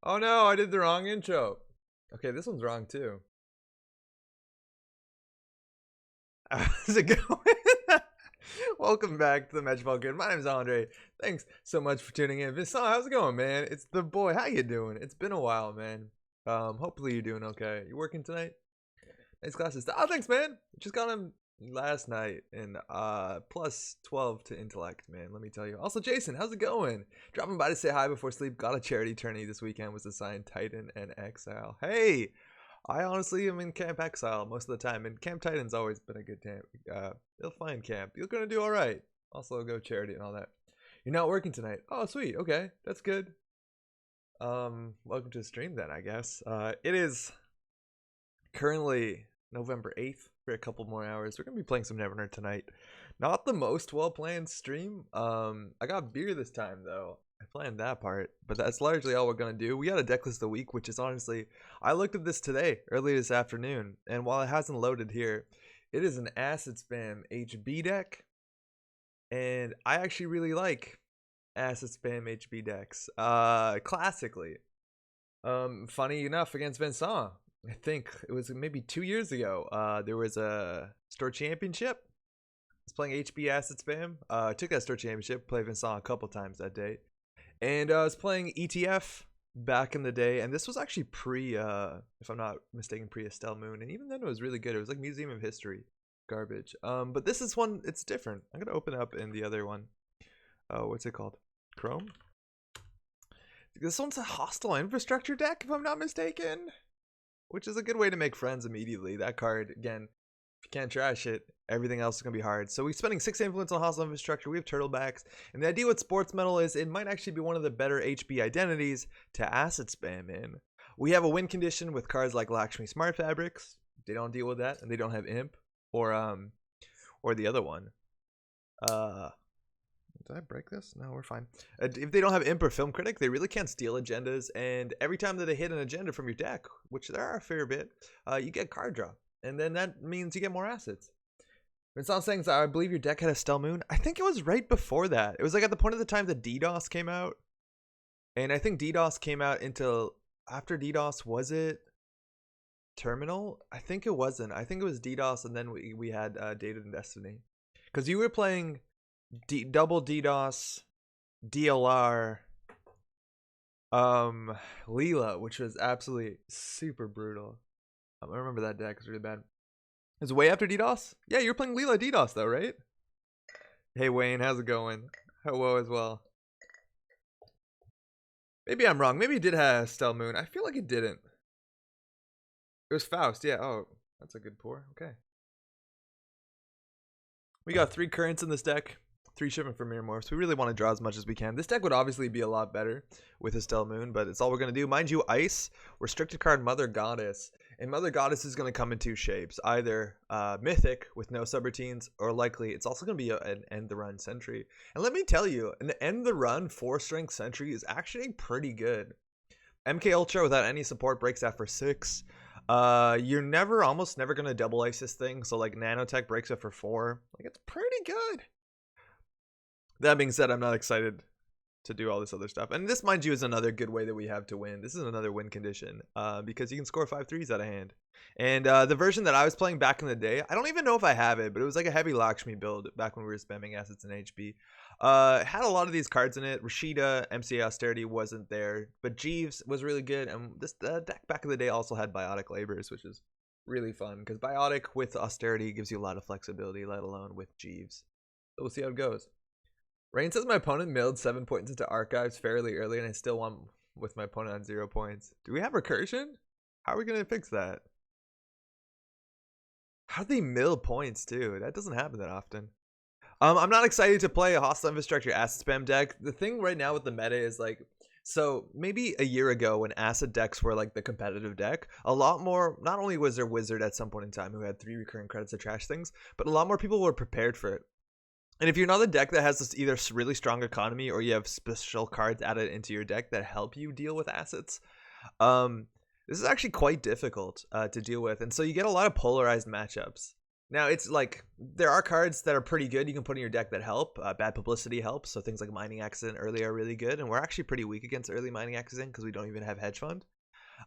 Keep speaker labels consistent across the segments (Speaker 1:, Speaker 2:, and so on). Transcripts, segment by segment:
Speaker 1: Oh no, I did the wrong intro. Okay, this one's wrong too. How's it going? Welcome back to the Match Ball Kid. My name's Andre. Thanks so much for tuning in. Vincent, how's it going, man? It's the boy. How you doing? It's been a while, man. Hopefully you're doing okay. You working tonight? Nice glasses. Oh, thanks, man. Just got them last night and plus 12 to intellect, man. Let me tell you. Also, Jason, how's it going? Dropping by to say hi before sleep. Got a charity tourney this weekend. Was assigned Titan and Exile. Hey, I honestly am in Camp Exile most of the time, and Camp Titan's always been a good camp. You'll find camp. You're gonna do all right. Also, go charity and all that. You're not working tonight. Oh, sweet. Okay, that's good. Welcome to the stream then, I guess. It is currently November 8th for a couple more hours. We're gonna be playing some Netrunner tonight. Not the most well-planned stream. I got beer this time though. I planned that part, but that's largely all we're gonna do. We got a deck list of the week, which is honestly, I looked at this today, early this afternoon, and while it hasn't loaded here, it is an acid spam HB deck, and I actually really like acid spam HB decks. Classically, funny enough, against Vincent, I think it was maybe 2 years ago. There was a store championship. I was playing HB acid spam. Took that store championship. Played Vincent a couple times that day. And I was playing ETF back in the day, and this was actually pre, if I'm not mistaken, pre Estelle Moon, and even then it was really good. It was like Museum of History garbage. But this is one, it's different. I'm gonna open up in the other one. What's it called? Chrome. This one's a hostile infrastructure deck, if I'm not mistaken, which is a good way to make friends immediately. That card, again, if you can't trash it, everything else is going to be hard. So we're spending 6 influence on hostile infrastructure. We have turtlebacks. And the idea with sports metal is it might actually be one of the better HB identities to acid spam in. We have a win condition with cards like Lakshmi Smart Fabrics. They don't deal with that, and they don't have imp or the other one. Did I break this? No, we're fine. If they don't have imp or film critic, they really can't steal agendas. And every time that they hit an agenda from your deck, which there are a fair bit, you get card draw. And then that means you get more assets. It's not saying I believe your deck had a Estelle Moon. I think it was right before that. It was like at the point of the time that DDoS came out. And I think DDoS came out into after DDoS. Was it Terminal? I think it wasn't. I think it was DDoS, and then we had Data and Destiny. Because you were playing double DDoS, DLR, Leela, which was absolutely super brutal. I remember that deck was really bad. It was way after DDoS? Yeah, you were playing Leela DDoS though, right? Hey Wayne, how's it going? Hello as well. Maybe I'm wrong. Maybe it did have Estelle Moon. I feel like it didn't. It was Faust, yeah. Oh, that's a good pour. Okay. We got 3 currents in this deck. 3 shipment for Mirror Morphs. We really want to draw as much as we can. This deck would obviously be a lot better with Estelle Moon, but it's all we're going to do. Mind you, Ice, restricted card Mother Goddess. And Mother Goddess is going to come in 2 shapes. Either Mythic with no subroutines, or likely it's also going to be an End the Run Sentry. And let me tell you, an End the Run 4-strength Sentry is actually pretty good. MK Ultra without any support breaks that for 6. You're almost never going to double ice this thing. So like Nanotech breaks it for 4. Like, it's pretty good. That being said, I'm not excited to do all this other stuff. And this, mind you, is another good way that we have to win. This is another win condition because you can score 5 threes out of hand. And the version that I was playing back in the day, I don't even know if I have it, but it was like a heavy Lakshmi build back when we were spamming assets in HB. Had a lot of these cards in it. Rashida, MCA Austerity wasn't there, but Jeeves was really good. And this deck back in the day also had Biotic Labors, which is really fun because Biotic with Austerity gives you a lot of flexibility, let alone with Jeeves. So we'll see how it goes. Rain says my opponent milled 7 points into archives fairly early, and I still won with my opponent on 0 points. Do we have recursion? How are we going to fix that? How do they mill points, too? That doesn't happen that often. I'm not excited to play a hostile infrastructure acid spam deck. The thing right now with the meta is like, so maybe a year ago when acid decks were like the competitive deck, a lot more, not only was there Wizard at some point in time who had 3 recurring credits to trash things, but a lot more people were prepared for it. And if you're not a deck that has this either really strong economy or you have special cards added into your deck that help you deal with assets, this is actually quite difficult to deal with. And so you get a lot of polarized matchups. Now it's like there are cards that are pretty good you can put in your deck that help. Bad publicity helps, so things like Mining Accident early are really good, and we're actually pretty weak against early Mining Accident because we don't even have Hedge Fund.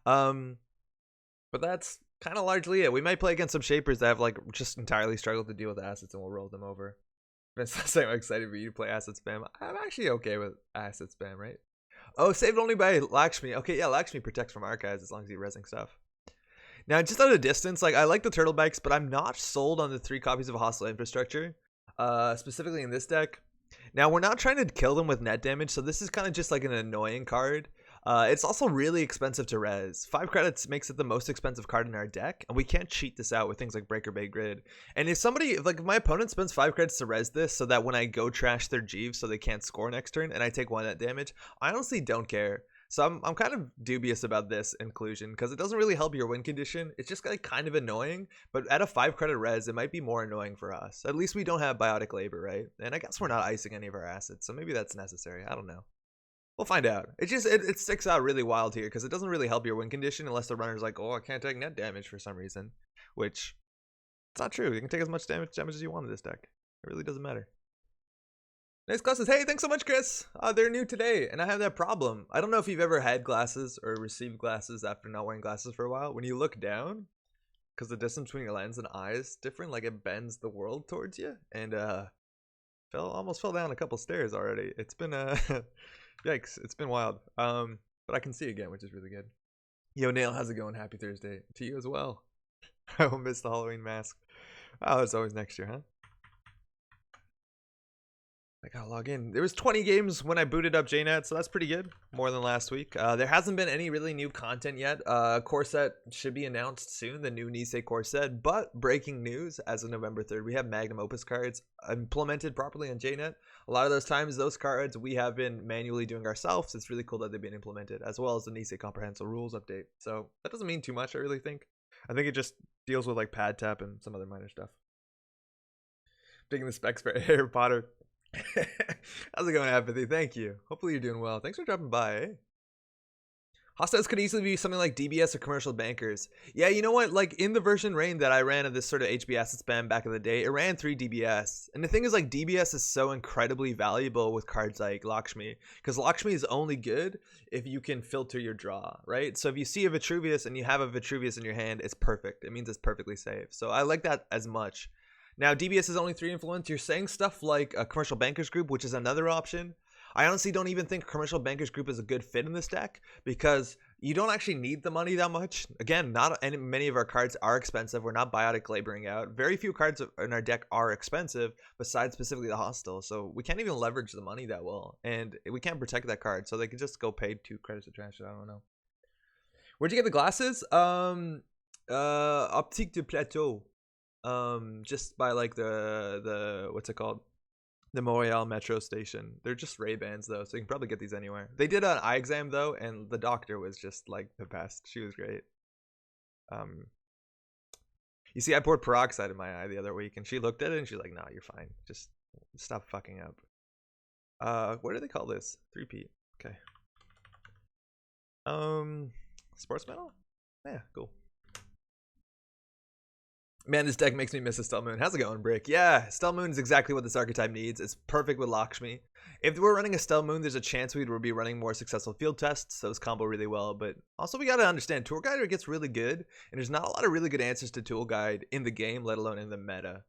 Speaker 1: But that's kind of largely it. We might play against some shapers that have like just entirely struggled to deal with assets, and we'll roll them over. Vince, I'm excited for you to play asset spam. I'm actually okay with asset spam, right? Oh, saved only by Lakshmi. Okay, yeah, Lakshmi protects from archives as long as you're rezzing stuff. Now, just out of distance, like I like the turtle bikes, but I'm not sold on the 3 copies of hostile infrastructure, specifically in this deck. Now, we're not trying to kill them with net damage, so this is kind of just like an annoying card. It's also really expensive to res. 5 credits makes it the most expensive card in our deck, and we can't cheat this out with things like Breaker Bay Grid. And if my opponent spends 5 credits to res this so that when I go trash their Jeeves so they can't score next turn and I take 1 net damage, I honestly don't care. So I'm kind of dubious about this inclusion because it doesn't really help your win condition. It's just like kind of annoying, but at a 5 credit res, it might be more annoying for us. At least we don't have Biotic Labor, right? And I guess we're not icing any of our assets, so maybe that's necessary. I don't know. We'll find out. It sticks out really wild here because it doesn't really help your win condition unless the runner's like, oh, I can't take net damage for some reason, which it's not true. You can take as much damage as you want in this deck. It really doesn't matter. Nice glasses. Hey, thanks so much, Chris. They're new today, and I have that problem. I don't know if you've ever had glasses or received glasses after not wearing glasses for a while. When you look down, because the distance between your lens and eye is different, like it bends the world towards you, and almost fell down a couple stairs already. It's been yikes, it's been wild. But I can see again, which is really good. Yo, Nail, how's it going? Happy Thursday to you as well. I will miss the Halloween mask. Oh, it's always next year, huh? I gotta log in. There was 20 games when I booted up JNet, so that's pretty good. More than last week. There hasn't been any really new content yet. Core set should be announced soon, the new Nisei core set. But breaking news, as of November 3rd, we have Magnum Opus cards implemented properly on JNet. A lot of those times, those cards we have been manually doing ourselves. It's really cool that they've been implemented, as well as the Nisei Comprehensive Rules update. So that doesn't mean too much, I really think. I think it just deals with like pad tap and some other minor stuff. Taking the specs for Harry Potter. How's it going, Apathy? Thank you. Hopefully you're doing well. Thanks for dropping by. Eh? Hostiles could easily be something like DBS or commercial bankers. Yeah, you know what? Like in the version Rain that I ran of this sort of HB asset spam back in the day, it ran 3 DBS. And the thing is, like, DBS is so incredibly valuable with cards like Lakshmi, because Lakshmi is only good if you can filter your draw, right? So if you see a Vitruvius and you have a Vitruvius in your hand, it's perfect. It means it's perfectly safe. So I like that as much. Now, DBS is only 3 influence. You're saying stuff like a commercial bankers group, which is another option. I honestly don't even think commercial bankers group is a good fit in this deck because you don't actually need the money that much. Again, many of our cards are expensive. We're not biotic laboring out. Very few cards in our deck are expensive besides specifically the hostile. So we can't even leverage the money that well. And we can't protect that card. So they could just go pay 2 credits to trash it. I don't know. Where'd you get the glasses? Optique de Plateau. Just by like the what's it called, the Montreal metro station. They're just Ray-Bans though, so you can probably get these anywhere. They did an eye exam though, and the doctor was just like the best. She was great. You see, I poured peroxide in my eye the other week, and she looked at it and she's like, "No, you're fine. Just stop fucking up." What do they call this? 3-peat. Okay. Sports medal. Yeah, cool. Man, this deck makes me miss a Stell Moon. How's it going, Brick? Yeah, Stell Moon is exactly what this archetype needs. It's perfect with Lakshmi. If we're running a Stell Moon, there's a chance we'd be running more successful field tests. Those combo really well. But also, we got to understand, Tour Guide gets really good, and there's not a lot of really good answers to Tool Guide in the game, let alone in the meta.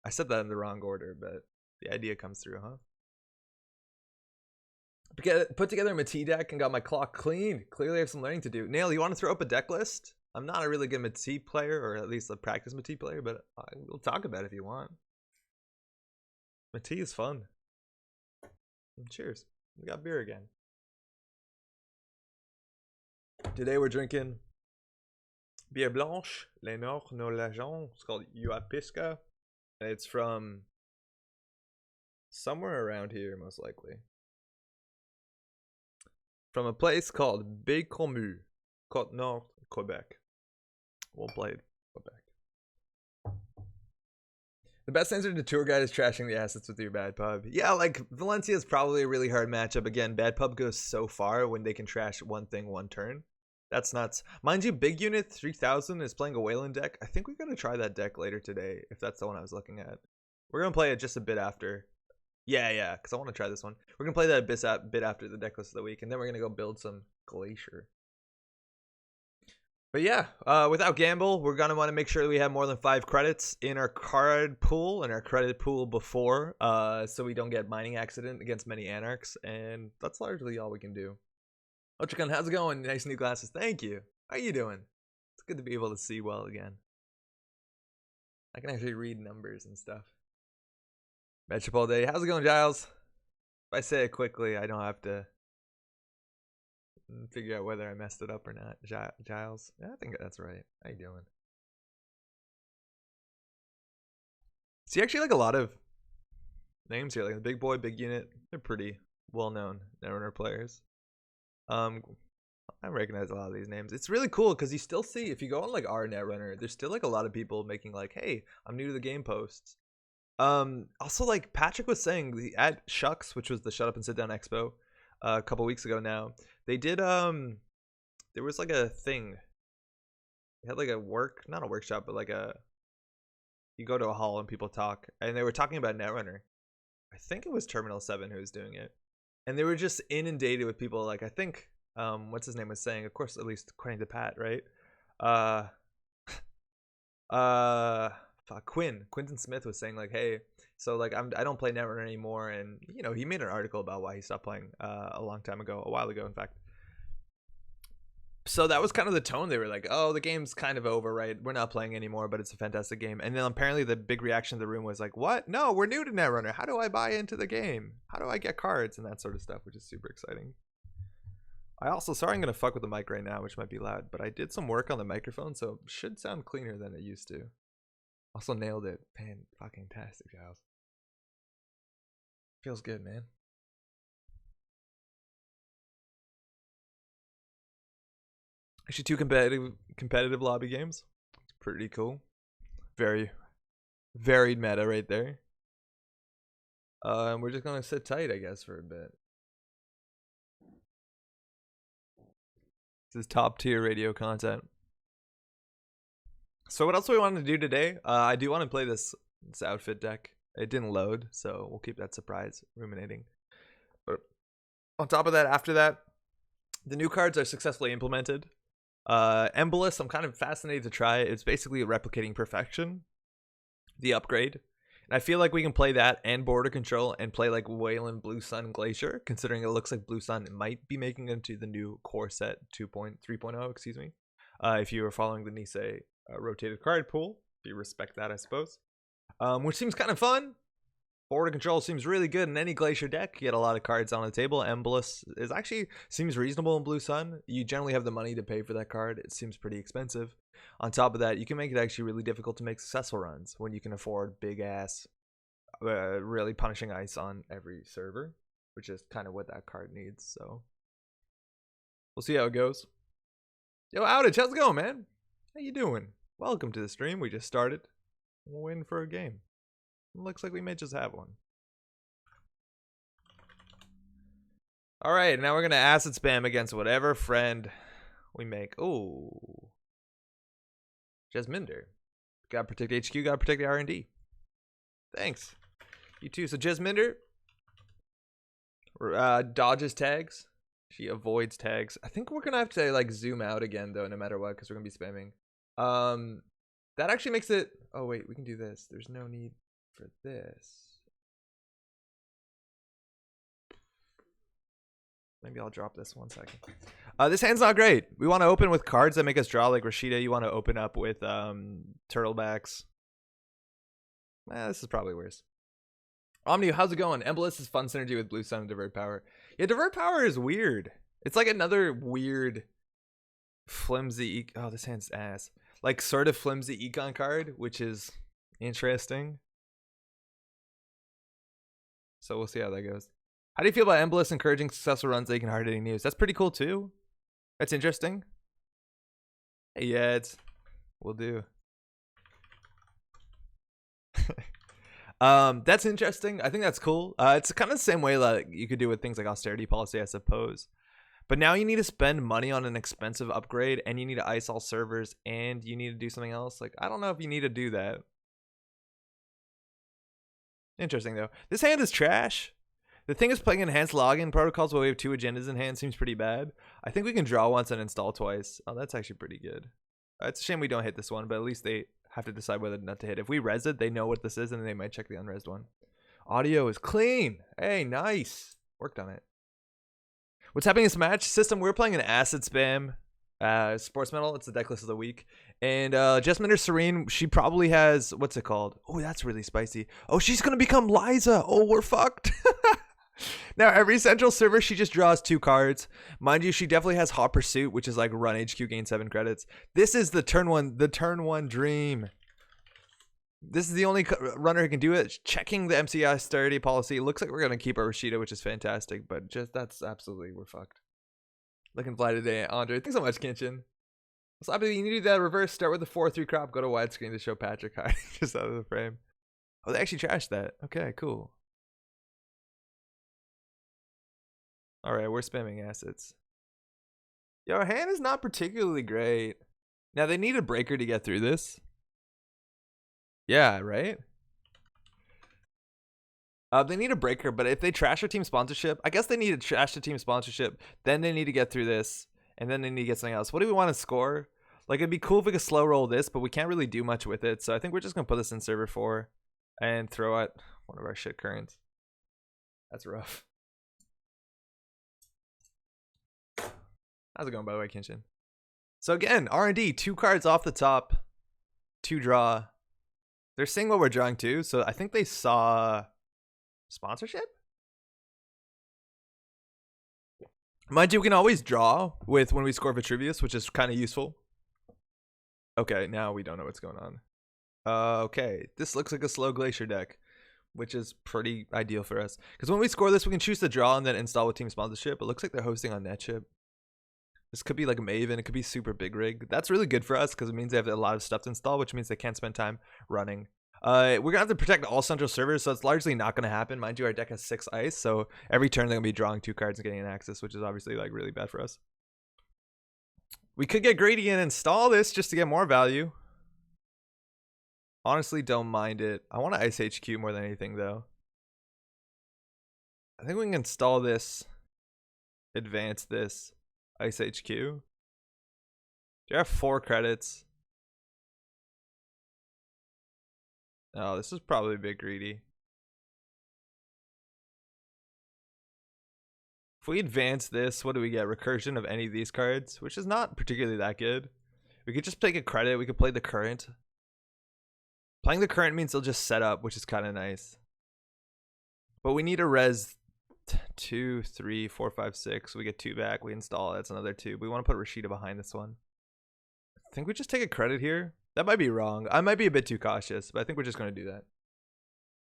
Speaker 1: I said that in the wrong order, but the idea comes through, huh? Put together a Mati deck and got my clock cleaned. Clearly, I have some learning to do. Nail, you want to throw up a deck list? I'm not a really good Mati player, or at least a practice Mati player, but we'll talk about it if you want. Mati is fun. Cheers. We got beer again. Today we're drinking Bière Blanche, Les Nord No L'Agent. It's called Uapisca. And it's from somewhere around here, most likely. From a place called Bécomu, Côte Nord, Quebec. Well played, Quebec. The best answer to Tour Guide is trashing the assets with your bad pub. Yeah, like Valencia is probably a really hard matchup. Again, bad pub goes so far when they can trash one thing one turn. That's nuts. Mind you, Big Unit 3000 is playing a Wayland deck. I think we're going to try that deck later today, if that's the one I was looking at. We're going to play it just a bit after. Yeah, because I want to try this one. We're going to play that a bit after the deck list of the week, and then we're going to go build some Glacier. But yeah, without gamble, we're going to want to make sure that we have more than 5 credits in our card pool and our credit pool before, so we don't get mining accident against many Anarchs, and that's largely all we can do. Ochikun, how's it going? Nice new glasses. Thank you. How are you doing? It's good to be able to see well again. I can actually read numbers and stuff. Matchup all day. How's it going, Giles? If I say it quickly, I don't have to figure out whether I messed it up or not. Giles? Yeah, I think that's right. How you doing? See, actually, like a lot of names here, like the Big Boy, Big Unit. They're pretty well-known Netrunner players. I recognize a lot of these names. It's really cool because you still see, if you go on like our Netrunner, there's still like a lot of people making like, hey, I'm new to the game posts. Also, like Patrick was saying, at Shucks, which was the Shut Up and Sit Down Expo a couple weeks ago now, they did there was like a thing. They had like not a workshop, but like you go to a hall and people talk, and they were talking about Netrunner. I think it was Terminal 7 who was doing it, and they were just inundated with people. Like, I think what's his name was saying, of course, at least according to Pat, right? Quinton Smith was saying like, hey, so like I don't play Netrunner anymore, and you know, he made an article about why he stopped playing a while ago, in fact. So that was kind of the tone. They were like, oh, the game's kind of over, right? We're not playing anymore, but it's a fantastic game. And then apparently the big reaction in the room was like, what? No, we're new to Netrunner. How do I buy into the game? How do I get cards and that sort of stuff, which is super exciting. Sorry, I'm going to fuck with the mic right now, which might be loud, but I did some work on the microphone, so it should sound cleaner than it used to. Also nailed it. Man, fucking tastic, Giles. Feels good, man. Actually, 2 competitive lobby games. It's pretty cool. Very varied meta right there. And we're just gonna sit tight, I guess, for a bit. This is top tier radio content. So what else do we want to do today? I do want to play this outfit deck. It didn't load, so we'll keep that surprise ruminating. But on top of that, after that, the new cards are successfully implemented. Embolus, I'm kind of fascinated to try it. It's basically replicating perfection, the upgrade. And I feel like we can play that and border control and play like Wayland Blue Sun Glacier, considering it looks like Blue Sun might be making it into the new core set 3.0, excuse me. If you were following the Nisei rotated card pool, you respect that, I suppose. Which seems kind of fun. Border control seems really good in any Glacier deck. You get a lot of cards on the table. Embolus is actually seems reasonable in Blue Sun. You generally have the money to pay for that card. It seems pretty expensive. On top of that, you can make it actually really difficult to make successful runs when you can afford big ass, really punishing ice on every server, which is kind of what that card needs. So we'll see how it goes. Yo, Outage, how's it going, man? How you doing? Welcome to the stream. We just started. We're waiting for a game. Looks like we may just have one. Alright, now we're going to acid spam against whatever friend we make. Ooh. Jesminder. Gotta protect HQ, gotta protect the R&D. Thanks. You too. So Jesminder dodges tags. She avoids tags. I think we're going to have to like zoom out again though, no matter what, because we're going to be spamming. That actually makes it... Oh wait, we can do this. There's no need for this. Maybe I'll drop this 1 second. This hand's not great. We want to open with cards that make us draw like Rashida. You want to open up with turtlebacks. This is probably worse. Omni, how's it going? Embolus is fun synergy with Blue Sun and Divert Power. Yeah, Divert Power is weird. It's like another weird flimsy... Oh, this hand's ass. Like sort of flimsy econ card, which is interesting. So we'll see how that goes. How do you feel about Embolus encouraging successful runs making hard-hitting news? That's pretty cool too. That's interesting. Hey, yeah, we'll do. That's interesting. I think that's cool. It's kind of the same way like you could do with things like austerity policy, I suppose. But now you need to spend money on an expensive upgrade, and you need to ice all servers, and you need to do something else. Like, I don't know if you need to do that. Interesting, though. This hand is trash. The thing is, playing enhanced login protocols while we have 2 agendas in hand seems pretty bad. I think we can draw once and install twice. Oh, that's actually pretty good. It's a shame we don't hit this one, but at least they have to decide whether or not to hit. If we res it, they know what this is, and they might check the unresed one. Audio is clean. Hey, nice. Worked on it. What's happening in this match? System, we're playing an acid spam sports medal. It's the deck list of the week. And Jesminder Serene, she probably has, what's it called? Oh, that's really spicy. Oh, she's going to become Liza. Oh, we're fucked. Now, every central server, she just draws 2 cards. Mind you, she definitely has Hot Pursuit, which is like run HQ, gain 7 credits. This is the turn one dream. This is the only runner who can do it. Checking the MCI austerity policy. It looks like we're going to keep our Rashida, which is fantastic, but just that's absolutely, we're fucked. Looking fly today, Andre. Thanks so much, Kinchin. So I mean, you need to do that reverse. Start with the 4-3 crop. Go to widescreen to show Patrick hiding just out of the frame. Oh, they actually trashed that. Okay, cool. All right, we're spamming assets. Yo, our hand is not particularly great. Now, they need a breaker to get through this. Yeah, right? They need a breaker, but if they trash their team sponsorship, I guess they need to trash the team sponsorship. Then they need to get through this, and then they need to get something else. What do we want to score? Like, it'd be cool if we could slow roll this, but we can't really do much with it. So I think we're just going to put this in server 4 and throw out one of our shit currents. That's rough. How's it going, by the way, Kinshin? So again, R&D, 2 cards off the top, 2 draw. They're seeing what we're drawing too, so I think they saw sponsorship? Mind you, we can always draw with when we score Vitruvius, which is kind of useful. Okay, now we don't know what's going on. Okay, this looks like a slow Glacier deck, which is pretty ideal for us. Because when we score this, we can choose to draw and then install with team sponsorship. It looks like they're hosting on Netship. This could be like a Maven. It could be super big rig. That's really good for us because it means they have a lot of stuff to install, which means they can't spend time running. We're going to have to protect all central servers, so it's largely not going to happen. Mind you, our deck has 6 ice, so every turn they're going to be drawing 2 cards and getting an access, which is obviously like really bad for us. We could get greedy and install this just to get more value. Honestly, don't mind it. I want to ice HQ more than anything, though. I think we can install this, advance this, ice HQ. Do you have 4 credits? Oh, this is probably a bit greedy. If we advance this, what do we get? Recursion of any of these cards, which is not particularly that good. We could just take a credit. We could play the current. Playing the current means they'll just set up, which is kind of nice. But we need a res 2, 3, 4, 5, 6. We get 2 back. We install. That's another 2. We want to put Rashida behind this one. I think we just take a credit here. That might be wrong. I might be a bit too cautious, but I think we're just going to do that.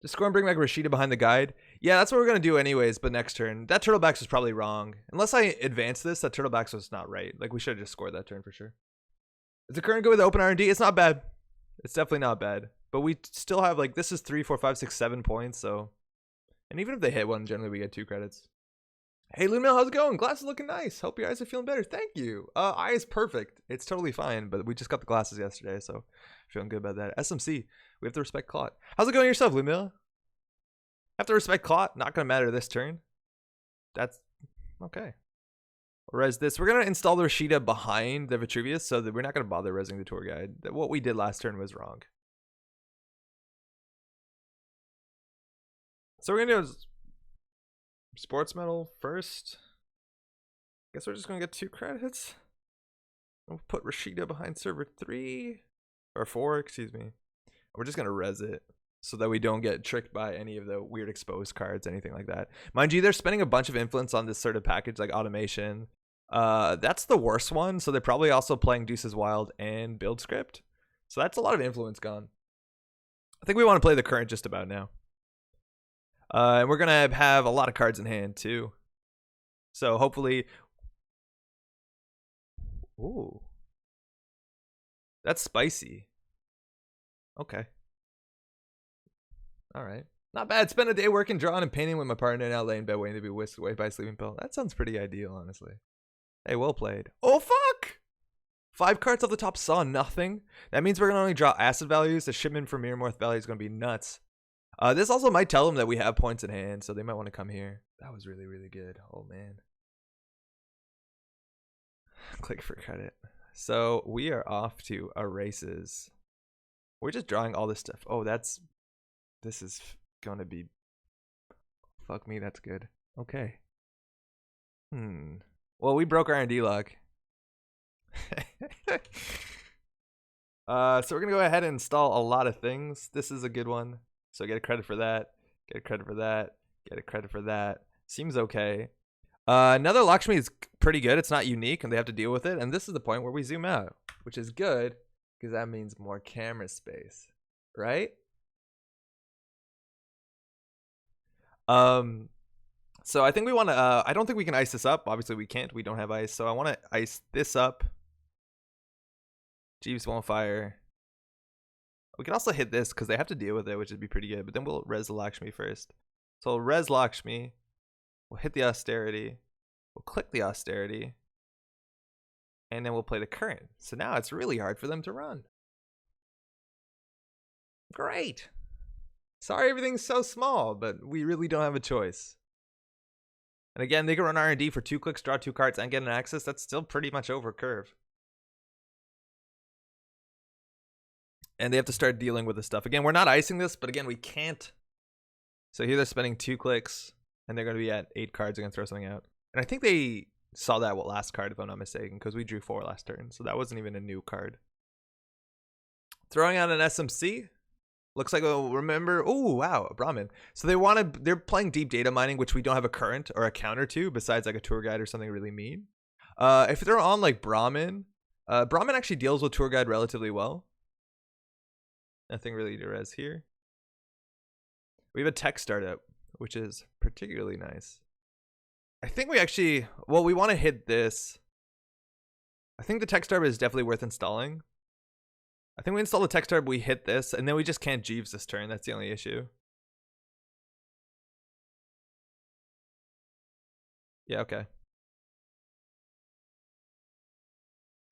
Speaker 1: Just score and bring back Rashida behind the guide. Yeah, that's what we're going to do anyways, but next turn. That Turtlebacks was probably wrong. Unless I advance this, that Turtlebacks was not right. Like, we should have just scored that turn for sure. Is the current good with the open R&D? It's not bad. It's definitely not bad. But we still have, like, this is 3, 4, 5, 6, 7 points, so... And even if they hit one, generally we get 2 credits. Hey, Lunel, how's it going? Glass is looking nice. Hope your eyes are feeling better. Thank you. Eye is perfect. It's totally fine, but we just got the glasses yesterday, so feeling good about that. SMC, we have to respect Clot. How's it going yourself, Lunel? Have to respect Clot. Not going to matter this turn. That's okay. Res this. We're going to install the Rashida behind the Vitruvius so that we're not going to bother resing the tour guide. What we did last turn was wrong. So we're going to do sports medal first. Guess we're just going to get 2 credits. We'll put Rashida behind server 3 or 4, excuse me. We're just going to res it so that we don't get tricked by any of the weird exposed cards, anything like that. Mind you, they're spending a bunch of influence on this sort of package like automation. That's the worst one. So they're probably also playing Deuces Wild and build script. So that's a lot of influence gone. I think we want to play the current just about now. And we're going to have a lot of cards in hand too. So hopefully... Ooh. That's spicy. Okay. Alright. Not bad. Spend a day working, drawing, and painting with my partner, now laying in bed waiting to be whisked away by a sleeping pill. That sounds pretty ideal, honestly. Hey, well played. Oh, fuck! 5 cards off the top saw nothing. That means we're going to only draw acid values. The shipment for Mirrormorph Valley is going to be nuts. This also might tell them that we have points in hand, so they might want to come here. That was really, really good. Oh, man. Click for credit. So we are off to our races. We're just drawing all this stuff. Oh, this is going to be... Fuck me, that's good. Okay. Well, we broke R&D luck. So we're gonna go ahead and install a lot of things. This is a good one, so get a credit for that, get a credit for that, get a credit for that. Seems okay. Another Lakshmi is pretty good. It's not unique and they have to deal with it, and this is the point where we zoom out, which is good because that means more camera space, right? So I think we want to I don't think we can ice this up. Obviously we can't, we don't have ice, so I want to ice this up. Jeeves won't fire. We can also hit this because they have to deal with it, which would be pretty good. But then we'll res the Lakshmi first. So we'll res Lakshmi. We'll hit the austerity. We'll click the austerity. And then we'll play the current. So now it's really hard for them to run. Great. Sorry everything's so small, but we really don't have a choice. And again, they can run R&D for 2 clicks, draw 2 cards, and get an access. That's still pretty much over curve. And they have to start dealing with this stuff. Again, we're not icing this, but again, we can't. So here they're spending 2 clicks, and they're going to be at 8 cards. They're going to throw something out. And I think they saw that last card, if I'm not mistaken, because we drew 4 last turn. So that wasn't even a new card. Throwing out an SMC. Looks like, oh, remember, oh, wow, a Brahmin. So they're playing deep data mining, which we don't have a current or a counter to, besides like a tour guide or something really mean. If they're on like Brahmin, Brahmin actually deals with tour guide relatively well. Nothing really to res here. We have a tech startup, which is particularly nice. I think we actually, well, we want to hit this. I think the tech startup is definitely worth installing. I think we install the tech startup, we hit this, and then we just can't Jeeves this turn. That's the only issue. Yeah, okay.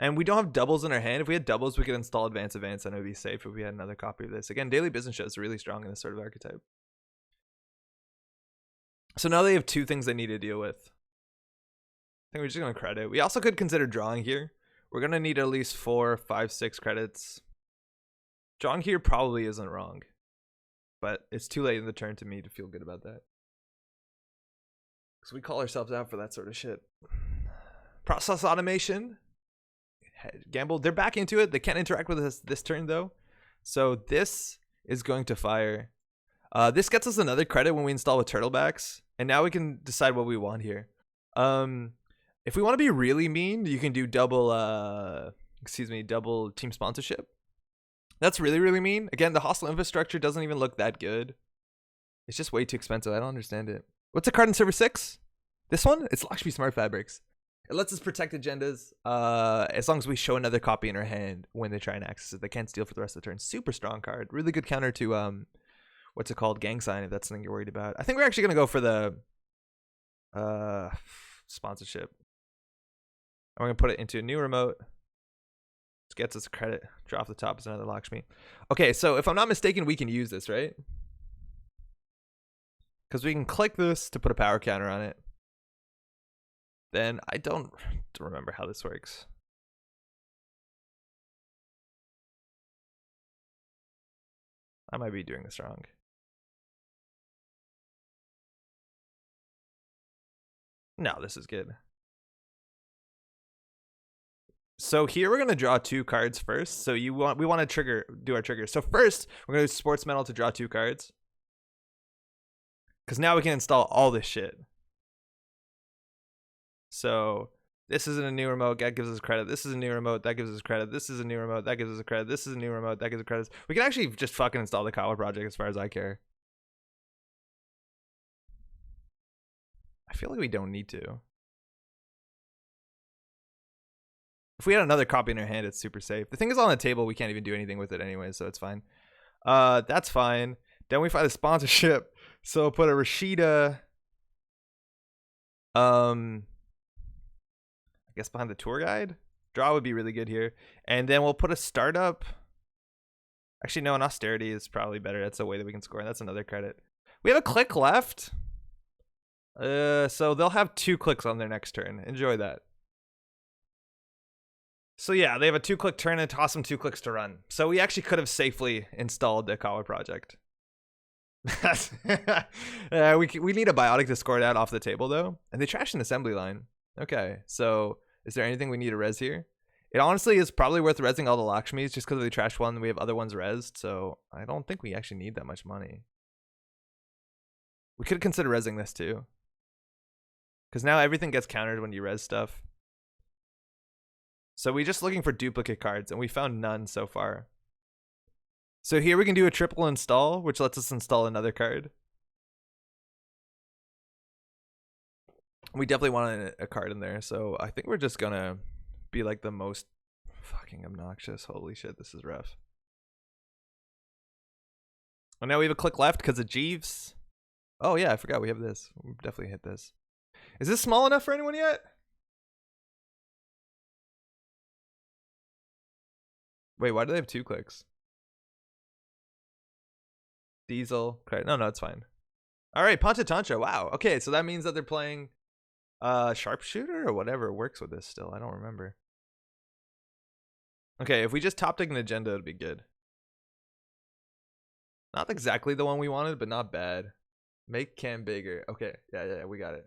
Speaker 1: And we don't have doubles in our hand. If we had doubles, we could install advance, and it would be safe if we had another copy of this. Again, Daily Business Show is really strong in this sort of archetype. So now they have 2 things they need to deal with. I think we're just going to credit. We also could consider drawing here. We're going to need at least 4, 5, 6 credits. Drawing here probably isn't wrong. But it's too late in the turn to me to feel good about that. Because we call ourselves out for that sort of shit. Process automation. Gamble. They're back into it. They can't interact with us this turn though. So this is going to fire. This gets us another credit when we install with turtlebacks. And now we can decide what we want here. If we want to be really mean, you can do double team sponsorship. That's really, really mean. Again, the hostile infrastructure doesn't even look that good. It's just way too expensive. I don't understand it. What's a card in server 6? This one? It's Lakshmi Smart Fabrics. It lets us protect agendas as long as we show another copy in our hand when they try and access it. They can't steal for the rest of the turn. Super strong card. Really good counter to, what's it called? Gang Sign, if that's something you're worried about. I think we're actually going to go for the sponsorship. I'm going to put it into a new remote. This gets us credit. Draw off the top is another Lakshmi. Okay, so if I'm not mistaken, we can use this, right? Because we can click this to put a power counter on it. Then I don't remember how this works. I might be doing this wrong. No, this is good. So here we're gonna draw 2 cards first. So we want to do our trigger. So first we're gonna do sports metal to draw 2 cards. Because now we can install all this shit. So this isn't a new remote, that gives us credit. This is a new remote, that gives us credit. This is a new remote, that gives us a credit. This is a new remote, that gives us credit. We can actually just fucking install the Kawa project as far as I care. I feel like we don't need to. If we had another copy in our hand, it's super safe. The thing is on the table, we can't even do anything with it anyway, so it's fine. That's fine. Then we find a sponsorship. So put a Rashida. I I guess behind the tour guide. Draw would be really good here. And then we'll put a startup. Actually, no, an austerity is probably better. That's a way that we can score. And that's another credit. We have a click left. So they'll have 2 clicks on their next turn. Enjoy that. So yeah, they have a 2-click turn and toss them 2 clicks to run. So we actually could have safely installed the Kawa project. We need a biotic to score that off the table though. And they trashed an assembly line. Okay, so is there anything we need to res here? It honestly is probably worth resing all the Lakshmis just because they trash one. We have other ones resed, so I don't think we actually need that much money. We could consider resing this too. Because now everything gets countered when you res stuff. So we're just looking for duplicate cards, and we found none so far. So here we can do a triple install, which lets us install another card. We definitely wanted a card in there, so I think we're just gonna be like the most fucking obnoxious. Holy shit, this is rough. And now we have a click left because of Jeeves. Oh yeah, I forgot we have this. We'll definitely hit this. Is this small enough for anyone yet? Wait, why do they have 2 clicks? Diesel. Okay, no, it's fine. All right, Poncha Tantra. Wow. Okay, so that means that they're playing sharpshooter or whatever works with this still. I don't remember. Okay, if we just top deck an agenda, it'd be good. Not exactly the one we wanted, but not bad. Make cam bigger. Okay, yeah, we got it.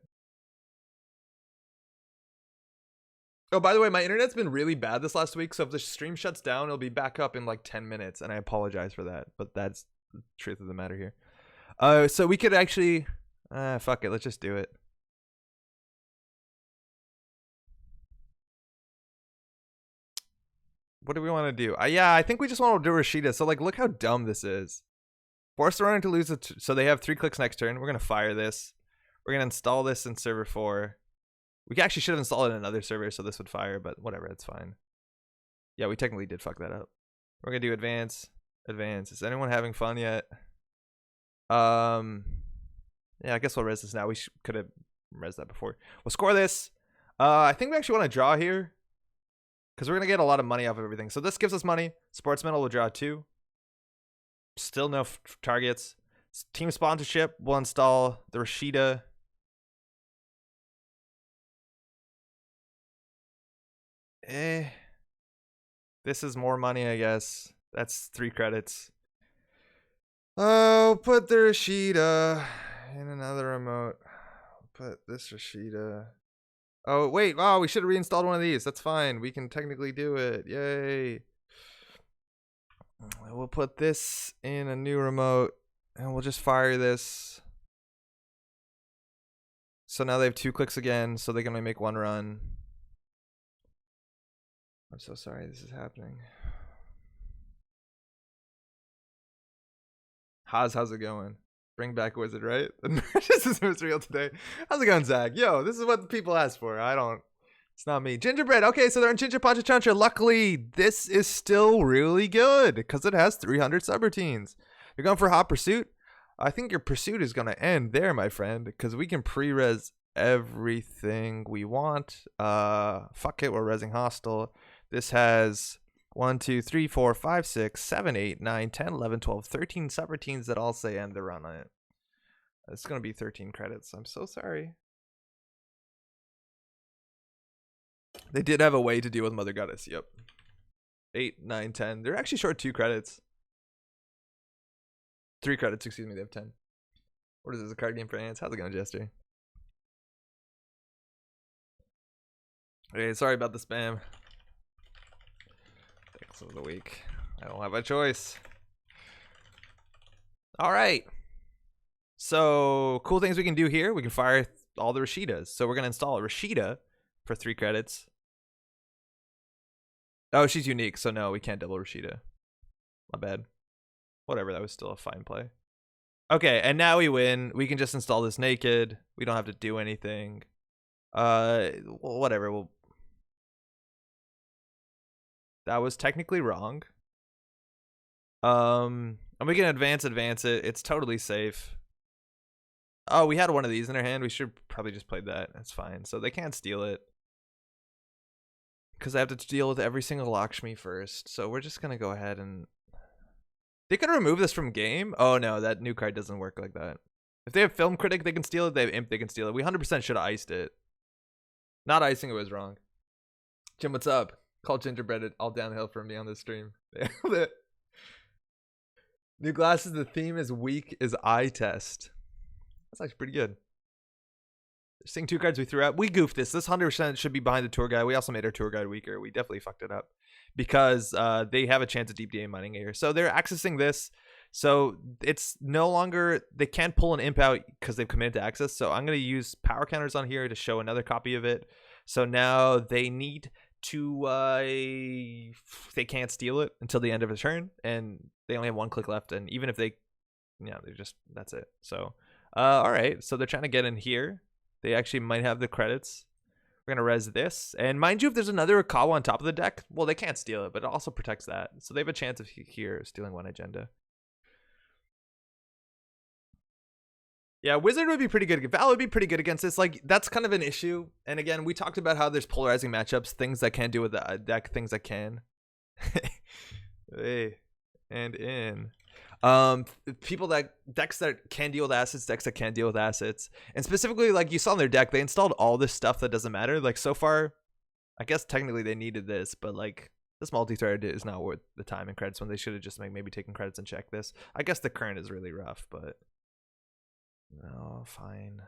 Speaker 1: Oh, by the way, my internet's been really bad this last week, so if the stream shuts down, it'll be back up in like 10 minutes, and I apologize for that, but that's the truth of the matter here. So we could actually, fuck it, let's just do it. What do we want to do? Yeah, I think we just want to do Rashida. So like, look how dumb this is. Force the runner to lose it. So they have 3 clicks next turn. We're gonna fire this. We're gonna install this in server 4. We actually should have installed it in another server so this would fire, but whatever, it's fine. Yeah, we technically did fuck that up. We're gonna do advance. Is anyone having fun yet? Yeah, I guess we'll res this now. We could have res that before. We'll score this. I think we actually want to draw here because we're gonna get a lot of money off of everything. So this gives us money. Sportsmental will draw 2. Still no targets. Team sponsorship. We'll install the Rashida. This is more money, I guess. That's 3 credits. Oh, put the Rashida in another remote. Put this Rashida. Oh, wait. Wow, we should have reinstalled one of these. That's fine. We can technically do it. Yay. We'll put this in a new remote, and we'll just fire this. So now they have 2 clicks again, so they can only make 1 run. I'm so sorry this is happening. How's it going? Bring back Wizard, right? This is real today. How's it going, Zach? Yo, this is what the people ask for. It's not me. Gingerbread. Okay, so they're in Ginger Pancha Chancha. Luckily, this is still really good because it has 300 subroutines. You're going for Hot Pursuit? I think your pursuit is going to end there, my friend, because we can pre-res everything we want. Fuck it, we're resing Hostile. This has 1, 2, 3, 4, 5, 6, 7, 8, 9, 10, 11, 12, 13 subroutines that all say end the run on it. It's going to be 13 credits. I'm so sorry. They did have a way to deal with Mother Goddess. Yep. 8, 9, 10. They're actually short 2 credits. 3 credits, excuse me. They have 10. What is this, a card game for ants? How's it going, Jester? Okay, sorry about the spam. Thanks of the week. I don't have a choice. All right. So, cool things we can do here. We can fire all the Rashidas. So we're going to install a Rashida for 3 credits. Oh, she's unique, so no, we can't double Rashida. My bad. Whatever, that was still a fine play. Okay, and now we win. We can just install this naked. We don't have to do anything. Whatever. That was technically wrong. And we can advance it. It's totally safe. Oh, we had one of these in our hand. We should probably just play that. That's fine. So they can't steal it. because I have to deal with every single Lakshmi first. So we're just gonna go ahead and they could remove this from game. Oh no, that new card doesn't work like that. If they have Film Critic, they can steal it. They have Imp, they can steal it. We 100% should have iced it. Not icing it was wrong. Jim, what's up? Call Gingerbread all downhill from me on this stream. New glasses. The theme is weak is eye test. That's actually pretty good. Seeing 2 cards we threw out. We goofed this. This 100% should be behind the tour guide. We also made our tour guide weaker. We definitely fucked it up because they have a chance of deep DA mining here. So they're accessing this. So it's no longer, they can't pull an imp out because they've committed to access. So I'm going to use power counters on here to show another copy of it. So now they need to, they can't steal it until the end of the turn. And they only have 1 click left. And even if they, yeah, they're just, that's it. So, all right. So they're trying to get in here. They actually might have the credits. We're going to res this. And mind you, if there's another Akawa on top of the deck, well, they can't steal it, but it also protects that. So they have a chance of here stealing 1 agenda. Yeah, Wizard would be pretty good. Val would be pretty good against this. Like, that's kind of an issue. And again, we talked about how there's polarizing matchups, things that can do with the deck, things that can. Hey, and in. People that decks that can deal with assets, decks that can't deal with assets, and specifically, like you saw in their deck, they installed all this stuff that doesn't matter. Like so far, I guess technically they needed this, but like this multi-thread is not worth the time and credits when they should have just maybe taken credits and checked this. I guess the current is really rough, but no, fine.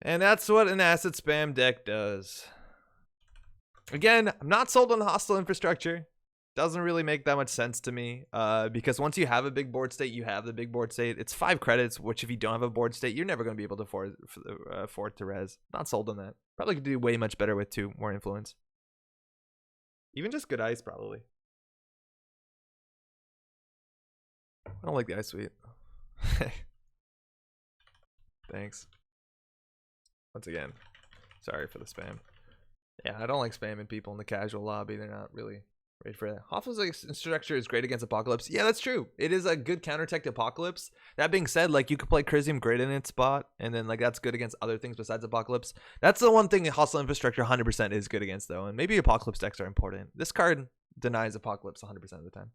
Speaker 1: And that's what an asset spam deck does. Again, I'm not sold on the hostile infrastructure. Doesn't really make that much sense to me because once you have a big board state, you have the big board state. It's 5 credits, which if you don't have a board state, you're never going to be able to afford to res. Not sold on that. Probably could do way much better with 2 more influence. Even just good ice, probably. I don't like the ice suite. Thanks. Once again, sorry for the spam. Yeah, I don't like spamming people in the casual lobby. They're not really ready for that. Hostile structure is great against Apocalypse. Yeah, that's true. It is a good counter tech to Apocalypse. That being said, like you could play Crisium great in its spot, and then like that's good against other things besides Apocalypse. That's the one thing hostile infrastructure 100% is good against though, and maybe Apocalypse decks are important. This card denies Apocalypse 100% of the time.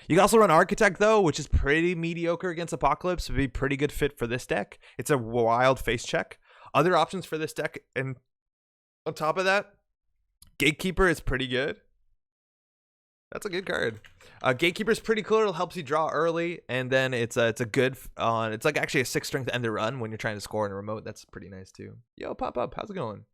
Speaker 1: You can also run Architect though, which is pretty mediocre against Apocalypse. Would be a pretty good fit for this deck. It's a wild face check. Other options for this deck, and on top of that, Gatekeeper is pretty good. That's a good card. Gatekeeper is pretty cool. It helps you draw early, and then it's a good it's like actually a 6 strength end the run when you're trying to score in a remote. That's pretty nice too. Yo, pop up. How's it going?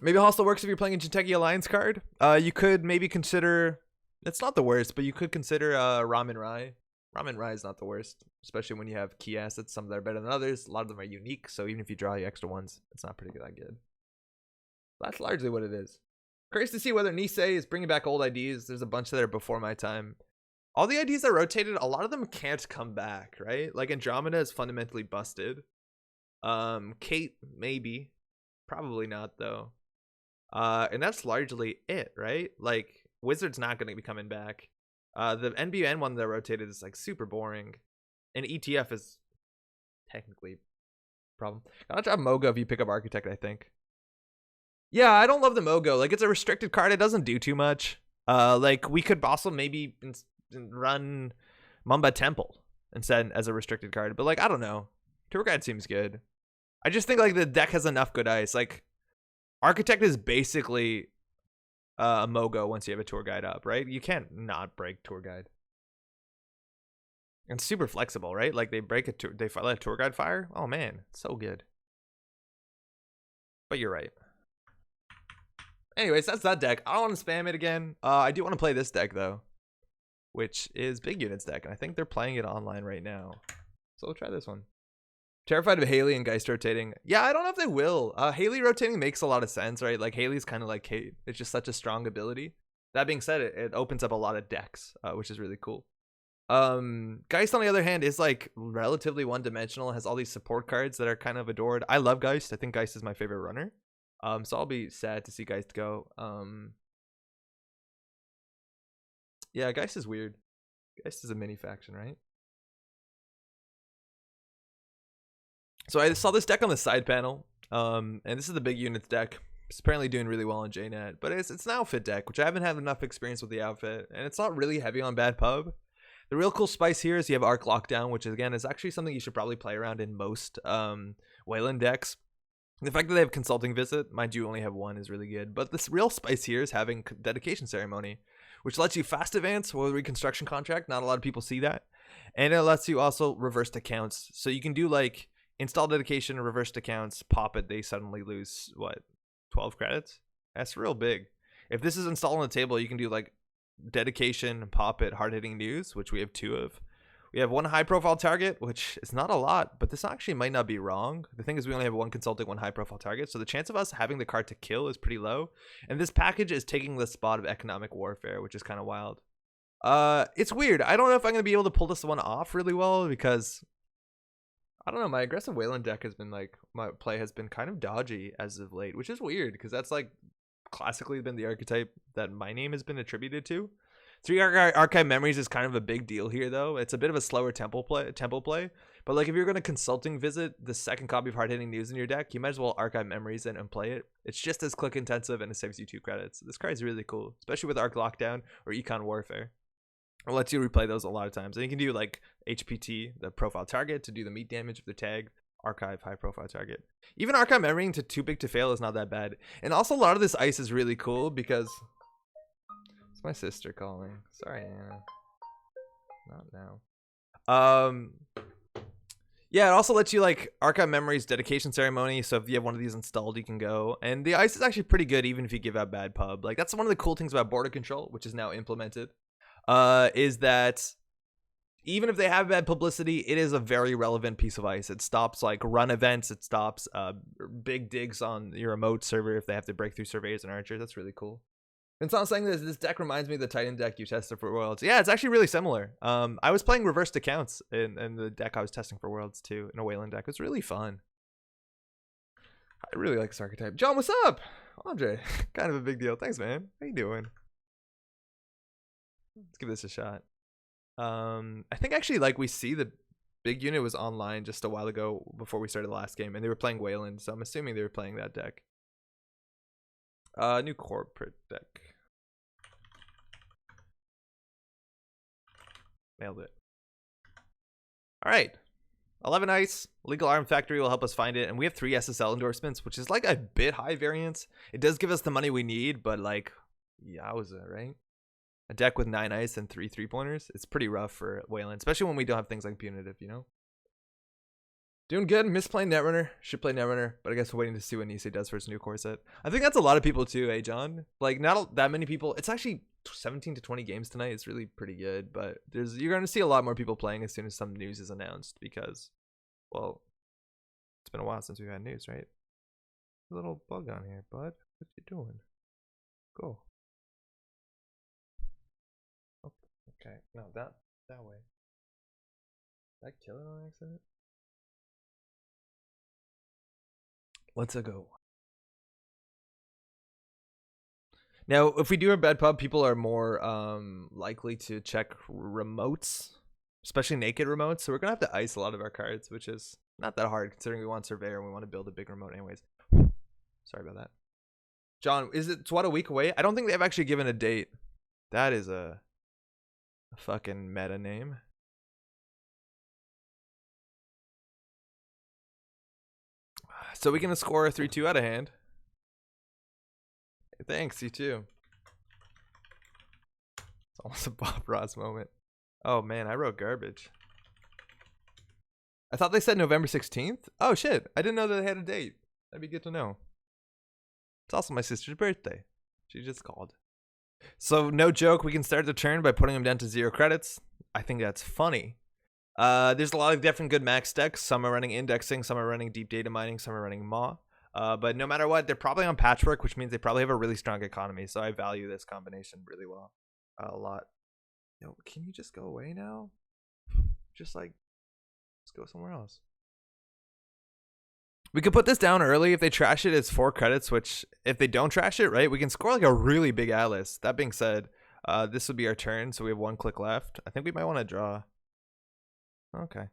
Speaker 1: Maybe Hostile works if you're playing a Jinteki Alliance card. You could maybe consider. It's not the worst, but you could consider Ramen Rai. Ramen Rai is not the worst, especially when you have key assets. Some that are better than others. A lot of them are unique, so even if you draw your extra ones, it's not pretty that good. That's largely what it is. Curious to see whether Nisei is bringing back old IDs. There's a bunch that are before my time. All the IDs that rotated, a lot of them can't come back, right? Like Andromeda is fundamentally busted. Kate, maybe. Probably not, though. And that's largely it, right? Like, Wizard's not going to be coming back. The NBN one that rotated is, like, super boring. And ETF is technically a problem. Gotta drop Mogo if you pick up Architect, I think. Yeah, I don't love the Mogo. Like, it's a restricted card. It doesn't do too much. Like, we could also maybe run Mamba Temple instead as a restricted card. But, like, I don't know. Tour Guide seems good. I just think, like, the deck has enough good ice. Like, Architect is basically a Mogo once you have a Tour Guide up, right? You can't not break Tour Guide. And super flexible, right? Like, they break they let a Tour Guide fire. Oh, man. So good. But you're right. Anyways, that's that deck. I don't want to spam it again. I do want to play this deck, though, which is Big Units deck. And I think they're playing it online right now. So we'll try this one. Terrified of Haley and Geist rotating. Yeah, I don't know if they will. Haley rotating makes a lot of sense, right? Like, Haley's kind of like Kate. It's just such a strong ability. That being said, it opens up a lot of decks, which is really cool. Geist, on the other hand, is like relatively one-dimensional. Has all these support cards that are kind of adored. I love Geist. I think Geist is my favorite runner. So I'll be sad to see Geist go. Yeah, Geist is weird. Geist is a mini faction, right? So I saw this deck on the side panel. And this is the big units deck. It's apparently doing really well on JNet, but it's an outfit deck, which I haven't had enough experience with the outfit, and it's not really heavy on bad pub. The real cool spice here is you have Arc Lockdown, which again is actually something you should probably play around in most Wayland decks. The fact that they have Consulting Visit, mind you only have one, is really good. But this real spice here is having Dedication Ceremony, which lets you fast advance with Reconstruction Contract. Not a lot of people see that. And it lets you also reverse accounts. So you can do like install Dedication, reversed accounts, pop it, they suddenly lose, what, 12 credits? That's real big. If this is installed on the table, you can do like Dedication, pop it, hard-hitting news, which we have 2 of. We have 1 high-profile target, which is not a lot, but this actually might not be wrong. The thing is we only have 1 consulting, 1 high-profile target, so the chance of us having the card to kill is pretty low. And this package is taking the spot of Economic Warfare, which is kind of wild. It's weird. I don't know if I'm going to be able to pull this one off really well because, I don't know, my aggressive Wayland deck has been like, my play has been kind of dodgy as of late, which is weird because that's like classically been the archetype that my name has been attributed to. 3 Archive Memories is kind of a big deal here, though. It's a bit of a slower tempo play. But like if you're going to Consulting Visit the second copy of Hard Hitting News in your deck, you might as well Archive Memories and play it. It's just as click intensive and it saves you 2 credits. This card is really cool, especially with Arc Lockdown or Econ Warfare. It lets you replay those a lot of times. And you can do like HPT, the profile target, to do the meat damage of the tag. Archive, high profile target. Even Archive Memory to Too Big to Fail is not that bad. And also a lot of this ice is really cool because... My sister calling. Sorry, Anna. Not now. Yeah, it also lets you like Archive Memories, Dedication Ceremony. So if you have one of these installed, you can go. And the ice is actually pretty good, even if you give out bad pub. Like that's one of the cool things about border control, which is now implemented. Is that even if they have bad publicity, it is a very relevant piece of ice. It stops like run events. It stops big digs on your remote server if they have to break through surveyors and archers. That's really cool. And so I'm saying this deck reminds me of the Titan deck you tested for Worlds. Yeah, it's actually really similar. I was playing reversed accounts in the deck I was testing for Worlds too, in a Wayland deck. It was really fun. I really like this archetype. John, what's up? Andre, kind of a big deal. Thanks, man. How you doing? Let's give this a shot. I think actually like we see the big unit was online just a while ago before we started the last game, and they were playing Wayland, so I'm assuming they were playing that deck. New corporate deck. Nailed it. All right. 11 ice. Legal Arm Factory will help us find it. And we have 3 SSL endorsements, which is like a bit high variance. It does give us the money we need, but like, yowza, right? A deck with 9 ice and 3 3-pointers. It's pretty rough for Wayland, especially when we don't have things like Punitive, you know? Doing good. Miss playing Netrunner. Should play Netrunner, but I guess we're waiting to see what Nisei does for his new core set. I think that's a lot of people too, eh, John? Like, not that many people. It's actually 17 to 20 games tonight. It's really pretty good, but you're going to see a lot more people playing as soon as some news is announced because, well, it's been a while since we've had news, right? A little bug on here, bud. What you doing? Go. Oh, okay. No, that way. Did I kill it on accident? Let's go. Now, if we do a bad pub, people are more likely to check remotes, especially naked remotes. So we're gonna have to ice a lot of our cards, which is not that hard considering we want Surveyor and we want to build a big remote anyways. Sorry about that. John, it's what, a week away? I don't think they've actually given a date. That is a fucking meta name. So we can score a 3-2 out of hand. Hey, thanks, you too. It's almost a Bob Ross moment. Oh man, I wrote garbage. I thought they said November 16th. Oh shit, I didn't know that they had a date. That'd be good to know. It's also my sister's birthday. She just called. So no joke, we can start the turn by putting them down to 0 credits. I think that's funny. There's a lot of different good max decks. Some are running indexing, some are running deep data mining, some are running Maw. But no matter what, they're probably on patchwork, which means they probably have a really strong economy. So I value this combination really well. A lot. Yo, can you just go away now? Just like, let's go somewhere else. We could put this down early. If they trash it, it's 4 credits, which if they don't trash it, right, we can score like a really big Atlas. That being said, this would be our turn. So we have 1 click left. I think we might want to draw. Okay.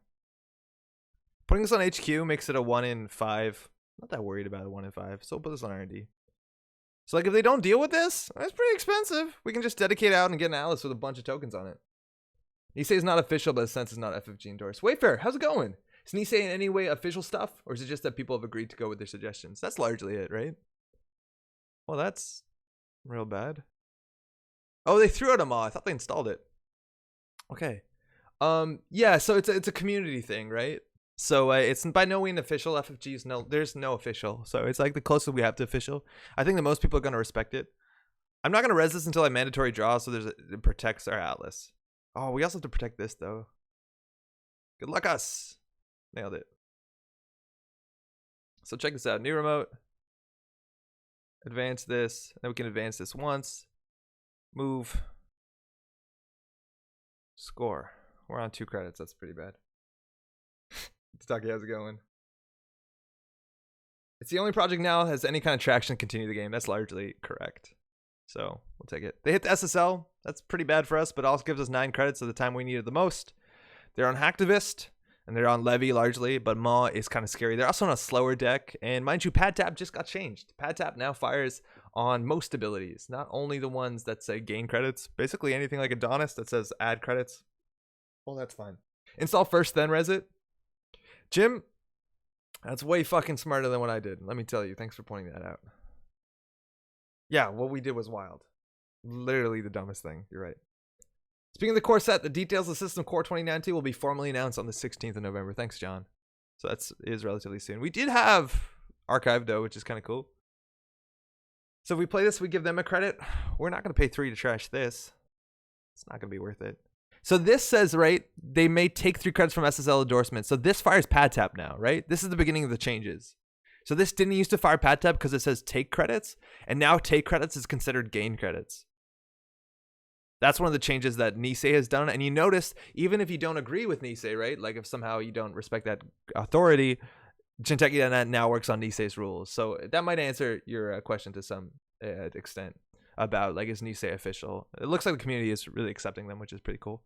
Speaker 1: Putting this on HQ makes it a 1 in 5. Not that worried about a 1 in 5. So we'll put this on R&D. So like if they don't deal with this, that's pretty expensive. We can just dedicate out and get an Alice with a bunch of tokens on it. Nisei is not official, but since it's not FFG endorsed. Wayfair, how's it going? Is Nisei in any way official stuff? Or is it just that people have agreed to go with their suggestions? That's largely it, right? Well, that's real bad. Oh, they threw out a mod. I thought they installed it. Okay. Yeah, so it's a community thing, right? So it's by no means official. FFG's there's no official. So it's like the closest we have to official. I think that most people are going to respect it. I'm not going to res this until I mandatory draw, so it protects our Atlas. Oh, we also have to protect this, though. Good luck, us. Nailed it. So check this out. New remote. Advance this. Then we can advance this once. Move. Score. We're on 2 credits. That's pretty bad. Stucky, how's it going? It's the only project now that has any kind of traction to continue the game. That's largely correct. So we'll take it. They hit the SSL. That's pretty bad for us, but also gives us 9 credits at the time we need it the most. They're on Hacktivist, and they're on Levy largely, but Maw is kind of scary. They're also on a slower deck, and mind you, Pad Tap just got changed. Pad Tap now fires on most abilities, not only the ones that say gain credits. Basically anything like Adonis that says add credits. Well, that's fine. Install first, then res it. Jim, that's way fucking smarter than what I did. Let me tell you. Thanks for pointing that out. Yeah, what we did was wild. Literally the dumbest thing. You're right. Speaking of the core set, the details of System Core 2019 will be formally announced on the 16th of November. Thanks, John. So that is relatively soon. We did have Archive, though, which is kind of cool. So if we play this, we give them a credit. We're not going to pay 3 to trash this. It's not going to be worth it. So this says, right, they may take 3 credits from SSL endorsement. So this fires Pad Tap now, right? This is the beginning of the changes. So this didn't used to fire Pad Tap because it says take credits, and now take credits is considered gain credits. That's one of the changes that Nisei has done. And you notice, even if you don't agree with Nisei, right? Like if somehow you don't respect that authority, Jinteki now works on Nisei's rules. So that might answer your question to some extent about like, is Nisei official? It looks like the community is really accepting them, which is pretty cool.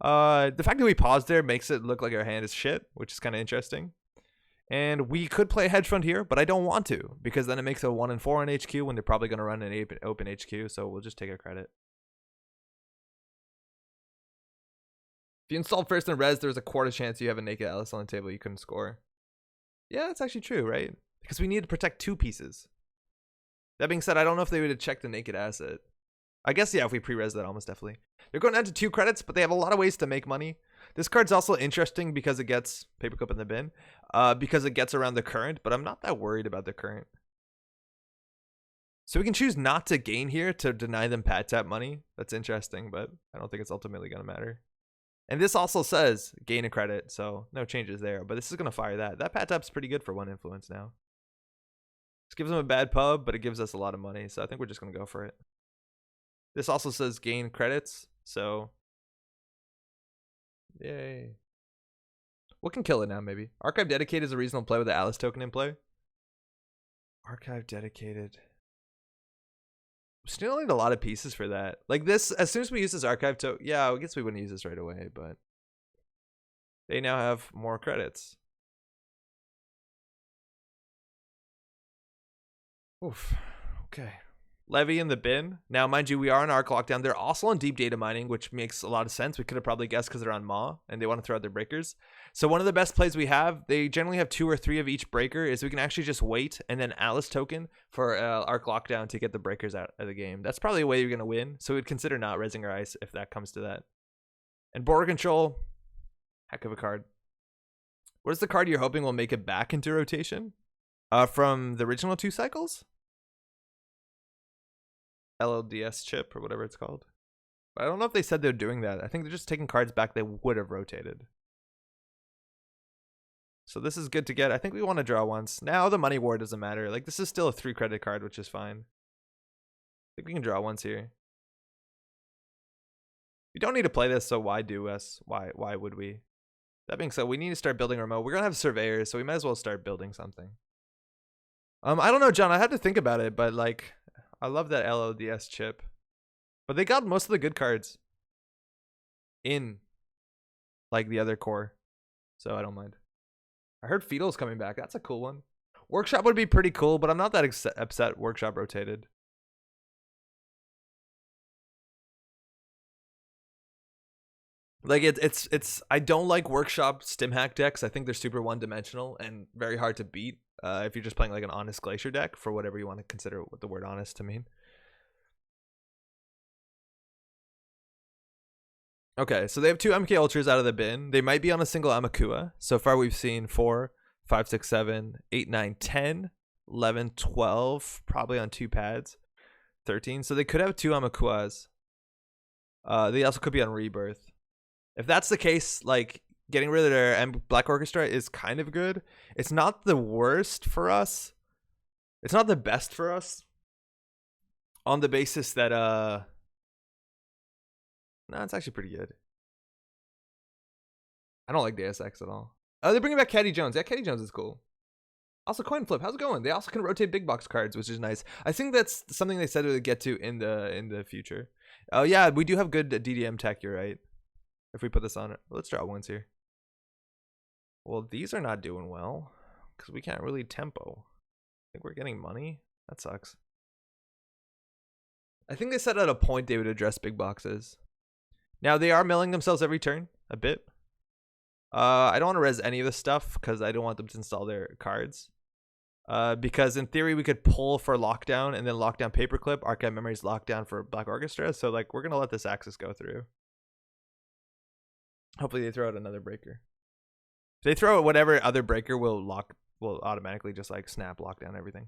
Speaker 1: The fact that we paused there makes it look like our hand is shit, which is kind of interesting. And we could play a hedge fund here, but I don't want to, because then it makes a 1 in 4 on HQ when they're probably going to run an open HQ. So we'll just take our credit. If you installed first and res, there's a quarter chance you have a naked Alice on the table you couldn't score. Yeah, that's actually true, right? Because we need to protect 2 pieces. That being said, I don't know if they would have checked the naked asset. I guess, yeah, if we pre-res that, almost definitely. They're going down to 2 credits, but they have a lot of ways to make money. This card's also interesting because it gets paperclip in the bin, because it gets around the current, but I'm not that worried about the current. So we can choose not to gain here to deny them Pad Tap money. That's interesting, but I don't think it's ultimately going to matter. And this also says gain a credit, so no changes there. But this is going to fire that. That Pad Tap's pretty good for 1 influence now. This gives them a bad pub, but it gives us a lot of money, so I think we're just going to go for it. This also says gain credits, so yay. What can kill it now, maybe? Archive Dedicated is a reasonable play with the Alice token in play. Archive Dedicated. We still need a lot of pieces for that. Like this, as soon as we use this archive token, yeah, I guess we wouldn't use this right away, but they now have more credits. Oof. Okay. Levy in the bin. Now, mind you, we are on Arc Lockdown. They're also on Deep Data Mining, which makes a lot of sense. We could have probably guessed because they're on Maw and they want to throw out their breakers. So one of the best plays we have, they generally have 2 or 3 of each breaker, is we can actually just wait and then Alice token for Arc Lockdown to get the breakers out of the game. That's probably a way you're going to win. So we'd consider not resing our ice if that comes to that. And Border Control, heck of a card. What is the card you're hoping will make it back into rotation? From the original 2 cycles? LLDS chip or whatever it's called. But I don't know if they said they're doing that. I think they're just taking cards back they would have rotated. So this is good to get. I think we want to draw once. Now the money war doesn't matter. Like this is still a 3 credit card, which is fine. I think we can draw once here. We don't need to play this, so why do us? Why would we? That being said, we need to start building remote. We're gonna have surveyors, so we might as well start building something. I don't know, John. I had to think about it, but like I love that LLDS chip. But they got most of the good cards in like the other core. So I don't mind. I heard Fetal's coming back. That's a cool one. Workshop would be pretty cool, but I'm not that upset Workshop rotated. Like it's I don't like Workshop stim hack decks. I think they're super one-dimensional and very hard to beat if you're just playing like an honest Glacier deck, for whatever you want to consider what the word honest to mean. Okay, so they have 2 MK Ultras out of the bin. They might be on a single Amakua. So far we've seen 4, 5, 6, 7, 8, 9, 10, 11, 12, probably on 2 pads, 13. So they could have 2 Amakuas. They also could be on Rebirth. If that's the case, like, getting rid of their Black Orchestra is kind of good. It's not the worst for us. It's not the best for us. On the basis that, no, it's actually pretty good. I don't like Deus Ex at all. Oh, they're bringing back Caddy Jones. Yeah, Caddy Jones is cool. Also, Coin Flip. How's it going? They also can rotate big box cards, which is nice. I think that's something they said they would get to in the future. Oh, yeah, we do have good DDM tech. You're right. If we put this on it, let's draw ones here. Well, these are not doing well because we can't really tempo. I think we're getting money. That sucks. I think they said at a point they would address big boxes. Now they are milling themselves every turn a bit. I don't want to res any of this stuff because I don't want them to install their cards. Because in theory we could pull for lockdown and then lockdown paperclip, archive memories lockdown for Black Orchestra. So like we're gonna let this axis go through. Hopefully they throw out another breaker. If they throw out whatever other breaker, will automatically just like snap lockdown everything.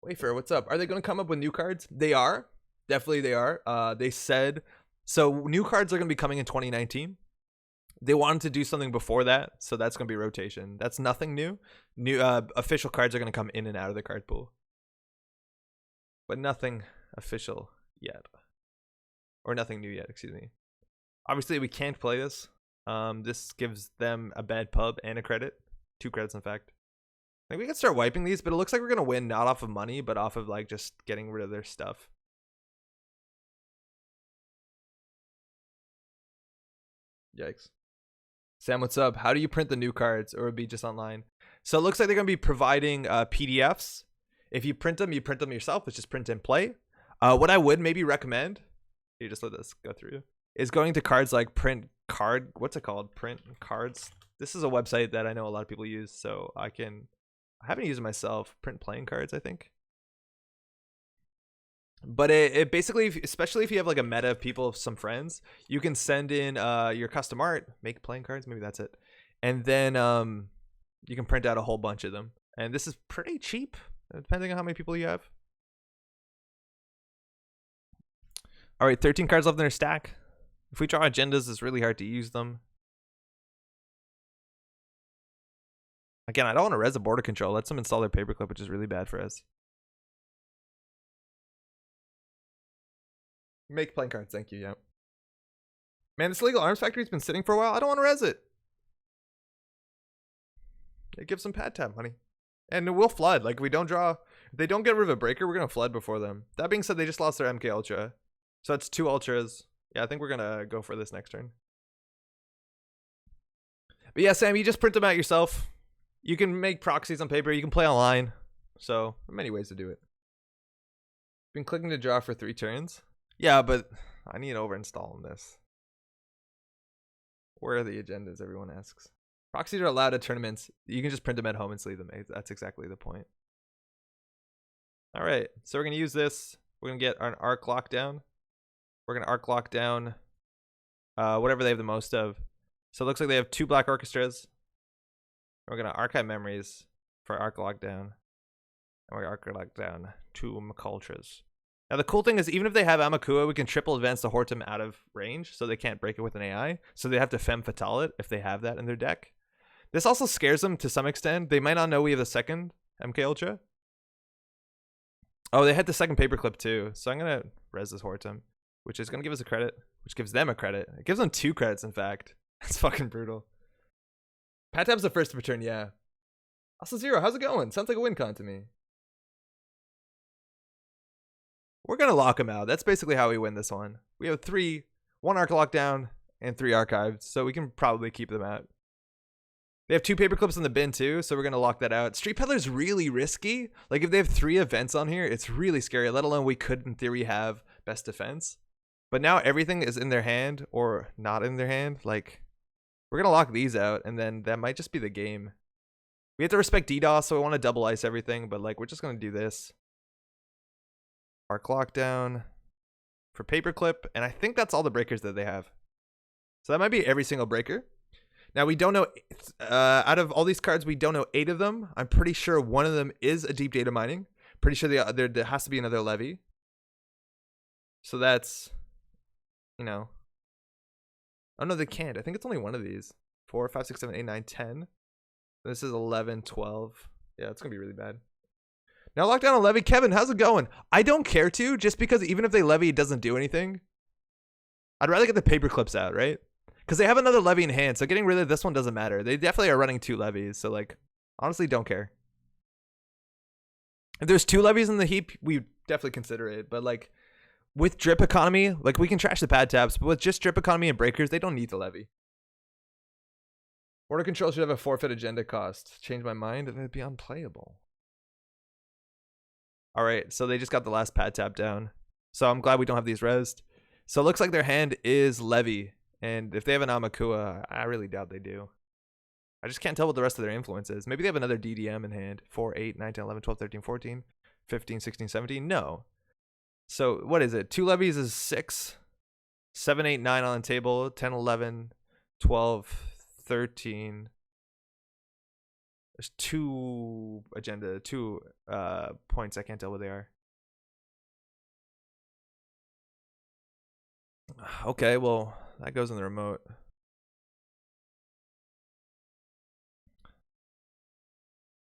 Speaker 1: Wayfair, what's up? Are they going to come up with new cards? They are. Definitely they are. They said so. New cards are going to be coming in 2019. They wanted to do something before that, so that's going to be rotation. That's nothing new. New official cards are going to come in and out of the card pool, but nothing official yet, or nothing new yet. Excuse me. Obviously, we can't play this. This gives them a bad pub and a credit, 2 credits in fact. Like we can start wiping these, but it looks like we're gonna win not off of money, but off of like just getting rid of their stuff. Yikes. Sam, what's up? How do you print the new cards, or would it be just online? So it looks like they're gonna be providing PDFs. If you print them yourself. It's just print and play. What I would maybe recommend, you just let this go through, is going to cards like Print Card. What's it called? Print Cards. This is a website that I know a lot of people use, so I haven't used it myself. Print Playing Cards, I think. But it basically, especially if you have like a meta of people, some friends, you can send in your custom art, make playing cards, maybe that's it. And then you can print out a whole bunch of them. And this is pretty cheap, depending on how many people you have. All right, 13 cards left in their stack. If we draw agendas, it's really hard to use them. Again, I don't want to res a border control. Let them install their paperclip, which is really bad for us. Make playing cards, thank you, yeah. Man, this Illegal Arms Factory's been sitting for a while. I don't want to res it. It gives some pad tab money. And we'll flood. Like, if we don't draw, if they don't get rid of a breaker, we're going to flood before them. That being said, they just lost their MK Ultra. So that's 2 Ultras. Yeah, I think we're going to go for this next turn. But yeah, Sam, you just print them out yourself. You can make proxies on paper. You can play online. So, there are many ways to do it. Been clicking to draw for 3 turns. Yeah, but I need to overinstall on this. Where are the agendas, everyone asks. Proxies are allowed at tournaments. You can just print them at home and sleeve them. That's exactly the point. All right, so we're going to use this. We're going to get an arc lockdown. We're going to arc lock down whatever they have the most of. So it looks like they have 2 Black Orchestras. We're going to archive memories for arc lockdown. And we're going to arc lock down 2 McUltras. Now, the cool thing is, even if they have Amakua, we can triple advance the Hortum out of range, so they can't break it with an AI. So they have to Femme Fatale it if they have that in their deck. This also scares them to some extent. They might not know we have the second MK Ultra. Oh, they had the second paperclip too. So I'm going to res this Hortum, which is going to give us a credit, which gives them a credit. It gives them 2 credits, in fact. That's fucking brutal. Pat Tab's the first of a turn, yeah. Also, Zero, how's it going? Sounds like a win con to me. We're going to lock him out. That's basically how we win this one. We have 1 arc lockdown and 3 archives, so we can probably keep them out. They have 2 paper clips in the bin too, so we're gonna lock that out. Street Peddler's really risky. Like if they have 3 events on here, it's really scary. Let alone we could in theory have best defense. But now everything is in their hand or not in their hand. Like we're gonna lock these out, and then that might just be the game. We have to respect DDoS, so we want to double ice everything, but like we're just gonna do this. Arc lockdown for paperclip, and I think that's all the breakers that they have. So that might be every single breaker. Now we don't know, out of all these cards, we don't know 8 of them. I'm pretty sure one of them is a deep data mining. Pretty sure there has to be another levy. So that's, you know. Oh no, they can't. I think it's only one of these. 4, 5, 6, 7, 8, 9, 10. This is 11, 12. Yeah, it's going to be really bad. Now lockdown on levy. Kevin, how's it going? I don't care to, just because even if they levy, it doesn't do anything. I'd rather get the paper clips out, right? Because they have another levy in hand, so getting rid of this one doesn't matter. They definitely are running 2 levies, so like, honestly, don't care. If there's 2 levies in the heap, we definitely consider it. But like, with drip economy, like we can trash the pad tabs, but with just drip economy and breakers, they don't need the levy. Border control should have a forfeit agenda cost. Change my mind and it'd be unplayable. All right, so they just got the last pad tab down. So I'm glad we don't have these rezzed. So it looks like their hand is levy. And if they have an Amakua, I really doubt they do. I just can't tell what the rest of their influence is. Maybe they have another DDM in hand. 4, 8, 9, 10, 11, 12, 13, 14, 15, 16, 17. No. So what is it? 2 levies is 6. 7, 8, 9 on the table. 10, 11, 12, 13. There's 2 agenda, 2 points. I can't tell what they are. Okay, well, that goes in the remote.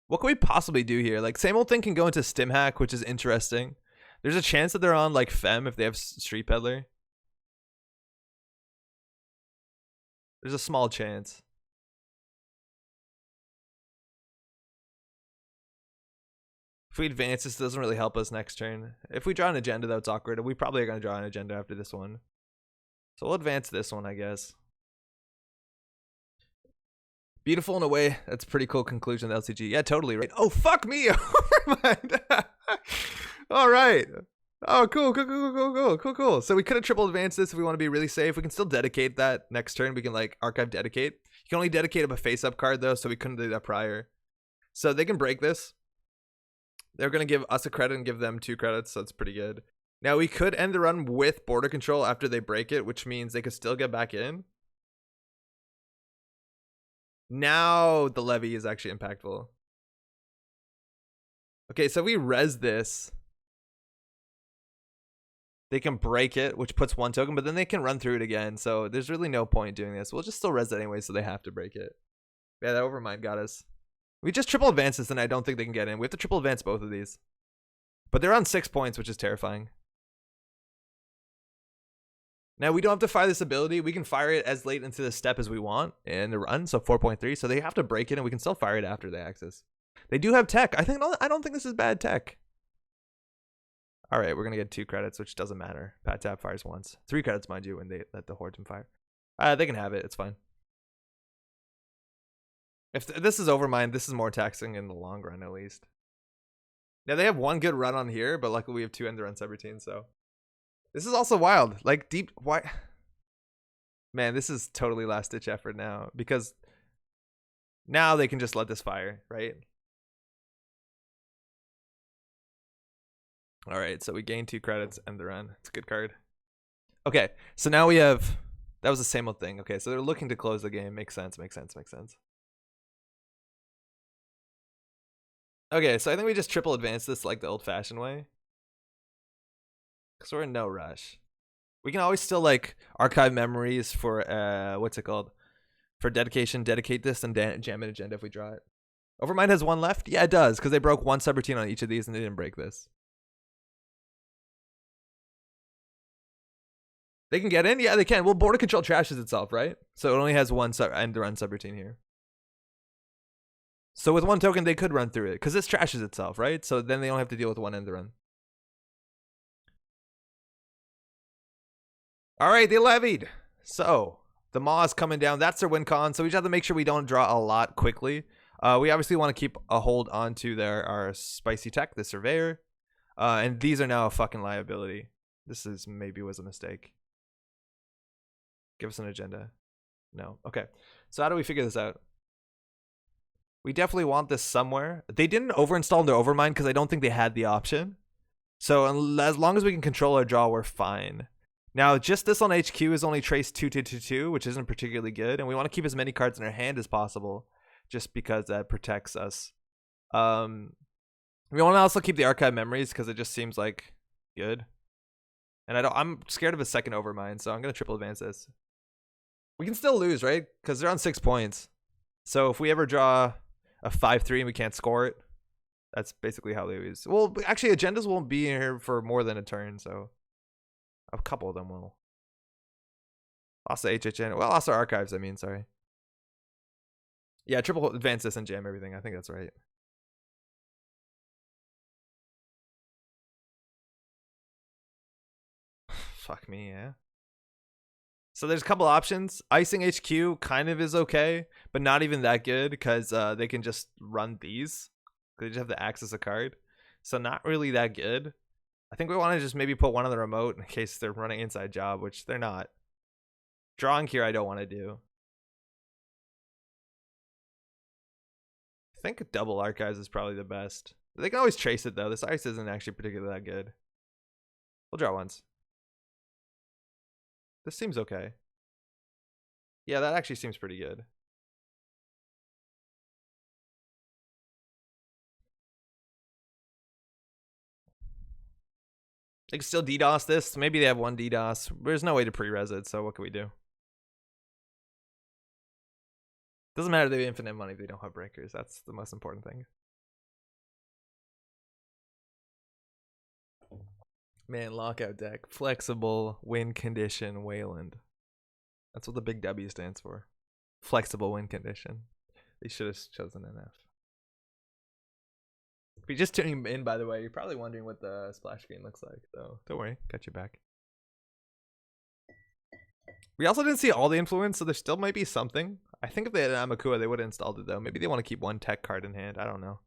Speaker 1: What can we possibly do here? Like, same old thing can go into Stim Hack, which is interesting. There's a chance that they're on, like, Fem if they have Street Peddler. There's a small chance. If we advance, this doesn't really help us next turn. If we draw an agenda, though, it's awkward. We probably are going to draw an agenda after this one. So we'll advance this one, I guess. Beautiful in a way. That's a pretty cool conclusion to LCG. Yeah, totally right. Oh, fuck me. Never mind. All right. Oh, cool. So we could have triple advanced this if we want to be really safe. We can still dedicate that next turn. We can like archive dedicate. You can only dedicate up a face-up card though, so we couldn't do that prior. So they can break this. They're going to give us a credit and give them 2 credits, so that's pretty good. Now we could end the run with border control after they break it, which means they could still get back in. Now the levy is actually impactful. Okay, so we res this. They can break it, which puts 1 token, but then they can run through it again. So there's really no point doing this. We'll just still res it anyway, so they have to break it. Yeah, that overmind got us. We just triple advance this, and I don't think they can get in. We have to triple advance both of these. But they're on 6 points, which is terrifying. Now, we don't have to fire this ability. We can fire it as late into the step as we want in the run, so 4.3. So they have to break it, and we can still fire it after the axis. They do have tech. I don't think this is bad tech. All right, we're going to get 2 credits, which doesn't matter. Pat Tap fires once. 3 credits, mind you, when they let the Horton fire. They can have it. It's fine. If this is overmind, this is more taxing in the long run, at least. Now, they have 1 good run on here, but luckily we have 2 end run subroutines, so. This is also wild. Like, deep. Why? Man, this is totally last ditch effort now, because now they can just let this fire, right? All right, so we gain 2 credits, end the run. It's a good card. Okay, so now we have. That was the same old thing. Okay, so they're looking to close the game. Makes sense. Okay, so I think we just triple advance this like the old-fashioned way. Because we're in no rush. We can always still like archive memories for what's it called? For dedication, dedicate this and jam an agenda if we draw it. Overmind has 1 left? Yeah, it does, because they broke 1 subroutine on each of these and they didn't break this. They can get in? Yeah, they can. Well, border control trashes itself, right? So it only has 1 end run subroutine here. So with 1 token, they could run through it, because this trashes itself, right? So then they don't have to deal with 1 end run. All right, they levied. So The Maw is coming down. That's their win con. So we just have to make sure we don't draw a lot quickly. We obviously want to keep a hold onto our spicy tech, the Surveyor. And these are now a fucking liability. This is maybe was a mistake. Give us an agenda. No. Okay. So how do we figure this out? We definitely want this somewhere. They didn't overinstall their Overmind because I don't think they had the option. So as long as we can control our draw, we're fine. Now, just this on HQ is only trace 2/2/2/2, which isn't particularly good. And we want to keep as many cards in our hand as possible, just because that protects us. We want to also keep the archive memories because it just seems like good. And I'm scared of a second Overmind, so I'm going to triple advance this. We can still lose, right? Because they're on 6 points. So if we ever draw a 5-3 and we can't score it, that's basically how they lose. Well, actually, agendas won't be here for more than a turn, so a couple of them will. Lost the HHN. Well, lost our archives, I mean, sorry. Yeah, triple advance this and jam everything. I think that's right. Fuck me, yeah. So there's a couple options. Icing HQ kind of is okay, but not even that good because they can just run these. They just have to access a card. So not really that good. I think we want to just maybe put one on the remote in case they're running inside job, which they're not. Drawing here I don't want to do. I think double archives is probably the best. They can always trace it though. This ice isn't actually particularly that good. We'll draw once. This seems okay. Yeah, that actually seems pretty good. They can still DDoS this. Maybe they have one DDoS. There's no way to pre-res it, so what can we do? Doesn't matter they have infinite money if they don't have breakers. That's the most important thing. Man, lockout deck. Flexible, win condition, Wayland. That's what the big W stands for. Flexible win condition. They should have chosen NF. If you're just tuning in, by the way, you're probably wondering what the splash screen looks like. So don't worry, got your back. We also didn't see all the influence, so there still might be something. I think if they had an Amakua, they would have installed it though. Maybe they want to keep one tech card in hand. I don't know.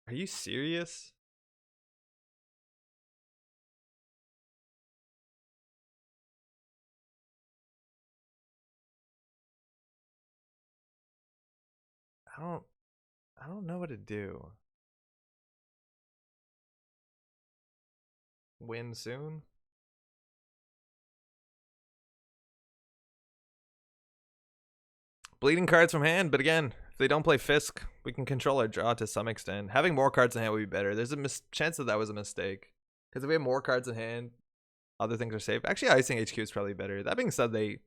Speaker 1: Are you serious? I don't know what to do. Win soon? Bleeding cards from hand, but again, if they don't play Fisk, we can control our draw to some extent. Having more cards in hand would be better. There's a chance that was a mistake. Because if we have more cards in hand, other things are safe. Actually, Icing HQ is probably better. That being said, they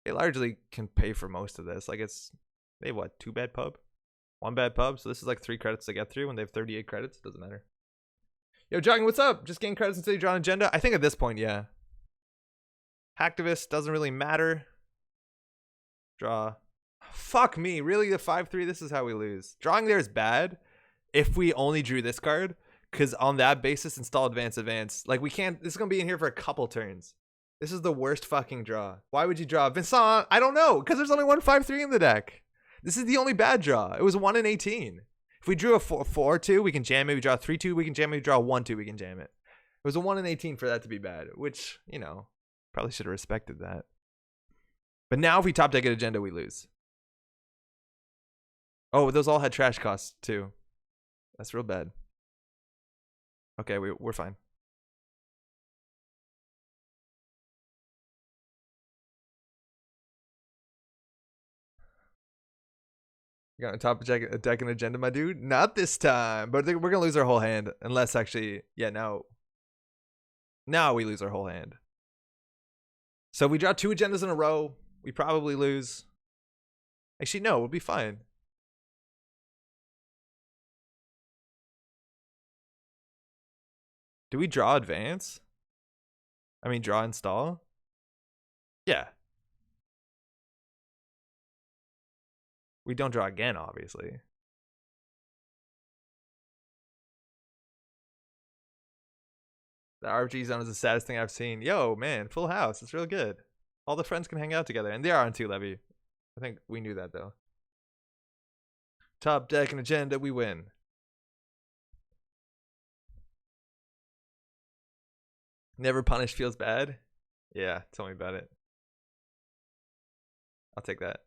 Speaker 1: largely can pay for most of this. Like they have what, 2 bad pub? 1 bad pub, so this is like 3 credits to get through when they have 38 credits. Doesn't matter. Yo, Jogging, what's up? Just gain credits until you draw an agenda? I think at this point, yeah. Hacktivist doesn't really matter. Draw. Fuck me. Really, the 5-3? This is how we lose. Drawing there is bad if we only drew this card, because on that basis, install advance. Like, we can't. This is going to be in here for a couple turns. This is the worst fucking draw. Why would you draw Vincent? I don't know, because there's only one 5-3 in the deck. This is the only bad draw. It was 1 in 18. If we drew a 4-2, we can jam it. We draw a 3-2, we can jam it. We draw a 1-2, we can jam it. It was a 1 in 18 for that to be bad, which, you know, probably should have respected that. But now if we top deck an agenda, we lose. Oh, those all had trash costs too. That's real bad. Okay, we're fine. You got a top deck an agenda, my dude? Not this time. But we're gonna lose our whole hand. Unless actually, yeah, now we lose our whole hand. So if we draw 2 agendas in a row, we probably lose. Actually, no, we'll be fine. Do we draw advance? I mean, draw install? Yeah. We don't draw again, obviously. The RPG zone is the saddest thing I've seen. Yo, man, full house. It's real good. All the friends can hang out together, and they are on 2 levy. I think we knew that though. Top deck and agenda, we win. Never punished feels bad. Yeah, tell me about it. I'll take that.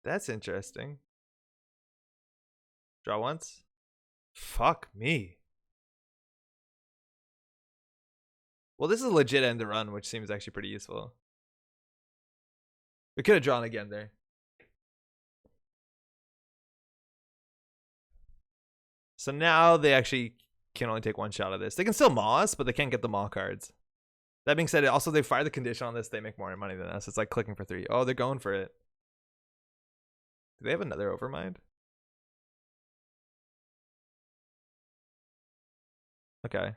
Speaker 1: That's interesting. Draw once. Fuck me. Well, this is legit end to run, which seems actually pretty useful. We could have drawn again there. So now they actually can only take 1 shot of this. They can still maw us, but they can't get the maw cards. That being said, also they fire the condition on this, they make more money than us. It's like clicking for 3. Oh, they're going for it. Do they have another Overmind? Okay.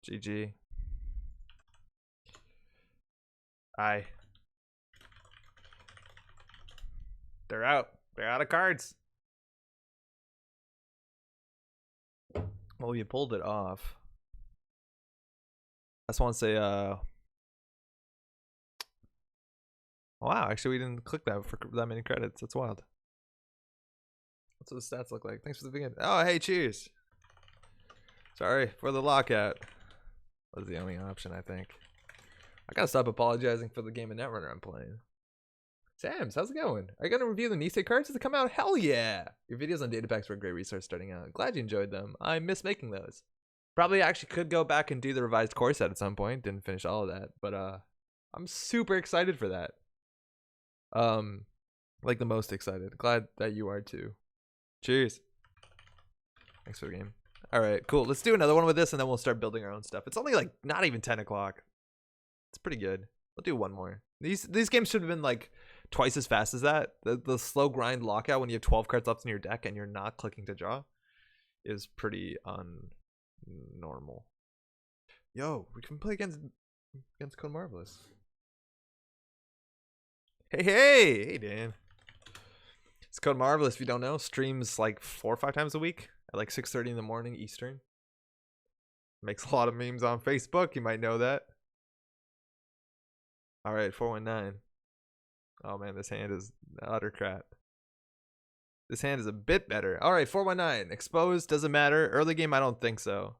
Speaker 1: GG. Aye. They're out. They're out of cards. Well, you pulled it off. I just want to say, wow, actually we didn't click that for that many credits. That's wild. That's what the stats look like. Thanks for the video. Oh, hey, cheers. Sorry for the lockout. That was the only option, I think. I gotta stop apologizing for the game of Netrunner I'm playing. Sams, how's it going? Are you gonna review the Nisei cards as they come out? Hell yeah! Your videos on data packs were a great resource starting out. Glad you enjoyed them. I miss making those. Probably actually could go back and do the revised core set at some point. Didn't finish all of that, but I'm super excited for that. Like the most excited. Glad that you are too. Cheers. Thanks for the game. All right, cool. Let's do another one with this, and then we'll start building our own stuff. It's only like not even 10 o'clock. It's pretty good. We'll do one more. These games should have been like twice as fast as that. The slow grind lockout when you have 12 cards left in your deck and you're not clicking to draw is pretty normal. Yo, we can play against Code Marvelous. Hey, Dan. It's Code Marvelous, if you don't know. Streams like 4 or 5 times a week at like 6:30 in the morning Eastern. Makes a lot of memes on Facebook. You might know that. All right, 419. Oh man, this hand is utter crap. This hand is a bit better. All right, 419. Exposed, doesn't matter. Early game, I don't think so.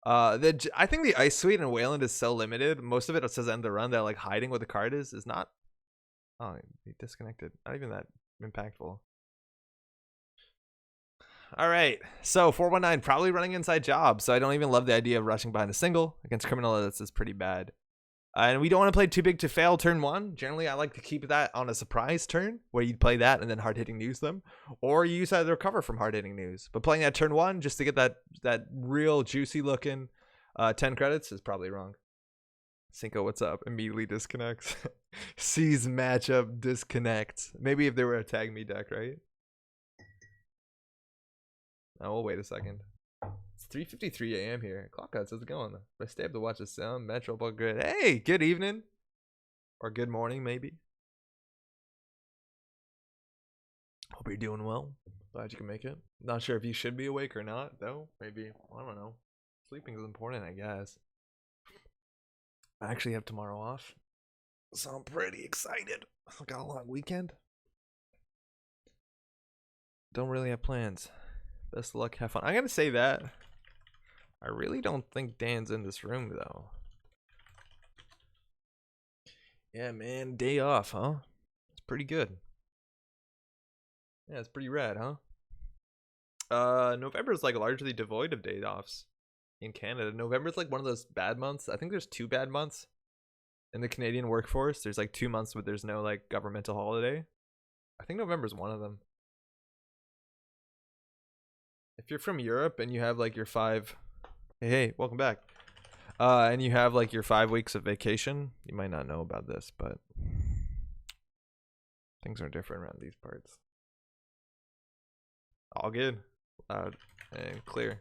Speaker 1: I think the Ice Suite and Wayland is so limited. Most of it says end the run that like hiding what the card is not. Oh, he disconnected. Not even that impactful. All right, so 419 probably running inside job. So I don't even love the idea of rushing behind a single against criminal. This is pretty bad. And we don't want to play too big to fail turn 1. Generally, I like to keep that on a surprise turn where you play that and then hard hitting news them, or you use that to recover from hard hitting news. But playing that turn 1 just to get that real juicy looking 10 credits is probably wrong. Cinco, what's up? Immediately disconnects. Sees matchup, disconnects. Maybe if they were a tag me deck, right? Oh, we'll wait a second. It's 3:53 a.m. here. Clock outs, how's it going? If I stay up to watch the sound, Metro Ball Grid. Hey, good evening. Or good morning, maybe. Hope you're doing well. Glad you can make it. Not sure if you should be awake or not, though. Maybe, I don't know. Sleeping is important, I guess. I actually have tomorrow off, so I'm pretty excited. I got a long weekend. Don't really have plans. Best of luck, have fun. I'm gonna say that. I really don't think Dan's in this room though. Yeah, man, day off, huh? It's pretty good. Yeah, it's pretty rad, huh? November is like largely devoid of day offs in Canada. November is like one of those bad months. I think there's 2 bad months in the Canadian workforce. There's like 2 months where there's no like governmental holiday. I think November's one of them. If you're from Europe and you have like your 5, hey, welcome back. And you have like your 5 weeks of vacation, you might not know about this, but things are different around these parts. All good, loud and clear.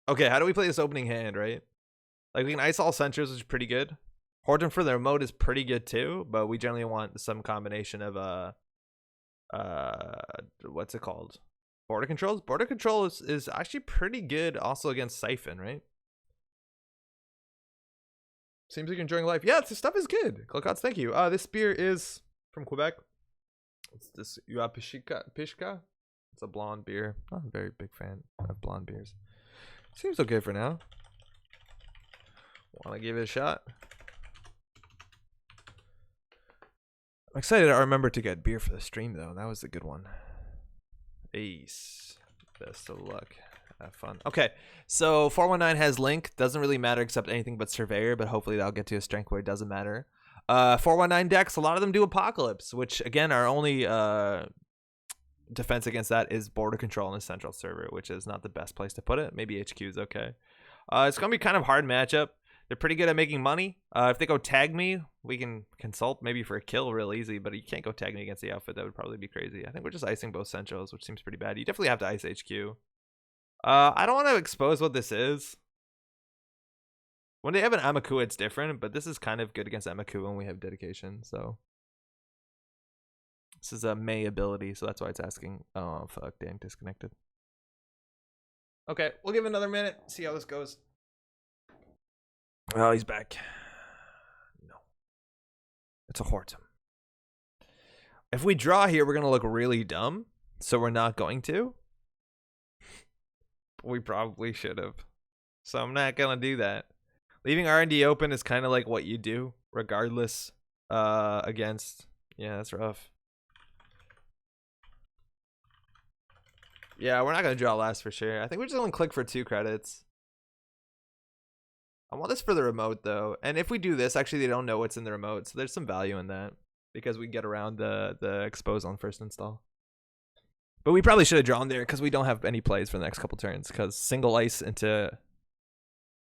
Speaker 1: Okay, how do we play this opening hand, right? Like we can ice all centers, which is pretty good. Horton for the remote is pretty good too, but we generally want some combination of what's it called? Border controls. Border control is actually pretty good also against Siphon, right? Seems like you're enjoying life. Yeah, this stuff is good. Clocots, thank you. This beer is from Quebec. It's this Pishka. It's a blonde beer. Not a very big fan of blonde beers. Seems okay for now. Want to give it a shot? I'm excited I remember to get beer for the stream though. That was a good one. Ace. Best of luck. Have fun. Okay, so 419 has Link. Doesn't really matter except anything but Surveyor, but hopefully that'll get to a strength where it doesn't matter. 419 decks, a lot of them do Apocalypse, which again, our only defense against that is border control in the central server, which is not the best place to put it. Maybe HQ is okay. It's going to be kind of hard matchup. They're pretty good at making money. If they go tag me, we can consult maybe for a kill real easy, but you can't go tag me against the outfit. That would probably be crazy. I think we're just icing both centrals, which seems pretty bad. You definitely have to ice HQ. I don't want to expose what this is. When they have an Amaku, it's different, but this is kind of good against Amaku when we have dedication, so. This is a May ability, so that's why it's asking. Oh, fuck, dang, disconnected. Okay, we'll give it another minute, see how this goes. Oh, he's back. No. It's a Hortum. If we draw here, we're going to look really dumb, so we're not going to. We probably should have. So I'm not going to do that. Leaving R&D open is kind of like what you do, regardless, against... Yeah, that's rough. Yeah, we're not going to draw last for sure. I think we're just going to click for 2 credits. I want this for the remote, though. And if we do this, actually, they don't know what's in the remote. So there's some value in that. Because we get around the expose on first install. But we probably should have drawn there because we don't have any plays for the next couple turns. Because single ice into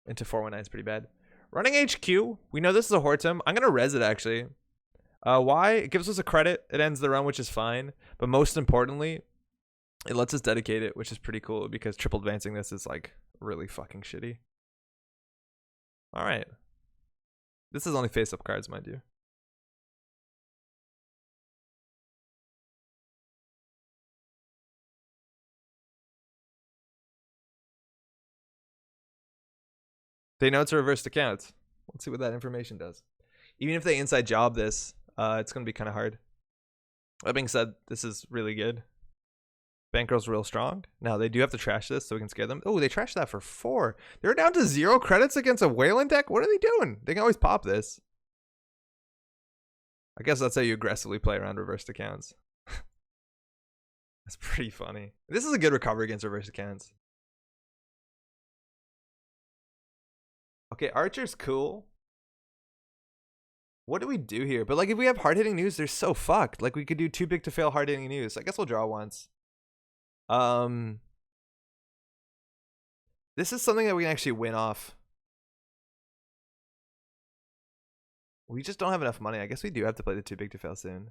Speaker 1: 419 is pretty bad. Running HQ. We know this is a Hortum. I'm going to res it, actually. Why? It gives us a credit. It ends the run, which is fine. But most importantly, it lets us dedicate it, which is pretty cool. Because triple advancing this is like really fucking shitty. Alright. This is only face-up cards, mind you. They know it's a reversed account. Let's see what that information does. Even if they inside job this, it's going to be kind of hard. That being said, this is really good. Bankroll's real strong. Now, they do have to trash this so we can scare them. Oh, they trashed that for 4. They're down to 0 credits against a Wayland deck? What are they doing? They can always pop this. I guess that's how you aggressively play around reversed accounts. That's pretty funny. This is a good recovery against reversed accounts. Okay, Archer's cool. What do we do here? But like if we have hard-hitting news, they're so fucked. Like we could do too big to fail hard-hitting news. I guess we'll draw once. This is something that we can actually win off. We just don't have enough money. I guess we do have to play the too big to fail soon.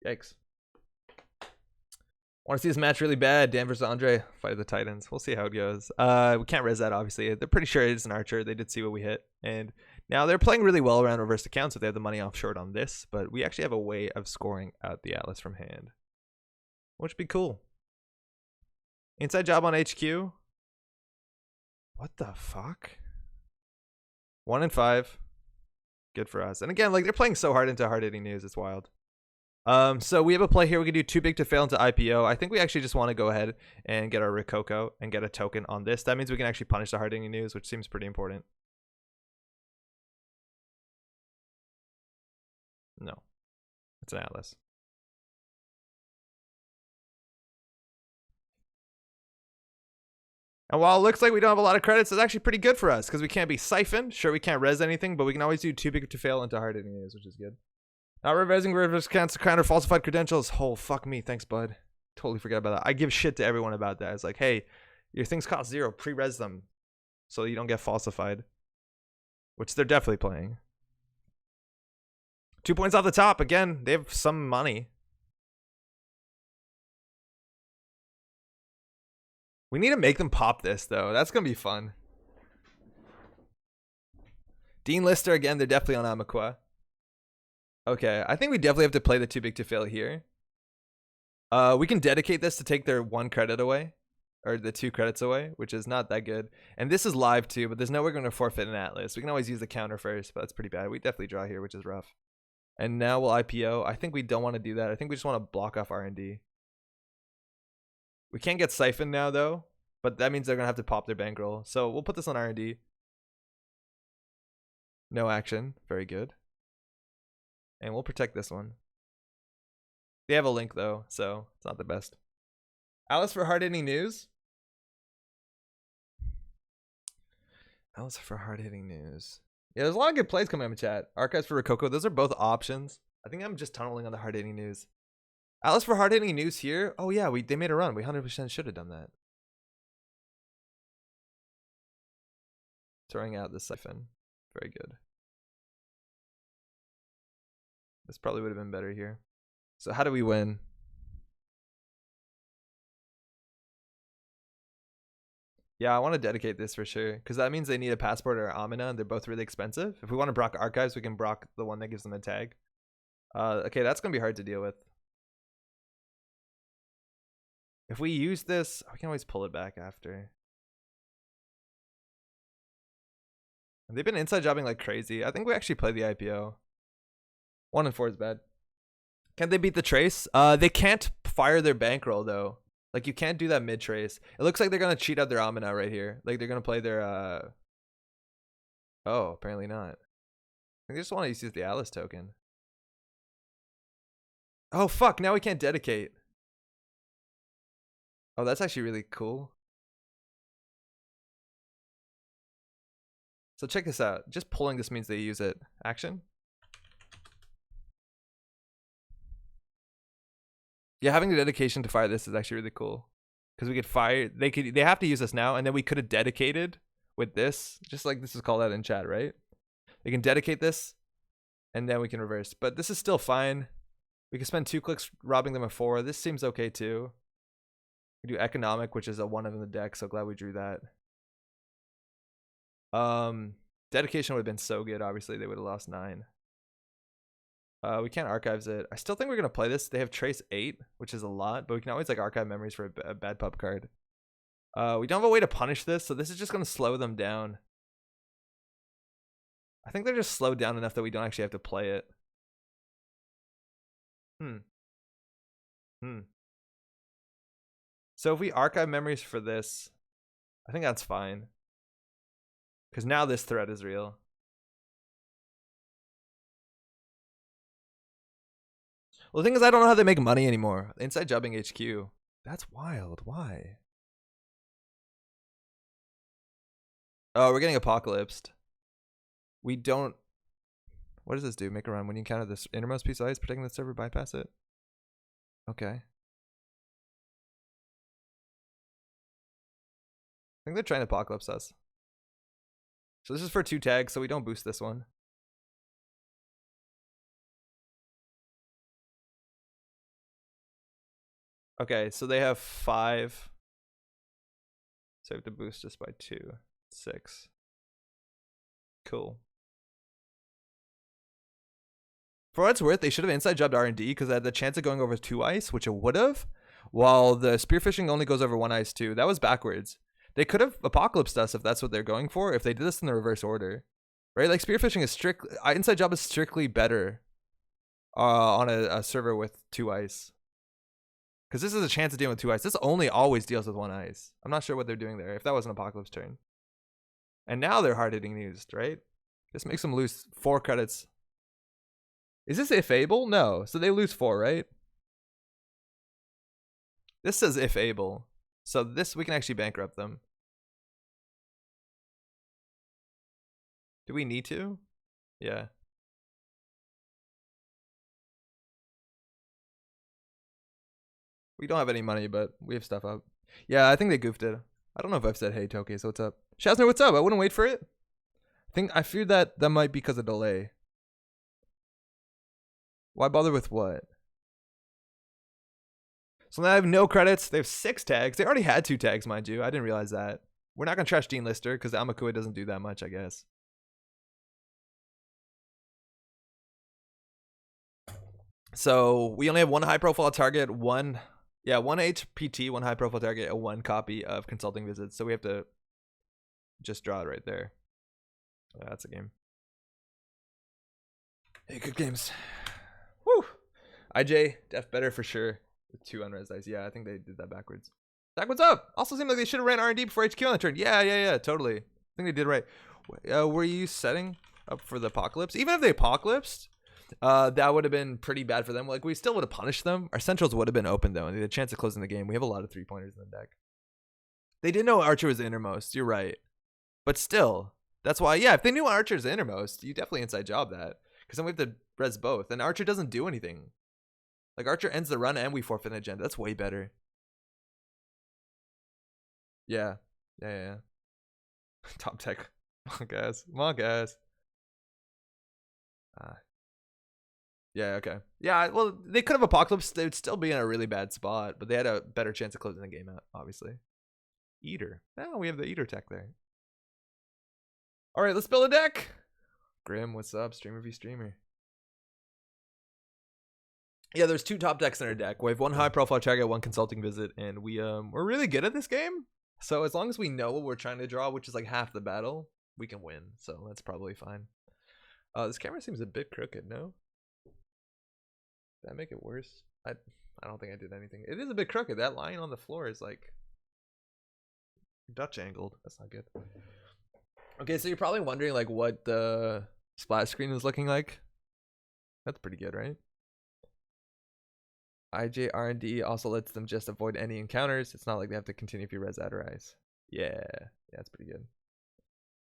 Speaker 1: Yikes. Want to see this match really bad. Dan versus Andre. Fight of the Titans. We'll see how it goes. We can't res that, obviously. They're pretty sure it is an Archer. They did see what we hit. And now they're playing really well around reversed accounts if they have the money off short on this. But we actually have a way of scoring out the Atlas from hand, which would be cool. Inside job on HQ. What the fuck? 1 and 5. Good for us. And again, like they're playing so hard into hard-hitting news. It's wild. So we have a play here. We can do too big to fail into IPO. I think we actually just want to go ahead and get our Rococo and get a token on this. That means we can actually punish the hard-hitting news, which seems pretty important. No. It's an Atlas. And while it looks like we don't have a lot of credits, it's actually pretty good for us because we can't be siphoned. Sure, we can't res anything, but we can always do too big to fail into hard-hitting news, which is good. Not reversing reverse counter falsified credentials. Oh, fuck me. Thanks, bud. Totally forgot about that. I give shit to everyone about that. It's like, hey, your things cost 0. Pre-res them so you don't get falsified. Which they're definitely playing. 2 points off the top. Again, they have some money. We need to make them pop this, though. That's going to be fun. Dean Lister again. They're definitely on Amakua. Okay, I think we definitely have to play the too big to fail here. We can dedicate this to take their 1 credit away. Or the 2 credits away, which is not that good. And this is live too, but there's no way we're going to forfeit an Atlas. We can always use the counter first, but that's pretty bad. We definitely draw here, which is rough. And now we'll IPO. I think we don't want to do that. I think we just want to block off R&D. We can't get siphoned now though, but that means they're going to have to pop their bankroll. So we'll put this on R&D. No action. Very good. And we'll protect this one. They have a link though, so it's not the best. Alice for hard-hitting news. Alice for hard-hitting news. Yeah, there's a lot of good plays coming up in chat. Archives for Rococo. Those are both options. I think I'm just tunneling on the hard-hitting news. Alice for hard-hitting news here. Oh yeah, they made a run. We 100% should have done that. Throwing out the siphon. Very good. This probably would have been better here. So how do we win? Yeah, I want to dedicate this for sure, because that means they need a passport or Amina, and they're both really expensive. If we want to Brock Archives, we can Brock the one that gives them a tag. Okay, that's going to be hard to deal with. If we use this, we can always pull it back after. They've been inside jobbing like crazy. I think we actually play the IPO. 1 and 4 is bad. Can they beat the trace? They can't fire their bankroll though. Like you can't do that mid trace. It looks like they're gonna cheat out their Amina right here. Like they're gonna play their Oh, apparently not. I just want to use the Alice token. Oh fuck, now we can't dedicate. Oh, that's actually really cool. So check this out. Just pulling this means they use it. Action. Yeah, having the dedication to fire this is actually really cool. Because we could fire, they have to use this now, and then we could have dedicated with this, just like this is called out in chat, right? They can dedicate this, and then we can reverse. But this is still fine. We can spend 2 clicks robbing them of 4. This seems okay too. We do economic, which is a 1 in the deck, so glad we drew that. Dedication would have been so good. Obviously, they would have lost 9. We can't archives it. I still think we're gonna play this. They have trace 8, which is a lot, but we can always like archive memories for a bad pub card. We don't have a way to punish this, so this is just gonna slow them down. I think they're just slowed down enough that we don't actually have to play it. So if we archive memories for this, I think that's fine. Because now this threat is real. Well, the thing is, I don't know how they make money anymore. Inside jobbing HQ. That's wild. Why? Oh, we're getting apocalypsed. We don't... What does this do? Make a run. When you encounter this innermost piece of ice, protecting the server, bypass it. Okay. I think they're trying to apocalypse us. So this is for 2 tags, so we don't boost this one. Okay, so they have 5. So we have to boost this by 2. 6. Cool. For what it's worth, they should have inside jobbed R&D because they had the chance of going over 2 ice, which it would have, while the spearfishing only goes over 1 ice too. That was backwards. They could have apocalypsed us if that's what they're going for, if they did this in the reverse order. Right? Like spearfishing is strict. Inside job is strictly better on a server with 2 ice. Because this is a chance of dealing with 2 ice. This only always deals with 1 ice. I'm not sure what they're doing there, if that was an apocalypse turn. And now they're hard-hitting used, right? This makes them lose 4 credits. Is this if able? No. So they lose 4, right? This says if able. So this, we can actually bankrupt them. Do we need to? Yeah. We don't have any money, but we have stuff up. Yeah, I think they goofed it. I don't know if I've said hey, Toki, so what's up? Shazner, what's up? I wouldn't wait for it. I fear that might be because of delay. Why bother with what? So now I have no credits. They have 6 tags. They already had 2 tags, mind you. I didn't realize that. We're not going to trash Dean Lister because the Amakua doesn't do that much, I guess. So we only have one high profile target, one HPT, one high profile target, and one copy of consulting visits. So we have to just draw it right there. That's a game. Hey, good games. Woo! IJ, def better for sure. With 2 unres dice. Yeah, I think they did that backwards. Zach, what's up? Also seemed like they should have ran R&D before HQ on the turn. Yeah, totally. I think they did right. Were you setting up for the apocalypse? Even if they apocalypsed, that would have been pretty bad for them. Like, we still would have punished them. Our centrals would have been open, though, and they had a chance of closing the game. We have a lot of 3-pointers in the deck. They didn't know Archer was the innermost. You're right. But still, that's why, yeah, if they knew Archer is the innermost, you definitely inside job that. Because then we have to res both. And Archer doesn't do anything. Like, Archer ends the run and we forfeit an agenda. That's way better. Yeah. Top tech. Monk ass. Yeah, okay. Yeah, well, they could have apocalypsed. They would still be in a really bad spot, but they had a better chance of closing the game out, obviously. Eater. Oh, we have the Eater tech there. All right, let's build a deck. Grim, what's up? Streamer v streamer. Yeah, there's 2 top decks in our deck. We have 1 high profile target, 1 consulting visit, and we're really good at this game. So as long as we know what we're trying to draw, which is like half the battle, we can win. So that's probably fine. This camera seems a bit crooked, no? Did that make it worse? I don't think I did anything. It is a bit crooked. That line on the floor is like Dutch angled. That's not good. Okay, so you're probably wondering like what the splash screen is looking like. That's pretty good, right? IJ R&D also lets them just avoid any encounters. It's not like they have to continue if you res out or ice. Yeah, that's pretty good.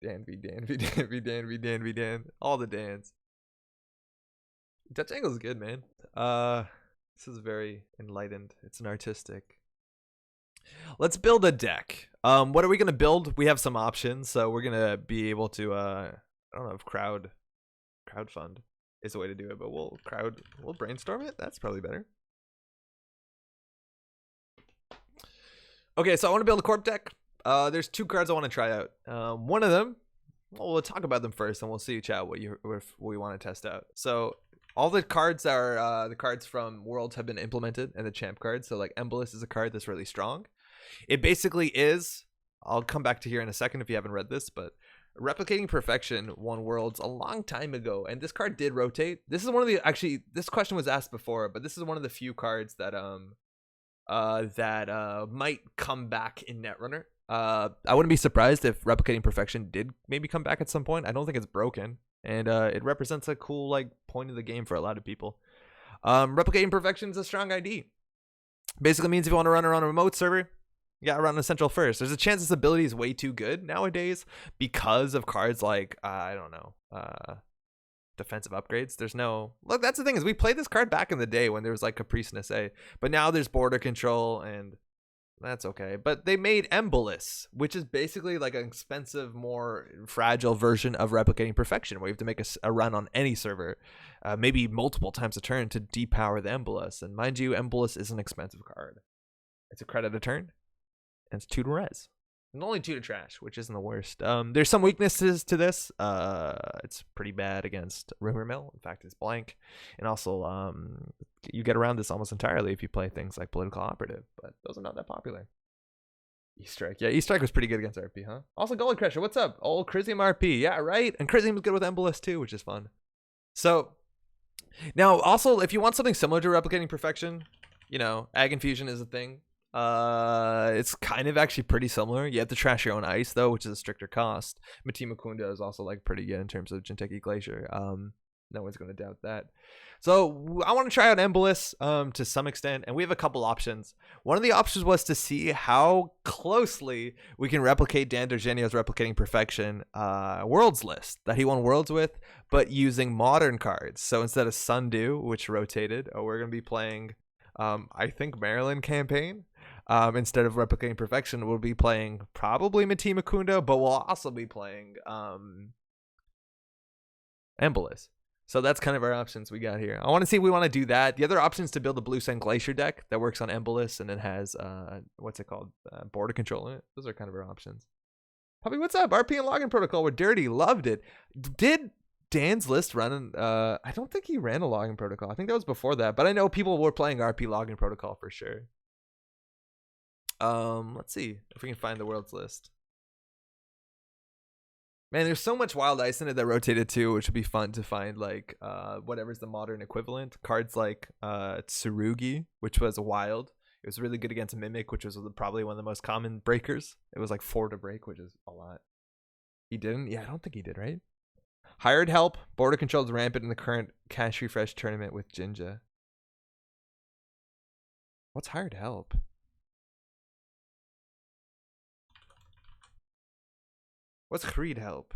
Speaker 1: Dan v Dan v Dan v Dan v Dan v Dan. All the Dans. Dutch angle is good, man. This is very enlightened. It's an artistic. Let's build a deck. What are we gonna build? We have some options, so we're gonna be able to I don't know if crowdfund is the way to do it, but we'll brainstorm it. That's probably better. Okay, so I want to build a corp deck. There's 2 cards I want to try out. One of them, well, we'll talk about them first, and we'll see, chat, what we want to test out. So all the cards are the cards from Worlds have been implemented, and the champ cards. So like Embolus is a card that's really strong. It basically is. I'll come back to here in a second if you haven't read this, but Replicating Perfection won Worlds a long time ago, and this card did rotate. This is one of the this question was asked before, but this is one of the few cards that might come back in Netrunner. I wouldn't be surprised if Replicating Perfection did maybe come back at some point. I don't think it's broken, and it represents a cool like point of the game for a lot of people. Replicating Perfection is a strong ID. Basically means if you want to run around a remote server, you gotta run a central first. There's a chance this ability is way too good nowadays because of cards like I don't know, defensive upgrades. There's no look. That's the thing is we played this card back in the day when there was like Caprice Nisse, but now there's border control and that's okay. But they made Embolus, which is basically like an expensive, more fragile version of Replicating Perfection, where you have to make a run on any server, maybe multiple times a turn to depower the Embolus. And mind you, Embolus is an expensive card. It's a credit a turn, and it's 2 to res. And only 2 to trash, which isn't the worst. There's some weaknesses to this. It's pretty bad against Rumor Mill. In fact, it's blank. And also, you get around this almost entirely if you play things like Political Operative, but those are not that popular. E-Strike. Yeah, E-Strike was pretty good against RP, huh? Also, Golden Crusher. What's up? Old Chrysium RP. Yeah, right? And Chrysium was good with Embolus too, which is fun. So, now, also, if you want something similar to Replicating Perfection, you know, Ag Infusion is a thing. It's kind of actually pretty similar. You have to trash your own ice though, which is a stricter cost. Mati Mukunda is also like pretty good in terms of Jinteki Glacier. No one's going to doubt that. So I want to try out Embolus to some extent, and we have a couple options. One of the options was to see how closely we can replicate Dan D'Eugenio's Replicating Perfection Worlds list that he won Worlds with, but using modern cards. So instead of Sundew, which rotated, we're going to be playing I think Maryland Campaign. Instead of Replicating Perfection, we'll be playing probably Mati Mukunda, but we'll also be playing Embolus. So that's kind of our options we got here. I want to see if we want to do that. The other option is to build a Blue Sand Glacier deck that works on Embolus and it has what's it called? Border control in it. Those are kind of our options. Puppy, what's up? RP and login protocol. We're dirty. Loved it. Did Dan's list running? I don't think he ran a login protocol. I think that was before that, but I know people were playing RP login protocol for sure. Let's see if we can find the world's list. Man, there's so much wild ice in it that rotated too, which would be fun to find, like whatever's the modern equivalent. Cards like Tsurugi, which was wild. It was really good against Mimic, which was probably one of the most common breakers. It was like 4 to break, which is a lot. He didn't? Yeah, I don't think he did, right? Hired help. Border control is rampant in the current cash refresh tournament with Jinja. What's hired help? What's Creed help?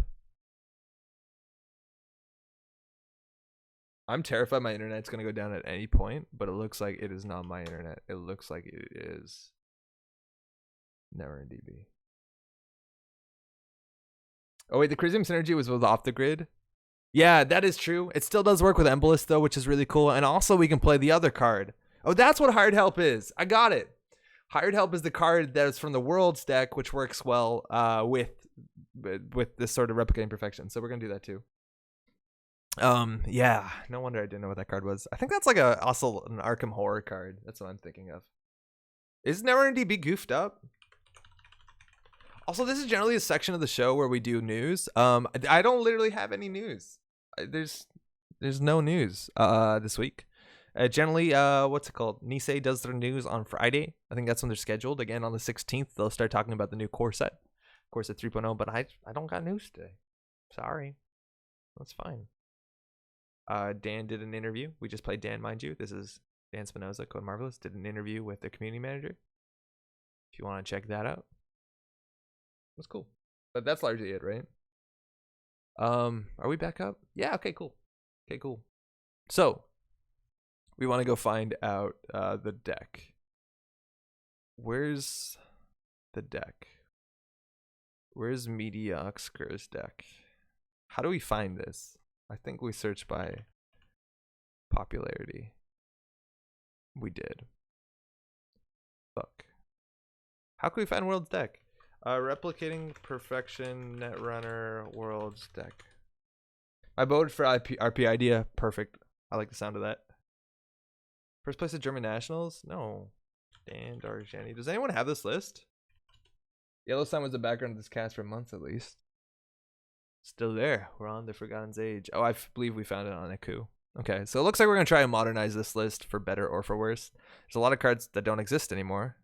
Speaker 1: I'm terrified my internet's going to go down at any point, but it looks like it is not my internet. It looks like it is NetRunner. Oh, wait, the Crisium Synergy was with off the grid? Yeah, that is true. It still does work with Embolus, though, which is really cool. And also, we can play the other card. Oh, that's what Hired Help is. I got it. Hired Help is the card that is from the Worlds deck, which works well with this sort of replicating perfection. So we're going to do that, too. Yeah, no wonder I didn't know what that card was. I think that's like also an Arkham Horror card. That's what I'm thinking of. Is NetRunner goofed up? Also, this is generally a section of the show where we do news. I don't literally have any news. There's no news this week. Generally, what's it called? Nisei does their news on Friday. I think that's when they're scheduled. Again, on the 16th, they'll start talking about the new core set 3.0. But I don't got news today. Sorry. That's fine. Dan did an interview. We just played Dan, mind you. This is Dan Spinoza, Code Marvelous. Did an interview with the community manager. If you want to check that out. It was cool. But that's largely it, right? Are we back up? Yeah, okay, cool. Okay, cool. So, we want to go find out the deck. Where's the deck? Where's Mediocre's deck? How do we find this? I think we searched by popularity. We did. Fuck. How can we find World's deck? Replicating Perfection Netrunner World's deck. I voted for RP idea. Perfect. I like the sound of that. First place at German Nationals? No. Dan Darjani. Does anyone have this list? Yellow Sun was the background of this cast for months at least. Still there. We're on the Forgotten's Age. Oh, I believe we found it on Aku. Okay, so it looks like we're going to try and modernize this list for better or for worse. There's a lot of cards that don't exist anymore,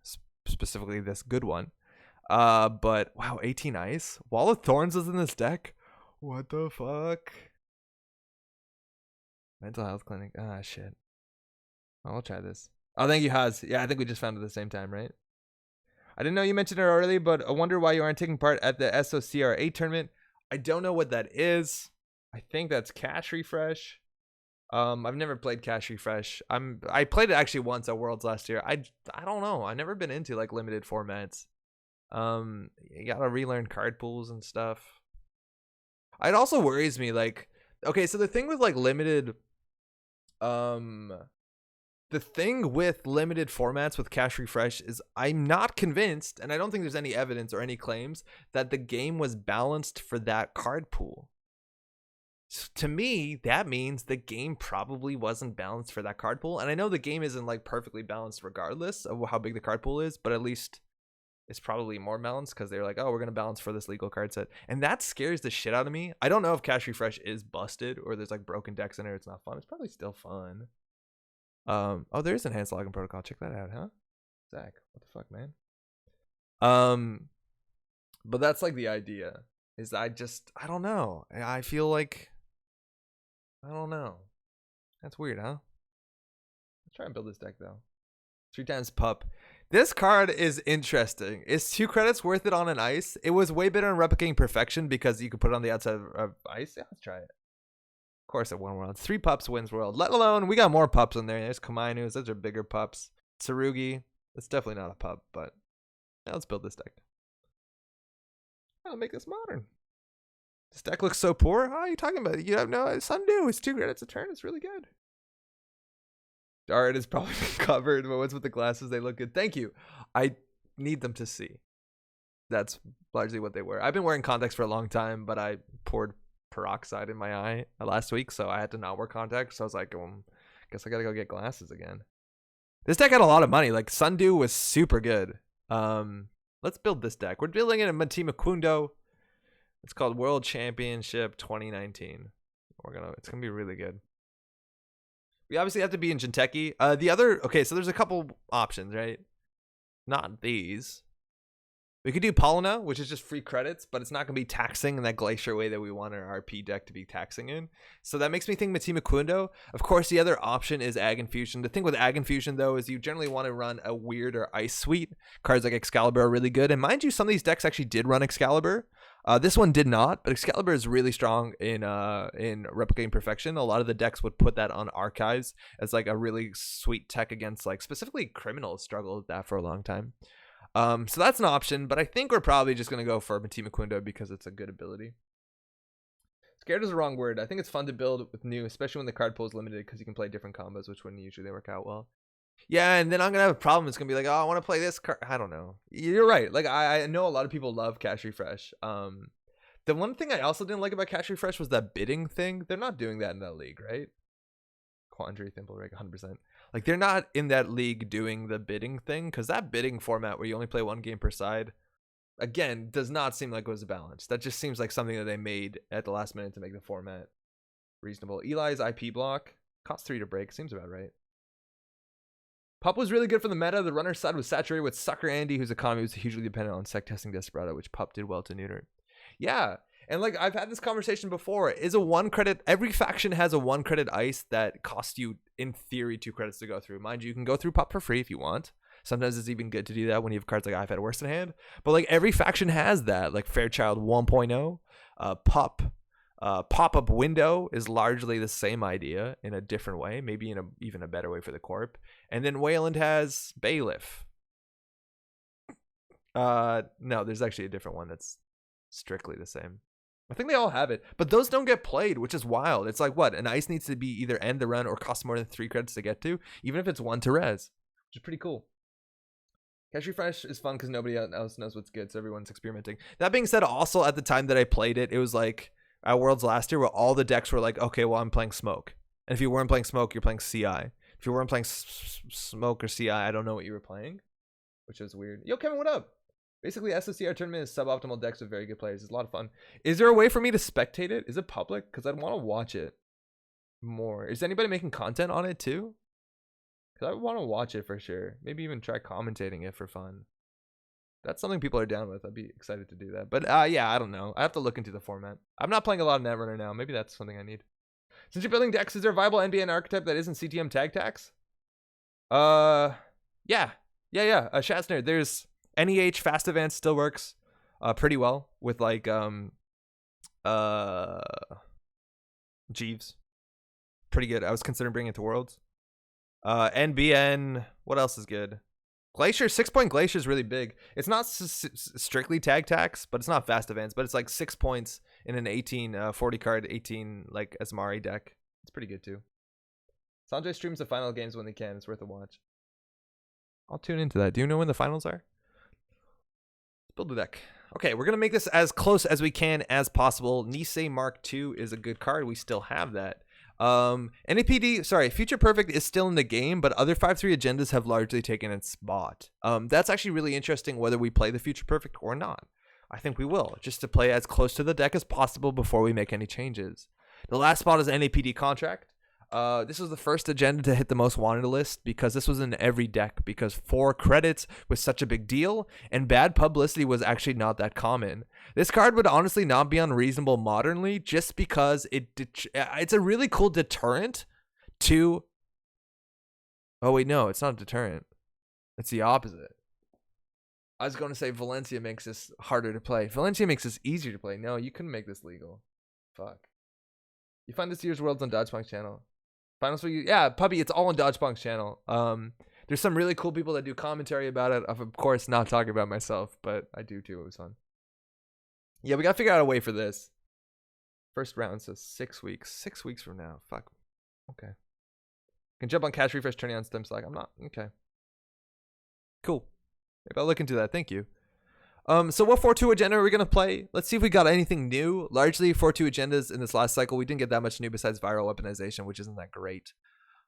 Speaker 1: specifically this good one. But, wow, 18 Ice? Wall of Thorns is in this deck? What the fuck? Mental Health Clinic. Ah, shit. I'll try this. Oh, thank you, Haz. Yeah, I think we just found it at the same time, right? I didn't know you mentioned it early, but I wonder why you aren't taking part at the SOCRA tournament. I don't know what that is. I think that's Cash Refresh. I've never played Cash Refresh. I played it actually once at Worlds last year. I don't know. I've never been into like limited formats. You gotta relearn card pools and stuff. It also worries me, like, okay, so the thing with like limited formats with Cash Refresh is I'm not convinced, and I don't think there's any evidence or any claims that the game was balanced for that card pool. So to me, that means the game probably wasn't balanced for that card pool. And I know the game isn't like perfectly balanced regardless of how big the card pool is, but at least it's probably more balanced because they're like, oh, we're going to balance for this legal card set. And that scares the shit out of me. I don't know if Cash Refresh is busted or there's like broken decks in there. It's not fun. It's probably still fun. Oh, there is enhanced login protocol. Check that out, huh? Zach, what the fuck, man? But that's like the idea. Is I don't know. I feel like I don't know. That's weird, huh? Let's try and build this deck though. 3 times pup. This card is interesting. Is 2 credits worth it on an ice? It was way better in Replicating Perfection because you could put it on the outside of ice. Yeah, let's try it. Of course, it won World. 3 pups wins World. Let alone, we got more pups in there. There's Kamainus. Those are bigger pups. Tsurugi. It's definitely not a pup, but yeah, let's build this deck. I'll make this modern. This deck looks so poor. How are you talking about? You have no Sundew. It's 2 credits a turn. It's really good. Art is probably covered, but what's with the glasses? They look good. Thank you. I need them to see. That's largely what they were. I've been wearing contacts for a long time, but I poured peroxide in my eye last week, so I had to not wear contacts. So I was like, guess I gotta go get glasses again. This deck had a lot of money. Like Sundew was super good. Let's build this deck. We're building it in Team Makundo. It's called World Championship 2019. It's gonna be really good. We obviously have to be in Jinteki. Okay, so there's a couple options, right? Not these. We could do Paulina, which is just free credits, but it's not going to be taxing in that Glacier way that we want our RP deck to be taxing in. So that makes me think Matima Kundo. Of course, the other option is Ag Infusion. The thing with Ag Infusion, though, is you generally want to run a weird or ice suite. Cards like Excalibur are really good. And mind you, some of these decks actually did run Excalibur. This one did not, but Excalibur is really strong in Replicating Perfection. A lot of the decks would put that on Archives as like a really sweet tech against, like, specifically criminals struggled with that for a long time. So that's an option, but I think we're probably just going to go for Matima Kundo because it's a good ability. Scared is the wrong word. I think it's fun to build with new, especially when the card pool is limited because you can play different combos, which wouldn't usually work out well. Yeah, and then I'm going to have a problem. It's going to be like, oh, I want to play this card. I don't know. You're right. Like, I know a lot of people love Cash Refresh. The one thing I also didn't like about Cash Refresh was that bidding thing. They're not doing that in that league, right? Quandary, Thimble Rig, 100%. Like, they're not in that league doing the bidding thing, because that bidding format where you only play one game per side, again, does not seem like it was balanced. That just seems like something that they made at the last minute to make the format reasonable. Eli's IP block costs 3 to break. Seems about right. Pup was really good for the meta. The runner side was saturated with Sucker Andy, whose economy was hugely dependent on sec testing Desperado, which Pup did well to neuter. Yeah. And like I've had this conversation before, is a 1 credit, every faction has a 1 credit ice that costs you in theory 2 credits to go through. Mind you, you can go through Pup for free if you want. Sometimes it's even good to do that when you have cards like I've had worse in hand. But like every faction has that, like Fairchild 1.0, Pup, pop-up window is largely the same idea in a different way, maybe in even a better way for the corp. And then Wayland has Bailiff. No, there's actually a different one that's strictly the same. I think they all have it, but those don't get played, which is wild. It's like, what, an ice needs to be either end the run or cost more than 3 credits to get to, even if it's 1 to res, which is pretty cool. Cash Refresh is fun because nobody else knows what's good, so everyone's experimenting. That being said, also at the time that I played it, it was like at Worlds last year where all the decks were like, okay, well, I'm playing Smoke. And if you weren't playing Smoke, you're playing CI. If you weren't playing Smoke or CI, I don't know what you were playing, which is weird. Yo, Kevin, what up? Basically, SOCR tournament is suboptimal decks with very good players. It's a lot of fun. Is there a way for me to spectate it? Is it public? Because I'd want to watch it more. Is anybody making content on it too? Because I want to watch it for sure. Maybe even try commentating it for fun. That's something people are down with. I'd be excited to do that. But yeah, I don't know. I have to look into the format. I'm not playing a lot of Netrunner now. Maybe that's something I need. Since you're building decks, is there a viable NBN archetype that isn't CTM tag tax? Yeah. Shatsner, there's NEH Fast Advance still works pretty well with like Jeeves. Pretty good. I was considering bringing it to Worlds. NBN, what else is good? Glacier, 6-point Glacier is really big. It's not strictly tag tax, but it's not Fast Advance, but it's like 6 points in an 18 40 card 18 like Asmari deck. It's pretty good too. Sanjay streams the final games when they can. It's worth a watch. I'll tune into that. Do you know when the finals are? Let's build the deck. Okay, we're gonna make this as close as we can as possible. Nisei Mark II is a good card. We still have that. NAPD, sorry, Future Perfect is still in the game, but other 5-3 agendas have largely taken its spot. That's actually really interesting whether we play the Future Perfect or not. I think we will, just to play as close to the deck as possible before we make any changes. The last spot is NAPD Contract. This was the first agenda to hit the most wanted list because this was in every deck because 4 credits was such a big deal and bad publicity was actually not that common. This card would honestly not be unreasonable modernly just because it's a really cool deterrent to... Oh wait, no, it's not a deterrent. It's the opposite. I was going to say Valencia makes this harder to play. Valencia makes this easier to play. No, you couldn't make this legal. Fuck. You find this year's Worlds on Dodgepunk's channel. Finals for you, yeah, Puppy. It's all on Dodgepunk's channel. There's some really cool people that do commentary about it. Of course, not talking about myself, but I do too. It was fun. Yeah, we gotta figure out a way for this. First round, so 6 weeks. 6 weeks from now. Fuck. Okay. Can jump on Cash Refresh, turning on Stem Slack. I'm not. Okay. Cool. Maybe I'll look into that. Thank you. So what 4-2 agenda are we gonna play? Let's see if we got anything new. Largely 4-2 agendas in this last cycle. We didn't get that much new besides viral weaponization, which isn't that great.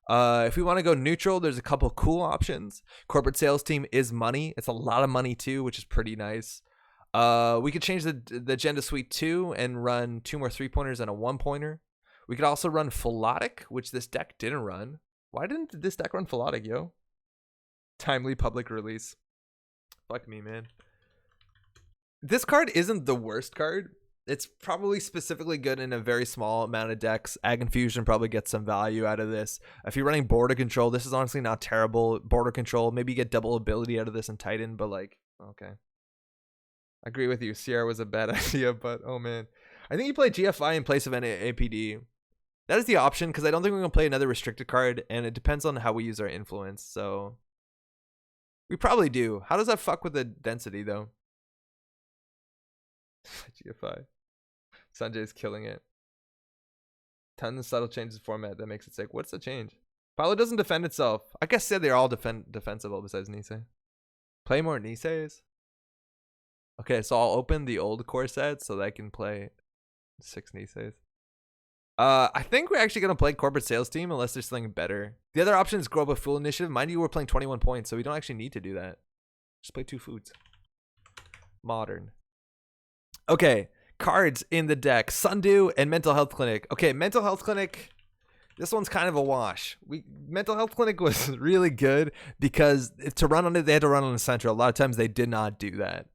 Speaker 1: If we want to go neutral, there's a couple cool options. Corporate sales team is money. It's a lot of money too, which is pretty nice. We could change the agenda suite 2 and run 2 more 3-pointers and a 1-pointer. We could also run Philotic, which this deck didn't run. Why didn't this deck run Philotic, yo? Timely public release. Fuck me, man. This card isn't the worst card. It's probably specifically good in a very small amount of decks. Ag Infusion probably gets some value out of this. If you're running border control, this is honestly not terrible. Border control, maybe you get double ability out of this in Titan, but like, okay. I agree with you. Sierra was a bad idea, but oh man. I think you play GFI in place of an APD. That is the option, because I don't think we're going to play another restricted card, and it depends on how we use our influence, so... We probably do. How does that fuck with the density, though? GFI. Sanjay's killing it. Tons of subtle changes in format that makes it sick. What's the change? Pilo doesn't defend itself. I guess they're all defensible besides Nisei. Play more Niseis? Okay, so I'll open the old core set so that I can play 6 Niseis. I think we're actually going to play corporate sales team unless there's something better. The other option is grow up a full initiative. Mind you, we're playing 21 points, so we don't actually need to do that. Just play 2 foods. Modern. Okay, cards in the deck. Sundew and Mental Health Clinic. Okay, Mental Health Clinic. This one's kind of a wash. Mental Health Clinic was really good because to run on it, they had to run on the Central. A lot of times they did not do that.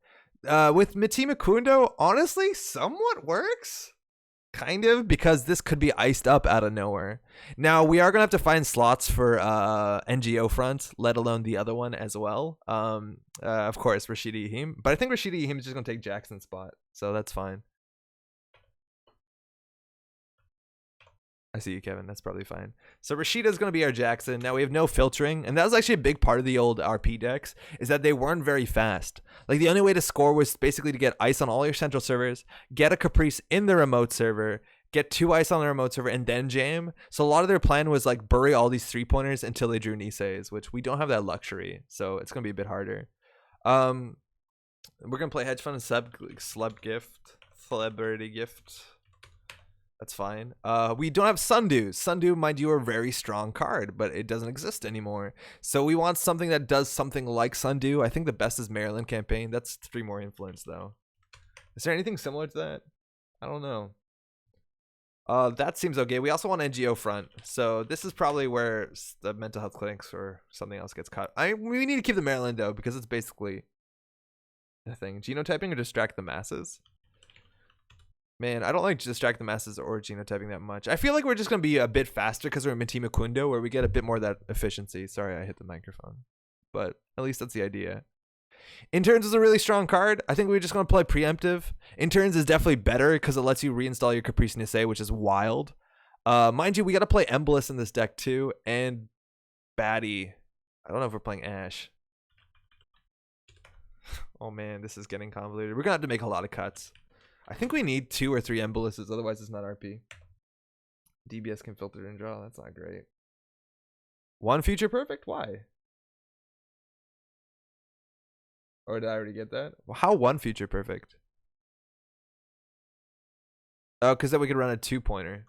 Speaker 1: With Mitima Kundo, honestly, somewhat works. Kind of, because this could be iced up out of nowhere. Now, we are going to have to find slots for NGO front, let alone the other one as well. Of course, Rashida Yahim. But I think Rashida Yahim is just going to take Jackson's spot, so that's fine. I see you, Kevin. That's probably fine. So Rashida is going to be our Jackson. Now we have no filtering, and that was actually a big part of the old RP decks, is that they weren't very fast. Like, the only way to score was basically to get ice on all your central servers, get a Caprice in the remote server, get 2 ice on the remote server, and then jam. So a lot of their plan was like bury all these 3-pointers until they drew Niseis, which we don't have that luxury, so it's going to be a bit harder. We're going to play Hedge Fund and Celebrity Gift. That's fine. We don't have Sundew. Sundew, mind you, are a very strong card, but it doesn't exist anymore. So we want something that does something like Sundew. I think the best is Maryland Campaign. That's 3 more influence, though. Is there anything similar to that? I don't know. That seems okay. We also want NGO front. So this is probably where the mental health clinics or something else gets cut. We need to keep the Maryland, though, because it's basically the thing. Genotyping or distract the masses? Man, I don't like distract the masses or genotyping that much. I feel like we're just going to be a bit faster because we're in Mitima Kundo, where we get a bit more of that efficiency. Sorry, I hit the microphone. But at least that's the idea. Interns is a really strong card. I think we're just going to play Preemptive. Interns is definitely better because it lets you reinstall your Caprice Nisei, which is wild. Mind you, we got to play Embolus in this deck too. And Batty. I don't know if we're playing Ash. Oh man, this is getting convoluted. We're going to have to make a lot of cuts. I think we need 2 or 3 Emboluses, otherwise it's not RP. DBS can filter and draw. That's not great. 1 Future Perfect? Why? Or did I already get that? Well, how 1 Future Perfect? Oh, because then we could run a 2-pointer.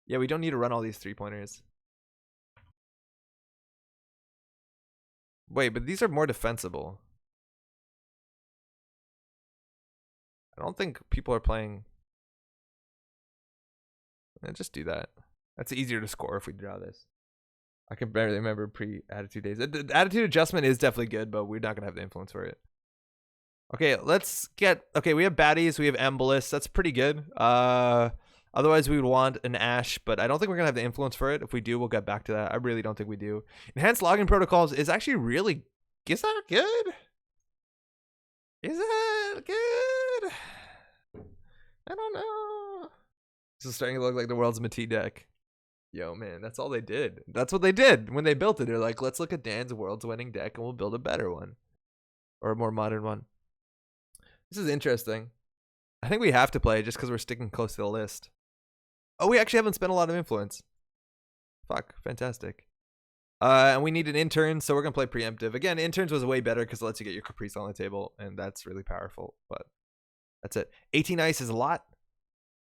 Speaker 1: Yeah, we don't need to run all these 3-pointers. Wait, but these are more defensible. I don't think people are playing. Just do that. That's easier to score if we draw this. I can barely remember pre-attitude days. The attitude adjustment is definitely good, but we're not going to have the influence for it. Okay, let's get... Okay, we have Baddies. We have Embolus. That's pretty good. Otherwise, we would want an Ash, but I don't think we're going to have the influence for it. If we do, we'll get back to that. I really don't think we do. Enhanced login protocols is actually really... Is that good? Is that good? I don't know. This is starting to look like the world's Mati deck. Yo, man, that's all they did. That's what they did when they built it. They're like, let's look at Dan's world's winning deck and we'll build a better one. Or a more modern one. This is interesting. I think we have to play just because we're sticking close to the list. Oh, we actually haven't spent a lot of influence. Fuck, fantastic. And we need an intern, so we're gonna play preemptive. Again, interns was way better because it lets you get your caprice on the table, and that's really powerful. But that's it. 18 ice is a lot.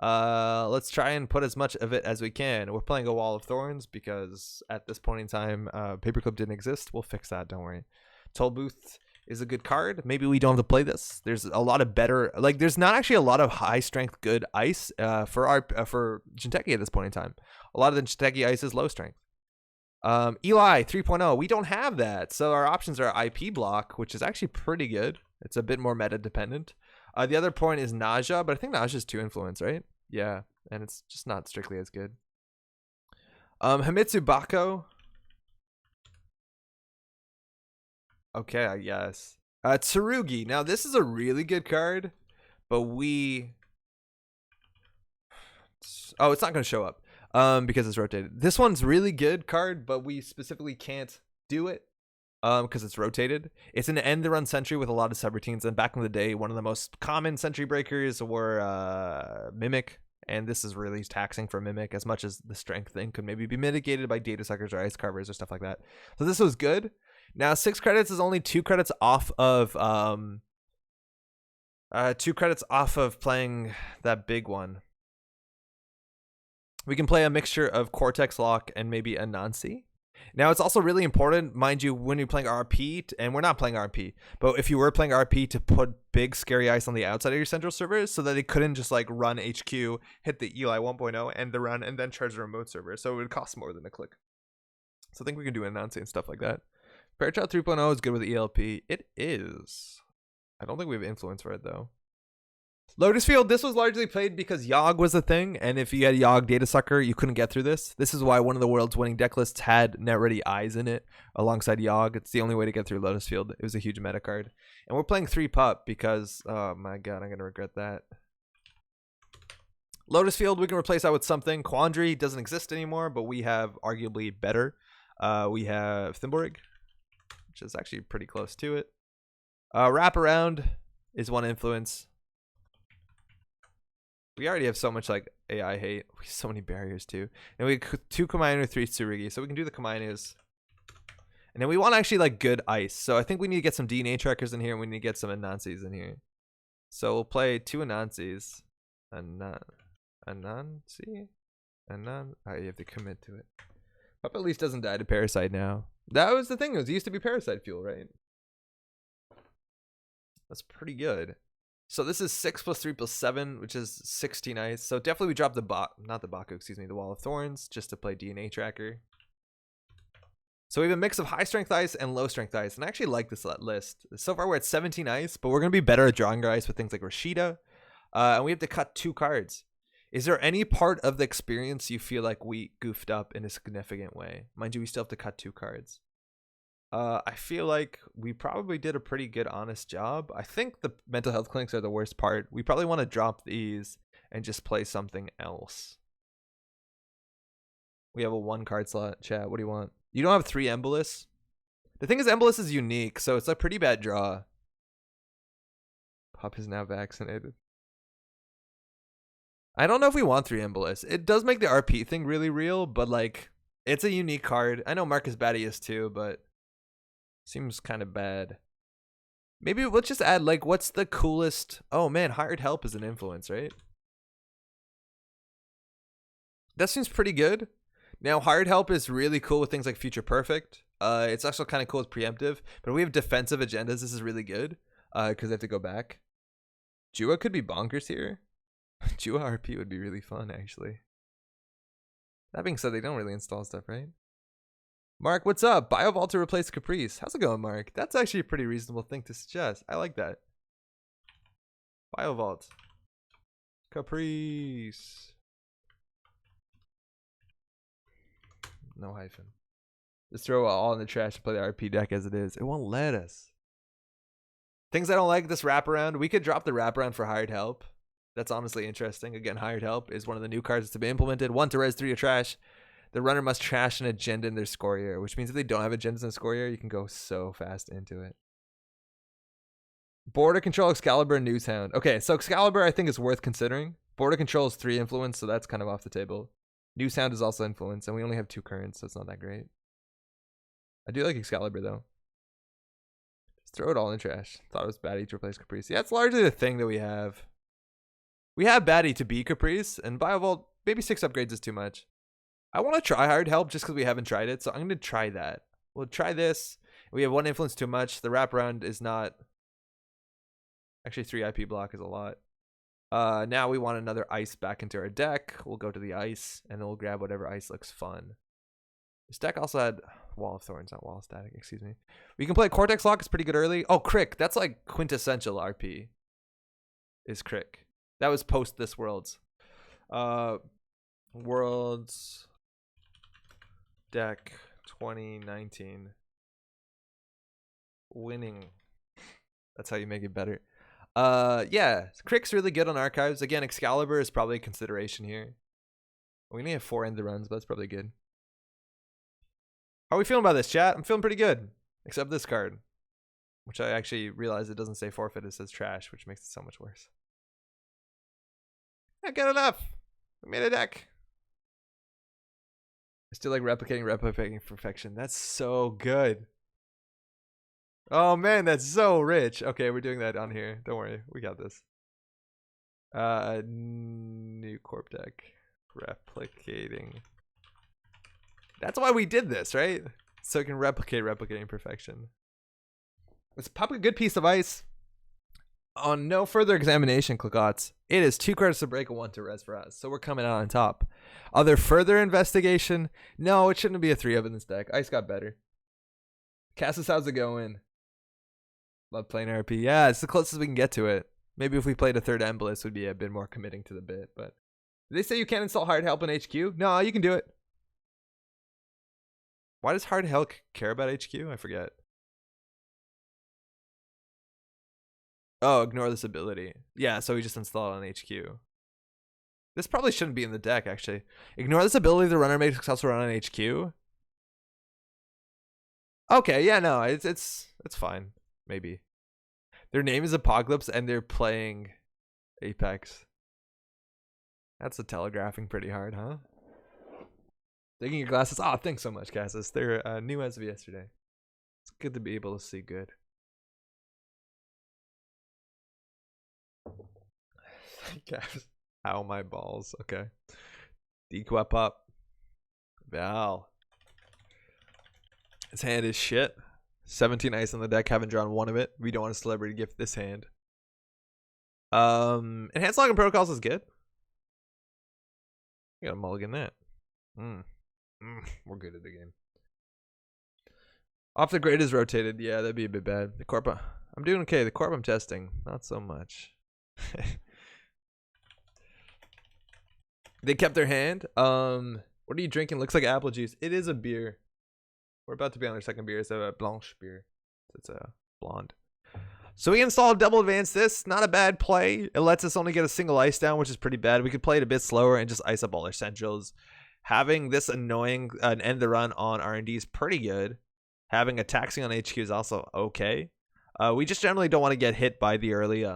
Speaker 1: Let's try and put as much of it as we can. We're playing a Wall of Thorns because at this point in time, Paperclip didn't exist. We'll fix that, don't worry. Toll Booth is a good card. Maybe we don't have to play this. There's a lot of better, like there's not actually a lot of high strength good ice for Jinteki at this point in time. A lot of the Jinteki ice is low strength. Eli 3.0, we don't have that. So our options are IP block, which is actually pretty good. It's a bit more meta dependent. The other point is Nausea, but I think Nausea is 2 influence, right? Yeah, and it's just not strictly as good. Himitsu Bako. Okay, I guess. Tsurugi. Now, this is a really good card, but we... Oh, it's not going to show up because it's rotated. This one's really good card, but we specifically can't do it because it's rotated. It's an end the run sentry with a lot of subroutines, and back in the day, one of the most common sentry breakers were Mimic, and this is really taxing for Mimic as much as the strength thing could maybe be mitigated by data suckers or ice carvers or stuff like that. So this was good. Now 6 credits is only 2 credits off of 2 credits off of playing that big one. We can play a mixture of Cortex Lock and maybe Anansi. Now, it's also really important, mind you, when you're playing RP, and we're not playing RP, but if you were playing RP, to put big scary ice on the outside of your central servers so that they couldn't just like run HQ, hit the Eli 1.0, end the run, and then charge the remote server. So it would cost more than a click. So I think we can do Anansi and stuff like that. Parachild 3.0 is good with ELP. It is. I don't think we have influence for it, though. Lotus Field, this was largely played because Yogg was a thing, and if you had Yogg Data Sucker, you couldn't get through this. This is why one of the world's winning deck lists had Net Ready Eyes in it alongside Yogg. It's the only way to get through Lotus Field. It was a huge meta card. And we're playing 3 pup because, oh my god, I'm going to regret that. Lotus Field, we can replace that with something. Quandary doesn't exist anymore, but we have arguably better. We have Thimblewrig, which is actually pretty close to it. Wraparound is 1 influence. We already have so much like AI hate. We have so many barriers too. And we have 2 Kamainu, 3 Tsurugi. So we can do the Kamainus. And then we want actually like good ice. So I think we need to get some DNA trackers in here. And we need to get some Anansis in here. So we'll play 2 Anansis. Anansi? Alright, you have to commit to it. Hope at least doesn't die to Parasite now. That was the thing. It used to be Parasite fuel, right? That's pretty good. So this is 6 + 3 + 7, which is 16 ice. So definitely we drop the the Wall of Thorns, just to play DNA Tracker. So we have a mix of high strength ice and low strength ice, and I actually like this list. So far we're at 17 ice, but we're gonna be better at drawing our ice with things like Rashida, and we have to cut 2 cards. Is there any part of the experience you feel like we goofed up in a significant way? Mind you, we still have to cut 2 cards. I feel like we probably did a pretty good, honest job. I think the mental health clinics are the worst part. We probably want to drop these and just play something else. We have a 1 card slot. Chat, what do you want? You don't have 3 Embolus? The thing is, Embolus is unique, so it's a pretty bad draw. Pop is now vaccinated. I don't know if we want 3 Embolus. It does make the RP thing really real, but like, it's a unique card. I know Marcus Batty is too, but seems kind of bad. Maybe let's just add, like, what's the coolest? Oh man, Hired Help is an influence, right? That seems pretty good. Now, Hired Help is really cool with things like Future Perfect. It's also kind of cool with Preemptive. But if we have defensive agendas, this is really good because they have to go back. Jua could be bonkers here. Jua RP would be really fun, actually. That being said, they don't really install stuff, right? Mark, what's up? Biovault to replace Caprice. How's it going, Mark? That's actually a pretty reasonable thing to suggest. I like that. Biovault. Caprice. No hyphen. Just throw it all in the trash to play the RP deck as it is. It won't let us. Things I don't like, this wraparound. We could drop the wraparound for Hired Help. That's honestly interesting. Again, Hired Help is one of the new cards to be implemented. 1 to res, 3 to trash. The runner must trash an agenda in their Scorier, which means if they don't have agendas in Scorier, you can go so fast into it. Border Control, Excalibur, and Newshound. Okay, so Excalibur I think is worth considering. Border Control is 3 influence, so that's kind of off the table. Newshound is also influence, and we only have 2 currents, so it's not that great. I do like Excalibur though. Just throw it all in the trash. Thought it was baddie to replace Caprice. Yeah, it's largely the thing that we have. We have baddie to be Caprice, and Biovolt, maybe 6 upgrades is too much. I want to try hard help just because we haven't tried it, so I'm going to try that. We'll try this. We have 1 influence too much. The wraparound is not. Actually, 3 IP block is a lot. Now we want another ice back into our deck. We'll go to the ice, and then we'll grab whatever ice looks fun. This deck also had Wall of Thorns, not Wall of Static, excuse me. We can play Cortex Lock, it's pretty good early. Oh, Crick, that's like quintessential RP. Is Crick. That was post this Worlds. Worlds deck 2019. Winning. That's how you make it better. Yeah, Crick's really good on archives. Again, Excalibur is probably a consideration here. We only have 4 end the runs, but that's probably good. How are we feeling about this, chat? I'm feeling pretty good, except this card, which I actually realized it doesn't say forfeit, it says trash, which makes it so much worse. Not good enough. We made a deck. I still like replicating perfection. That's so good. Oh man, that's so rich. Okay, we're doing that on here. Don't worry, we got this. New corp deck. Replicating. That's why we did this, right? So it can replicating perfection. Let's pop a good piece of ice. On no further examination, Clickots, it is 2 cards to break, a 1 to res for us. So we're coming out on top. Other further investigation? No, it shouldn't be a 3 of in this deck. Ice got better. Cassis, how's it going? Love playing RP. Yeah, it's the closest we can get to it. Maybe if we played a 3rd Embolus, we'd be a bit more committing to the bit. But did they say you can't install hard help in HQ? No, you can do it. Why does hard help care about HQ? I forget. Oh, ignore this ability. Yeah, so we just install it on HQ. This probably shouldn't be in the deck, actually. Ignore this ability the runner makes successful run on HQ. Okay, yeah, no, it's fine. Maybe. Their name is Apocalypse and they're playing Apex. That's a telegraphing pretty hard, huh? Taking your glasses. Oh, thanks so much, Cassis. They're new as of yesterday. It's good to be able to see good. Ow, my balls. Okay. Dequep up. Val. His hand is shit. 17 ice on the deck. Haven't drawn 1 of it. We don't want a celebrity gift this hand. Enhanced Login Protocols is good. You gotta mulligan that. We're good at the game. Off the grid is rotated. Yeah, that'd be a bit bad. The corp, I'm doing okay. The corp I'm testing, not so much. They kept their hand. What are you drinking? Looks like apple juice. It is a beer. We're about to be on our 2nd beer. It's a blanche beer. It's a blonde. So we installed double advance this. Not a bad play. It lets us only get a single ice down, which is pretty bad. We could play it a bit slower and just ice up all our centrals. Having this annoying end the run on R&D is pretty good. Having a taxing on HQ is also okay. We just generally don't want to get hit by the early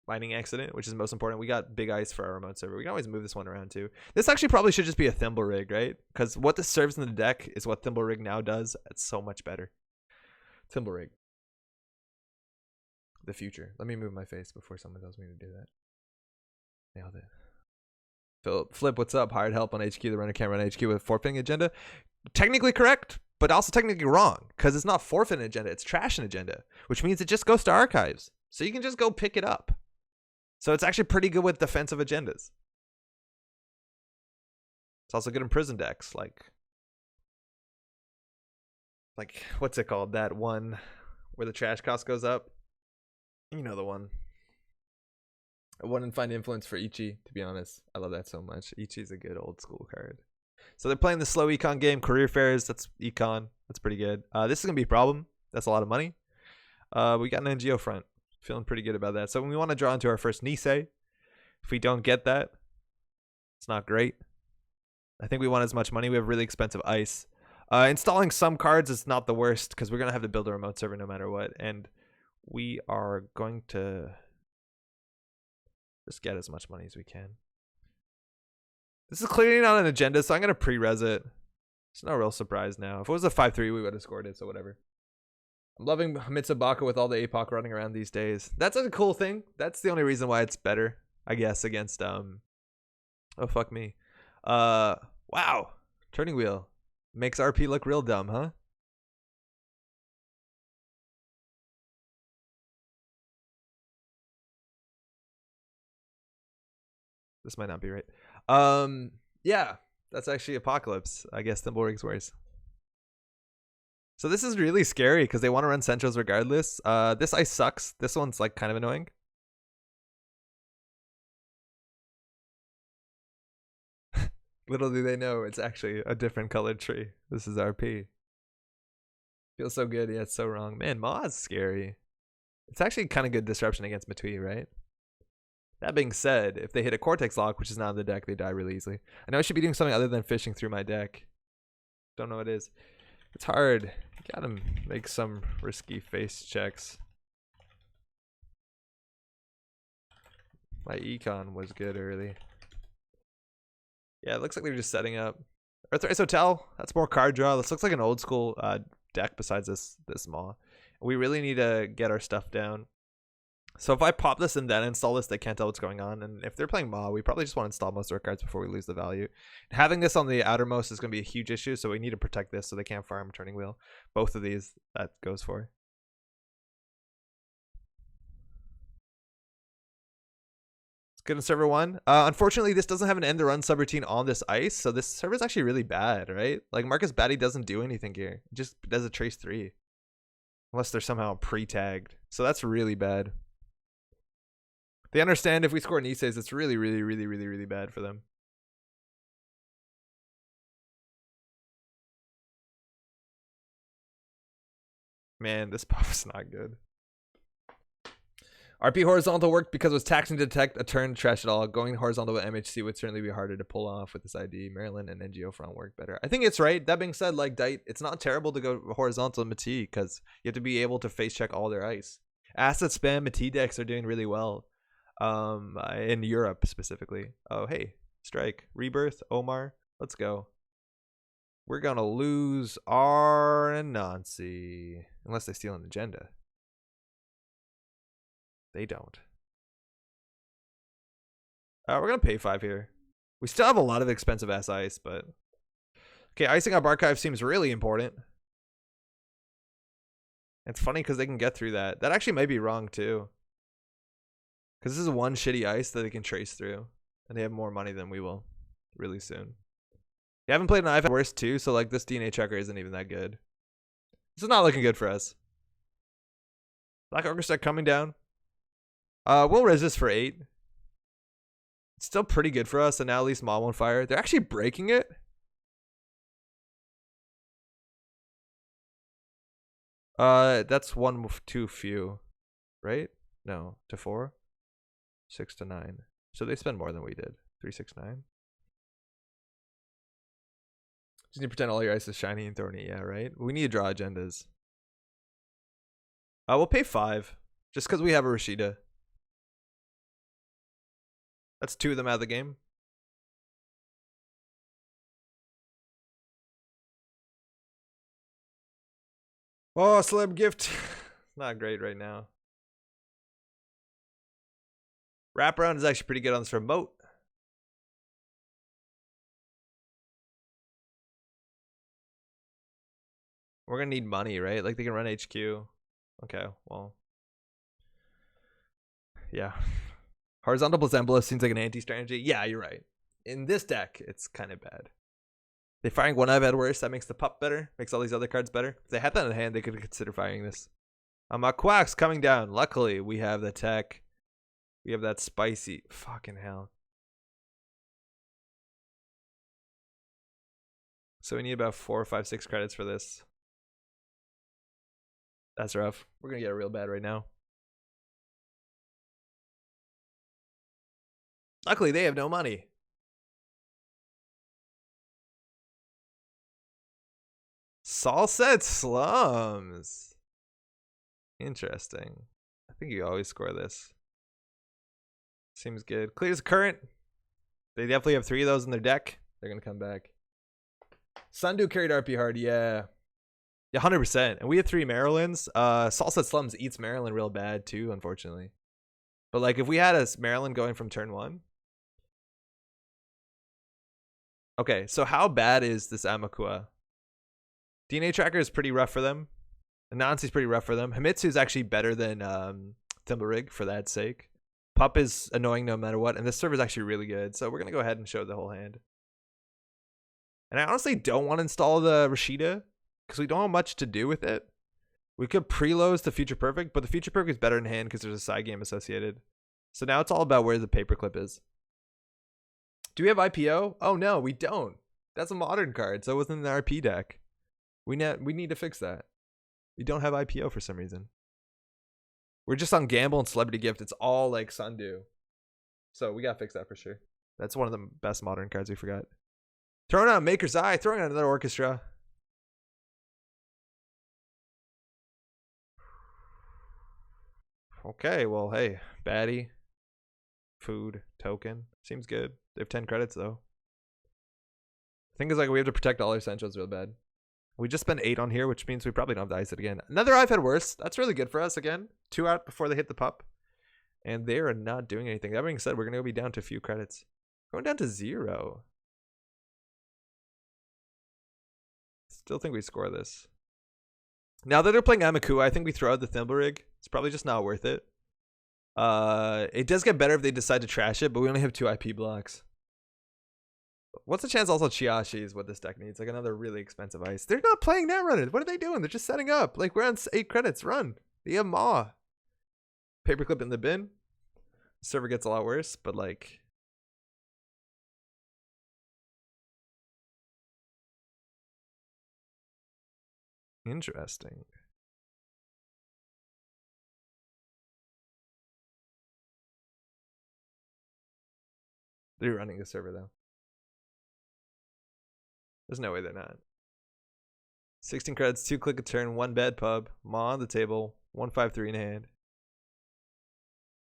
Speaker 1: lightning accident, which is most important. We got big ice for our remote server. We can always move this one around too. This actually probably should just be a Thimble Rig, right? Because what this serves in the deck is what Thimble Rig now does. It's so much better. Thimble Rig. The future. Let me move my face before someone tells me to do that. Nailed it. Flip, what's up? Hired help on HQ. The runner can't run HQ with forfeiting agenda. Technically correct, but also technically wrong. Because it's not forfeiting agenda. It's trash an agenda. Which means it just goes to archives. So you can just go pick it up. So it's actually pretty good with defensive agendas. It's also good in prison decks. Like what's it called? That one where the trash cost goes up. You know the one. I wouldn't find influence for Ichi, to be honest. I love that so much. Ichi's a good old school card. So they're playing the slow econ game. Career fairs, that's econ. That's pretty good. This is going to be a problem. That's a lot of money. We got an NGO front. Feeling pretty good about that. So when we want to draw into our first Nisei, if we don't get that, it's not great. I think we want as much money. We have really expensive ice. Installing some cards is not the worst because we're going to have to build a remote server no matter what. And we are going to just get as much money as we can. This is clearly not an agenda, so I'm going to pre-res it. It's no real surprise now. If it was a 5-3, we would have scored it, so whatever. I'm loving Mitsubaka with all the APOC running around these days. That's a cool thing. That's the only reason why it's better, I guess, against oh fuck me. Wow. Turning wheel. Makes RP look real dumb, huh? This might not be right. Yeah, that's actually Apocalypse. I guess Thimblerig's worse. So this is really scary because they want to run Centros regardless. This ice sucks. This one's like kind of annoying. Little do they know it's actually a different colored tree. This is RP. Feels so good, yeah, it's so wrong. Man, Ma is scary. It's actually kind of good disruption against Matui, right? That being said, if they hit a Cortex lock, which is not on the deck, they die really easily. I know I should be doing something other than fishing through my deck. Don't know what it is. It's hard. Gotta make some risky face checks. My econ was good early. Yeah, it looks like they're just setting up. Earthrise Hotel, that's more card draw. This looks like an old school deck besides this Maw. We really need to get our stuff down. So if I pop this and then install this, they can't tell what's going on. And if they're playing Maw, we probably just want to install most of our cards before we lose the value. Having this on the outermost is going to be a huge issue, so we need to protect this so they can't farm Turning Wheel. Both of these, that goes for. It's good in server 1. Unfortunately, this doesn't have an end the run subroutine on this ice, so this server is actually really bad, right? Like Marcus Batty doesn't do anything here. It just does a trace 3. Unless they're somehow pre-tagged. So that's really bad. They understand if we score Nise's, it's really, really, really, really, really bad for them. Man, this buff's not good. RP horizontal worked because it was taxing to detect a turn trash at all. Going horizontal with MHC would certainly be harder to pull off with this ID. Maryland and NGO front work better. I think it's right. That being said, like Dite, it's not terrible to go horizontal in Mati because you have to be able to face check all their ice. Asset spam Mati decks are doing really well. In Europe specifically. Oh, hey, strike, rebirth, Omar, let's go. We're gonna lose R and Nancy unless they steal an agenda. They don't. We're gonna pay 5 here. We still have a lot of expensive ass ice, but okay, icing up archive seems really important. It's funny because they can get through that. That actually might be wrong too. Because this is one shitty ice that they can trace through. And they have more money than we will. Really soon. You haven't played an I've had worse too, so like this DNA checker isn't even that good. This is not looking good for us. Black Orchestra coming down. We'll resist for 8. It's still pretty good for us, and now at least Maw won't fire. They're actually breaking it. That's 1 too few. Right? No, to 4. 6 to 9. So they spend more than we did. 3, 6, 9. Just need to pretend all your ice is shiny and thorny. Yeah, right? We need to draw agendas. We'll pay 5. Just because we have a Rashida. That's 2 of them out of the game. Oh, celeb gift. Not great right now. Wraparound is actually pretty good on this remote. We're gonna need money, right? Like they can run HQ. Okay, well. Yeah. Horizontal plus Embolus seems like an anti-strategy. Yeah, you're right. In this deck, it's kind of bad. They firing one I've had worse. That makes the pup better. Makes all these other cards better. If they had that in hand, they could consider firing this. Quack's coming down. Luckily, we have the tech. We have that spicy. Fucking hell. So we need about 4, 5, 6 credits for this. That's rough. We're gonna get it real bad right now. Luckily, they have no money. Salset slums. Interesting. I think you always score this. Seems good. Clears current. They definitely have 3 of those in their deck. They're gonna come back. Sundu carried RP hard, yeah. Yeah, 100%. And we have 3 Marylands. Salsa Slums eats Maryland real bad too, unfortunately. But like if we had a Maryland going from turn 1. Okay, so how bad is this Amakua? DNA Tracker is pretty rough for them. Anansi's pretty rough for them. Himitsu is actually better than Thimblerig for that sake. Pup is annoying no matter what, and this server is actually really good. So we're gonna go ahead and show the whole hand. And I honestly don't want to install the Rashida because we don't have much to do with it. We could preload the Future Perfect, but the Future Perfect is better in hand because there's a side game associated. So now it's all about where the paperclip is. Do we have IPO? Oh no, we don't. That's a modern card, so it wasn't in the RP deck. We need to fix that. We don't have IPO for some reason. We're just on Gamble and Celebrity Gift. It's all like Sundu. So we gotta fix that for sure. That's one of the best modern cards we forgot. Throwing out Maker's Eye, throwing out another Orchestra. Okay, well, hey, baddie, food, token. Seems good. They have 10 credits, though. Thing is, like, we have to protect all our essentials real bad. We just spent 8 on here, which means we probably don't have to ice it again. Another I've had worse. That's really good for us, again. 2 out before they hit the pup. And they are not doing anything. That being said, we're going to be down to a few credits. Going down to 0. Still think we score this. Now that they're playing Amakua, I think we throw out the Thimblerig. It's probably just not worth it. It does get better if they decide to trash it, but we only have 2 IP blocks. What's the chance also Chiashi is what this deck needs? Like another really expensive ice. They're not playing Netrunner. What are they doing? They're just setting up. Like we're on 8 credits. Run. They have Maw. Paperclip in the bin. The server gets a lot worse, but like... Interesting. They're running the server though. There's no way they're not. 16 credits, 2 click a turn, 1 bad pub, Maw on the table, 153 in hand.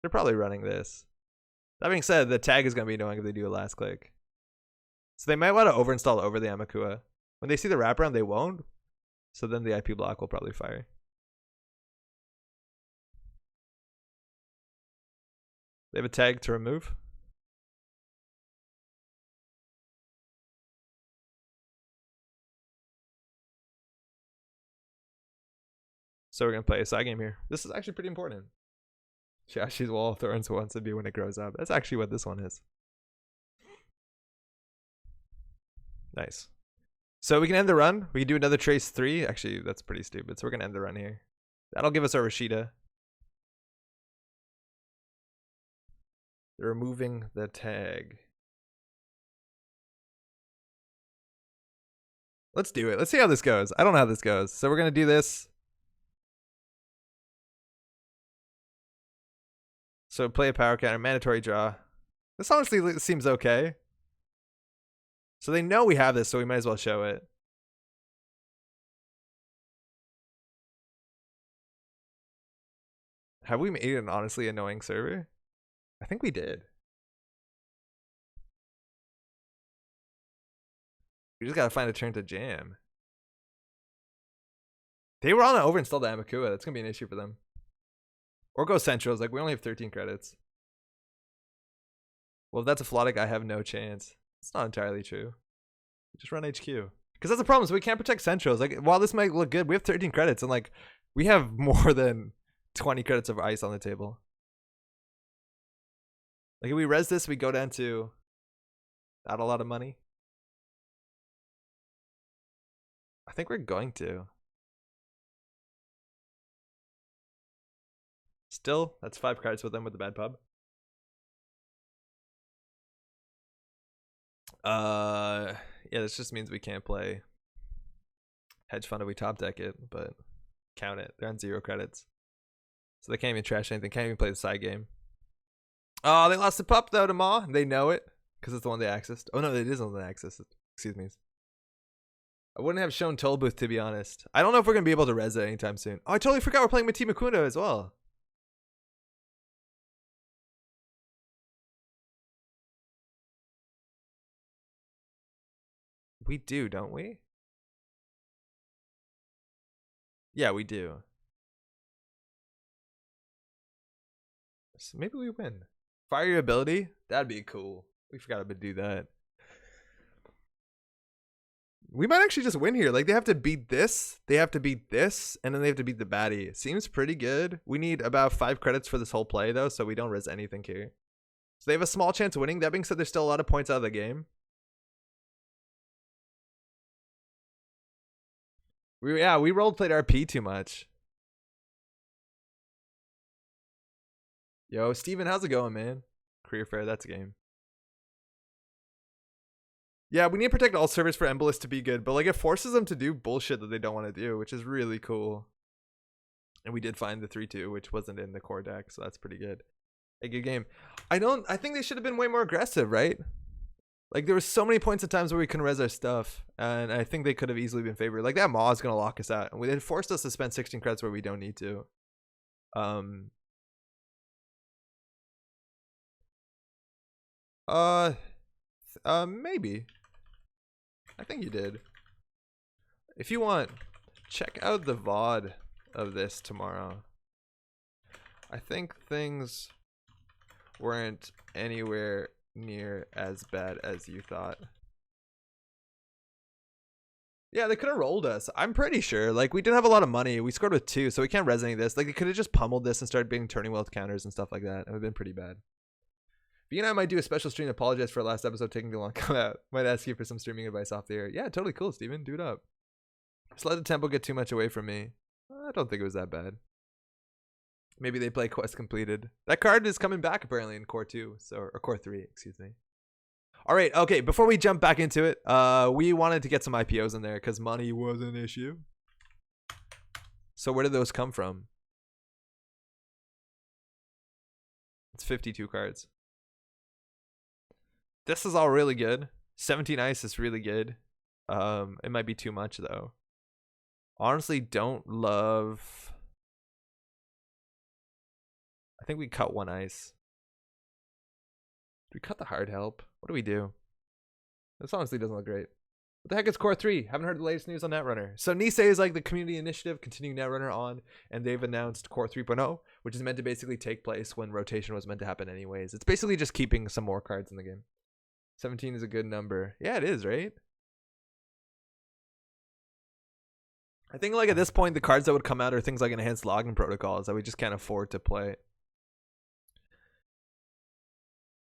Speaker 1: They're probably running this. That being said, the tag is going to be annoying if they do a last click. So they might want to overinstall over the Amakua. When they see the wraparound, they won't. So then the IP block will probably fire. They have a tag to remove. So we're going to play a side game here. This is actually pretty important. Chiashi's Wall of Thorns wants to be when it grows up. That's actually what this one is. Nice. So we can end the run. We can do another Trace 3. Actually, that's pretty stupid. So we're going to end the run here. That'll give us our Rashida. They're removing the tag. Let's do it. Let's see how this goes. I don't know how this goes. So we're going to do this. So play a power counter, mandatory draw. This honestly seems okay. So they know we have this, so we might as well show it. Have we made an honestly annoying server? I think we did. We just gotta find a turn to jam. They were on an overinstall the Amakua. That's gonna be an issue for them. Or go Centrals. Like we only have 13 credits. Well, if that's a Flotic, I have no chance. It's not entirely true. Just run HQ. Because that's the problem, so we can't protect Centrals. Like, while this might look good, we have 13 credits, and like, we have more than 20 credits of ice on the table. Like, if we res this, we go down to not a lot of money. I think we're going to. Still, that's 5 credits with them with the bad pub. Yeah, this just means we can't play hedge fund if we top deck it, but count it. They're on 0 credits. So they can't even trash anything, can't even play the side game. Oh, they lost the pup though to Maw. They know it, because it's the one they accessed. Oh no, it is on the access. Excuse me. I wouldn't have shown Tollbooth, to be honest. I don't know if we're going to be able to res it anytime soon. Oh, I totally forgot we're playing Mati Mukunda as well. We do, don't we? Yeah, we do. So maybe we win. Fire your ability? That'd be cool. We forgot to do that. We might actually just win here. Like, they have to beat this, they have to beat this, and then they have to beat the baddie. It seems pretty good. We need about 5 credits for this whole play, though, so we don't risk anything here. So they have a small chance of winning. That being said, there's still a lot of points out of the game. We role played RP too much. Yo, Steven, how's it going, man? Career fair, that's a game. Yeah, we need to protect all servers for Embolus to be good, but like it forces them to do bullshit that they don't want to do, which is really cool. And we did find the 3-2, which wasn't in the core deck, so that's pretty good. A good game. I think they should have been way more aggressive, right? Like there was so many points of times where we couldn't res our stuff, and I think they could have easily been favored. Like that Maw is gonna lock us out, and they forced us to spend 16 credits where we don't need to. Maybe. I think you did. If you want, check out the VOD of this tomorrow. I think things weren't anywhere near as bad as you thought. Yeah, they could have rolled us. I'm pretty sure. Like, we didn't have a lot of money. We scored with 2, so we can't resonate this. Like, they could have just pummeled this and started being turning wealth counters and stuff like that. It would have been pretty bad. B and I might do a special stream to apologize for last episode taking too long to come out. Might ask you for some streaming advice off the air. Yeah, totally cool, Steven. Do it up. Just let the tempo get too much away from me. I don't think it was that bad. Maybe they play quest completed. That card is coming back apparently in core 2, so or core 3, excuse me. All right, okay, before we jump back into it, we wanted to get some IPOs in there because money was an issue. So where did those come from? It's 52 cards. This is all really good. 17 ice is really good. It might be too much though. Honestly, don't love. I think we cut 1 ice. Do we cut the hard help? What do we do? This honestly doesn't look great. What the heck is core 3? Haven't heard the latest news on Netrunner. So Nisei is like the community initiative continuing Netrunner on, and they've announced core 3.0, which is meant to basically take place when rotation was meant to happen anyways. It's basically just keeping some more cards in the game. 17 is a good number. Yeah, it is, right? I think like at this point, the cards that would come out are things like enhanced login protocols that we just can't afford to play.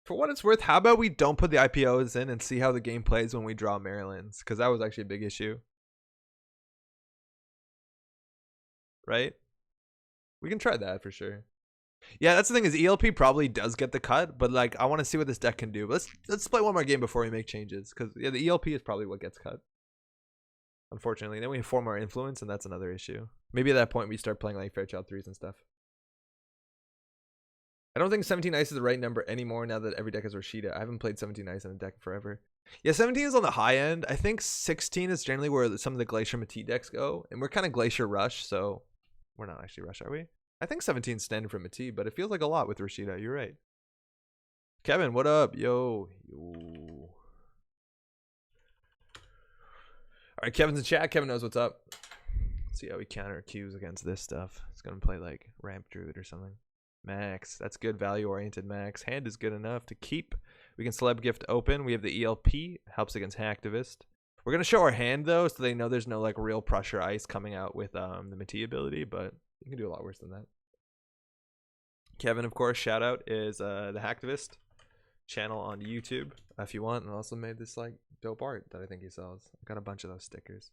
Speaker 1: For what it's worth, how about we don't put the IPOs in and see how the game plays when we draw Marylands? Because that was actually a big issue. Right? We can try that for sure. Yeah, that's the thing is ELP probably does get the cut, but like I want to see what this deck can do. But let's play one more game before we make changes, because yeah, the ELP is probably what gets cut. Unfortunately, then we have 4 more influence, and that's another issue. Maybe at that point we start playing like Fairchild 3s and stuff. I don't think 17 ice is the right number anymore now that every deck has Rashida. I haven't played 17 ice in a deck forever. Yeah, 17 is on the high end. I think 16 is generally where some of the Glacier Matee decks go, and we're kind of Glacier Rush, so we're not actually Rush, are we? I think 17 is standard for Matee, but it feels like a lot with Rashida. You're right. Kevin, what up? Yo. All right, Kevin's in chat. Kevin knows what's up. Let's see how we counter Qs against this stuff. It's going to play like Ramp Druid or something. Max. That's good value-oriented Max. Hand is good enough to keep. We can Celeb Gift open. We have the ELP. Helps against Hacktivist. We're going to show our hand, though, so they know there's no like real pressure ice coming out with the Matee ability, but you can do a lot worse than that. Kevin, of course, shout out is the Hacktivist channel on YouTube if you want, and also made this like dope art that I think he sells. I got a bunch of those stickers.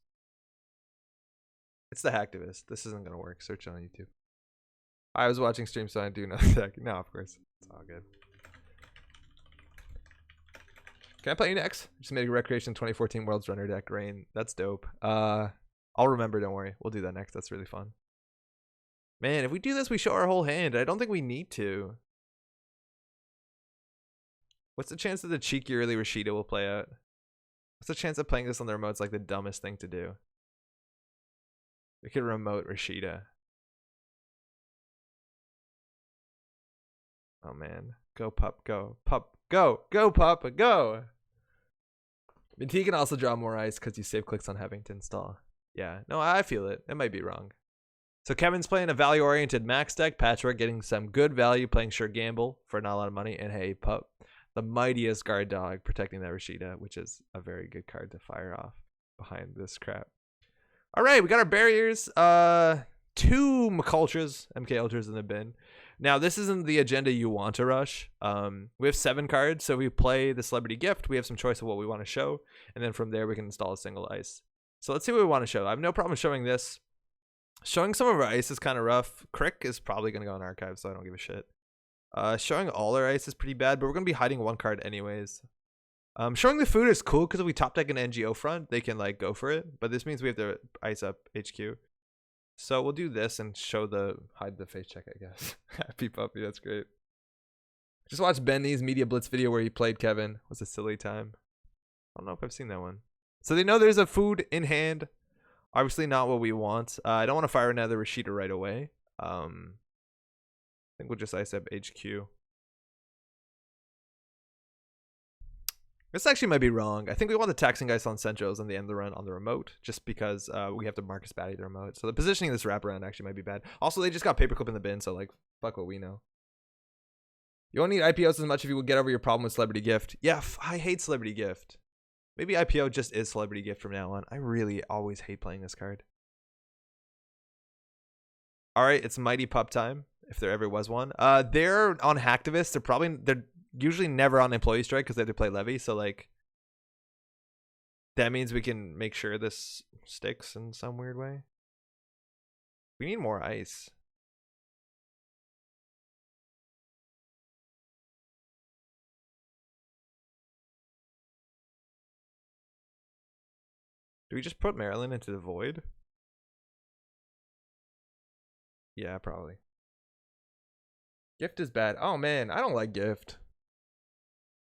Speaker 1: It's the Hacktivist. This isn't going to work. Search it on YouTube. I was watching stream, so I do know that. No, of course. It's all good. Can I play you next? Just made a Recreation 2014 World's Runner deck. Rain. That's dope. I'll remember. Don't worry. We'll do that next. That's really fun. Man, if we do this, we show our whole hand. I don't think we need to. What's the chance that the cheeky early Rashida will play out? What's the chance of playing this on the remote's like the dumbest thing to do? We could remote Rashida. Oh man. Go pup, go. Pup, go. Go pup, go. But he can also draw more ice because you save clicks on having to install. Yeah, no, I feel it. It might be wrong. So Kevin's playing a value-oriented max deck. Patchwork getting some good value, playing Sure Gamble for not a lot of money. And hey, Pup, the mightiest guard dog, protecting that Rashida, which is a very good card to fire off behind this crap. All right, we got our barriers. 2 MK Ultras in the bin. Now, this isn't the agenda you want to rush. We have 7 cards, so we play the Celebrity Gift. We have some choice of what we want to show, and then from there we can install a single ice. So let's see what we want to show. I have no problem showing this. Showing some of our ice is kind of rough. Crick is probably going to go in archive, so I don't give a shit. Showing all our ice is pretty bad, but we're going to be hiding 1 card anyways. Showing the food is cool because if we top deck an NGO front, they can like go for it. But this means we have to ice up HQ. So we'll do this and show hide the face check, I guess. Happy puppy, that's great. Just watched Benny's Media Blitz video where he played Kevin. It was a silly time. I don't know if I've seen that one. So they know there's a food in hand. Obviously not what we want. I don't want to fire another Rashida right away. I think we'll just ice up HQ. This actually might be wrong. I think we want the taxing ice on Centros and the end of the run on the remote, just because we have to Marcus Batty the remote. So the positioning of this wraparound actually might be bad. Also, they just got paperclip in the bin, so like, fuck what we know. You won't need IPOs as much if you would get over your problem with Celebrity Gift. Yeah, I hate Celebrity Gift. Maybe IPO just is Celebrity Gift from now on. I really always hate playing this card. All right, it's Mighty Pup time, if there ever was one. They're on Hacktivists. They're usually never on Employee Strike because they have to play Levy. So like, that means we can make sure this sticks in some weird way. We need more ice. Do we just put Maryland into the void? Yeah, probably. Gift is bad. Oh man, I don't like Gift.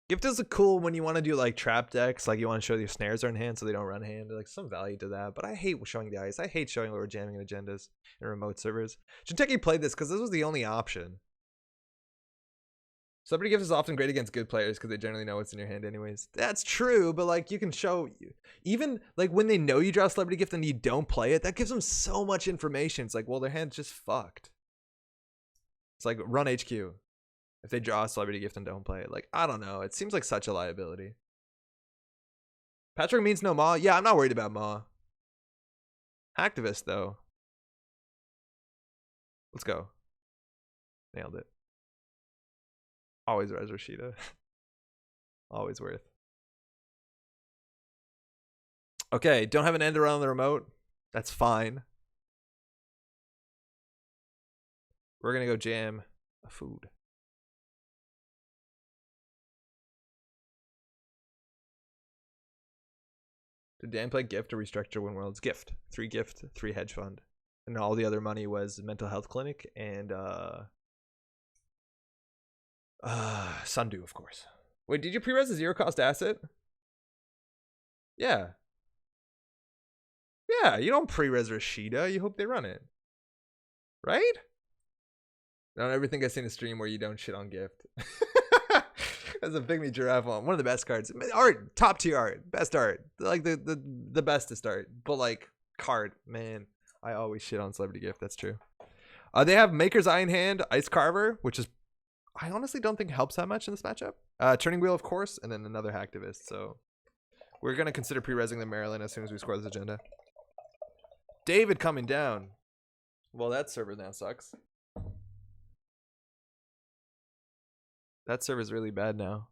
Speaker 1: Gift is a cool when you want to do like trap decks, like you want to show your snares are in hand so they don't run hand. There's like some value to that, but I hate showing the ice. I hate showing where we're jamming in agendas in remote servers. Jinteki played this because this was the only option. Celebrity Gift is often great against good players because they generally know what's in your hand anyways. That's true, but like you can show, even like when they know you draw Celebrity Gift and you don't play it, that gives them so much information. It's like, well, their hand's just fucked. It's like run HQ if they draw a Celebrity Gift and don't play it. Like, I don't know. It seems like such a liability. Patrick means no Maw. Yeah, I'm not worried about Maw. Hacktivist though. Let's go. Nailed it. Always Res Rashida. Always worth. Okay, don't have an end around the remote. That's fine. We're gonna go jam a food. Did Dan play Gift or restructure Win World's? Gift. 3 Gift, 3 hedge fund. And all the other money was mental health clinic and Sundew, of course. Wait, did you pre-res a 0-cost asset? Yeah. Yeah, you don't pre-res Rashida. You hope they run it. Right? I don't ever think I've seen a stream where you don't shit on Gift. That's a pygmy giraffe one. One of the best cards. Art, top tier art. Best art. Like the bestest art. But like card, man. I always shit on Celebrity Gift. That's true. They have Maker's Eye in hand, Ice Carver, which is I honestly don't think helps that much in this matchup. Turning Wheel, of course, and then another Hacktivist. So we're gonna consider pre-resing the Maryland as soon as we score this agenda. David coming down. Well, that server now sucks. That server's really bad now.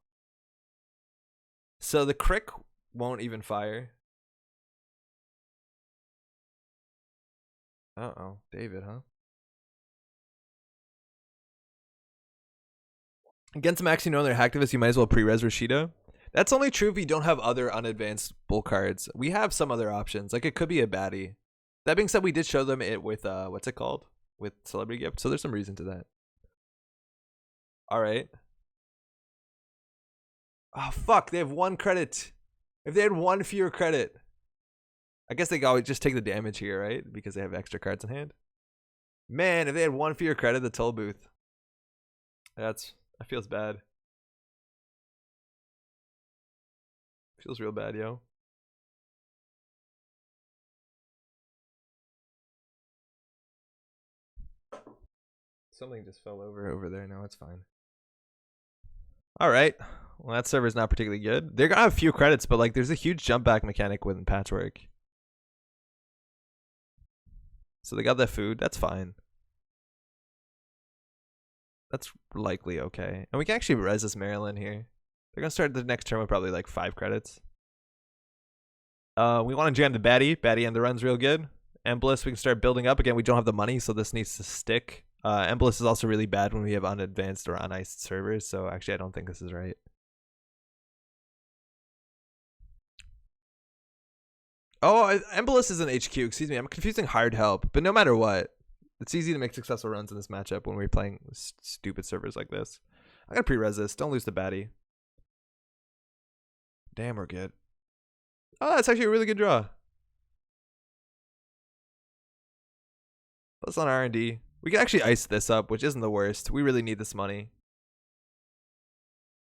Speaker 1: So the Crick won't even fire. Uh-oh, David, huh? Against Maxi No other Hacktivist, you might as well pre-res Rashida. That's only true if you don't have other unadvanced bull cards. We have some other options. Like it could be a baddie. That being said, we did show them it with what's it called? With Celebrity Gift. So there's some reason to that. Alright. Oh fuck, they have 1 credit. If they had 1 fewer credit. I guess they always just take the damage here, right? Because they have extra cards in hand. Man, if they had 1 fewer credit, the toll booth. That feels bad. Feels real bad, yo. Something just fell over there. No, it's fine. All right. Well, that server's not particularly good. They're gonna have a few credits, but like, there's a huge jump back mechanic within Patchwork. So they got that food. That's fine. That's likely okay. And we can actually res this Maryland here. They're gonna start the next term with probably like 5 credits. We want to jam the baddie. Baddie and the run's real good. Embliss, we can start building up. Again, we don't have the money, so this needs to stick. Embliss is also really bad when we have unadvanced or uniced servers, so actually I don't think this is right. Oh, Embliss is an HQ. Excuse me, I'm confusing hard help. But no matter what, it's easy to make successful runs in this matchup when we're playing stupid servers like this. I'm gonna pre-res this. Don't lose the baddie. Damn, we're good. Oh, that's actually a really good draw. Plus on R&D. We can actually ice this up, which isn't the worst. We really need this money.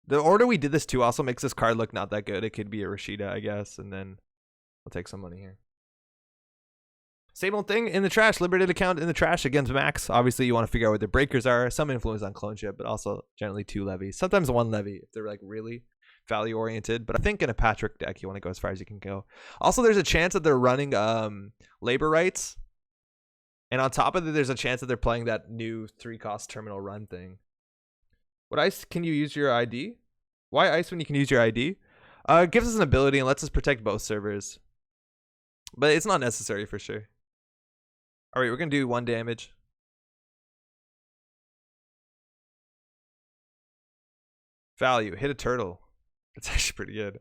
Speaker 1: The order we did this to also makes this card look not that good. It could be a Rashida, I guess, and then I'll take some money here. Same old thing in the trash. Liberated account in the trash against Max. Obviously, you want to figure out what the breakers are. Some influence on cloneship, but also generally 2 levies. Sometimes 1 levy if they're like really value oriented. But I think in a Patrick deck, you want to go as far as you can go. Also, there's a chance that they're running labor rights. And on top of it, there's a chance that they're playing that new 3-cost terminal run thing. What ice can you use your ID? Why ice when you can use your ID? It gives us an ability and lets us protect both servers. But it's not necessary for sure. Alright, we're going to do 1 damage. Value. Hit a turtle. That's actually pretty good.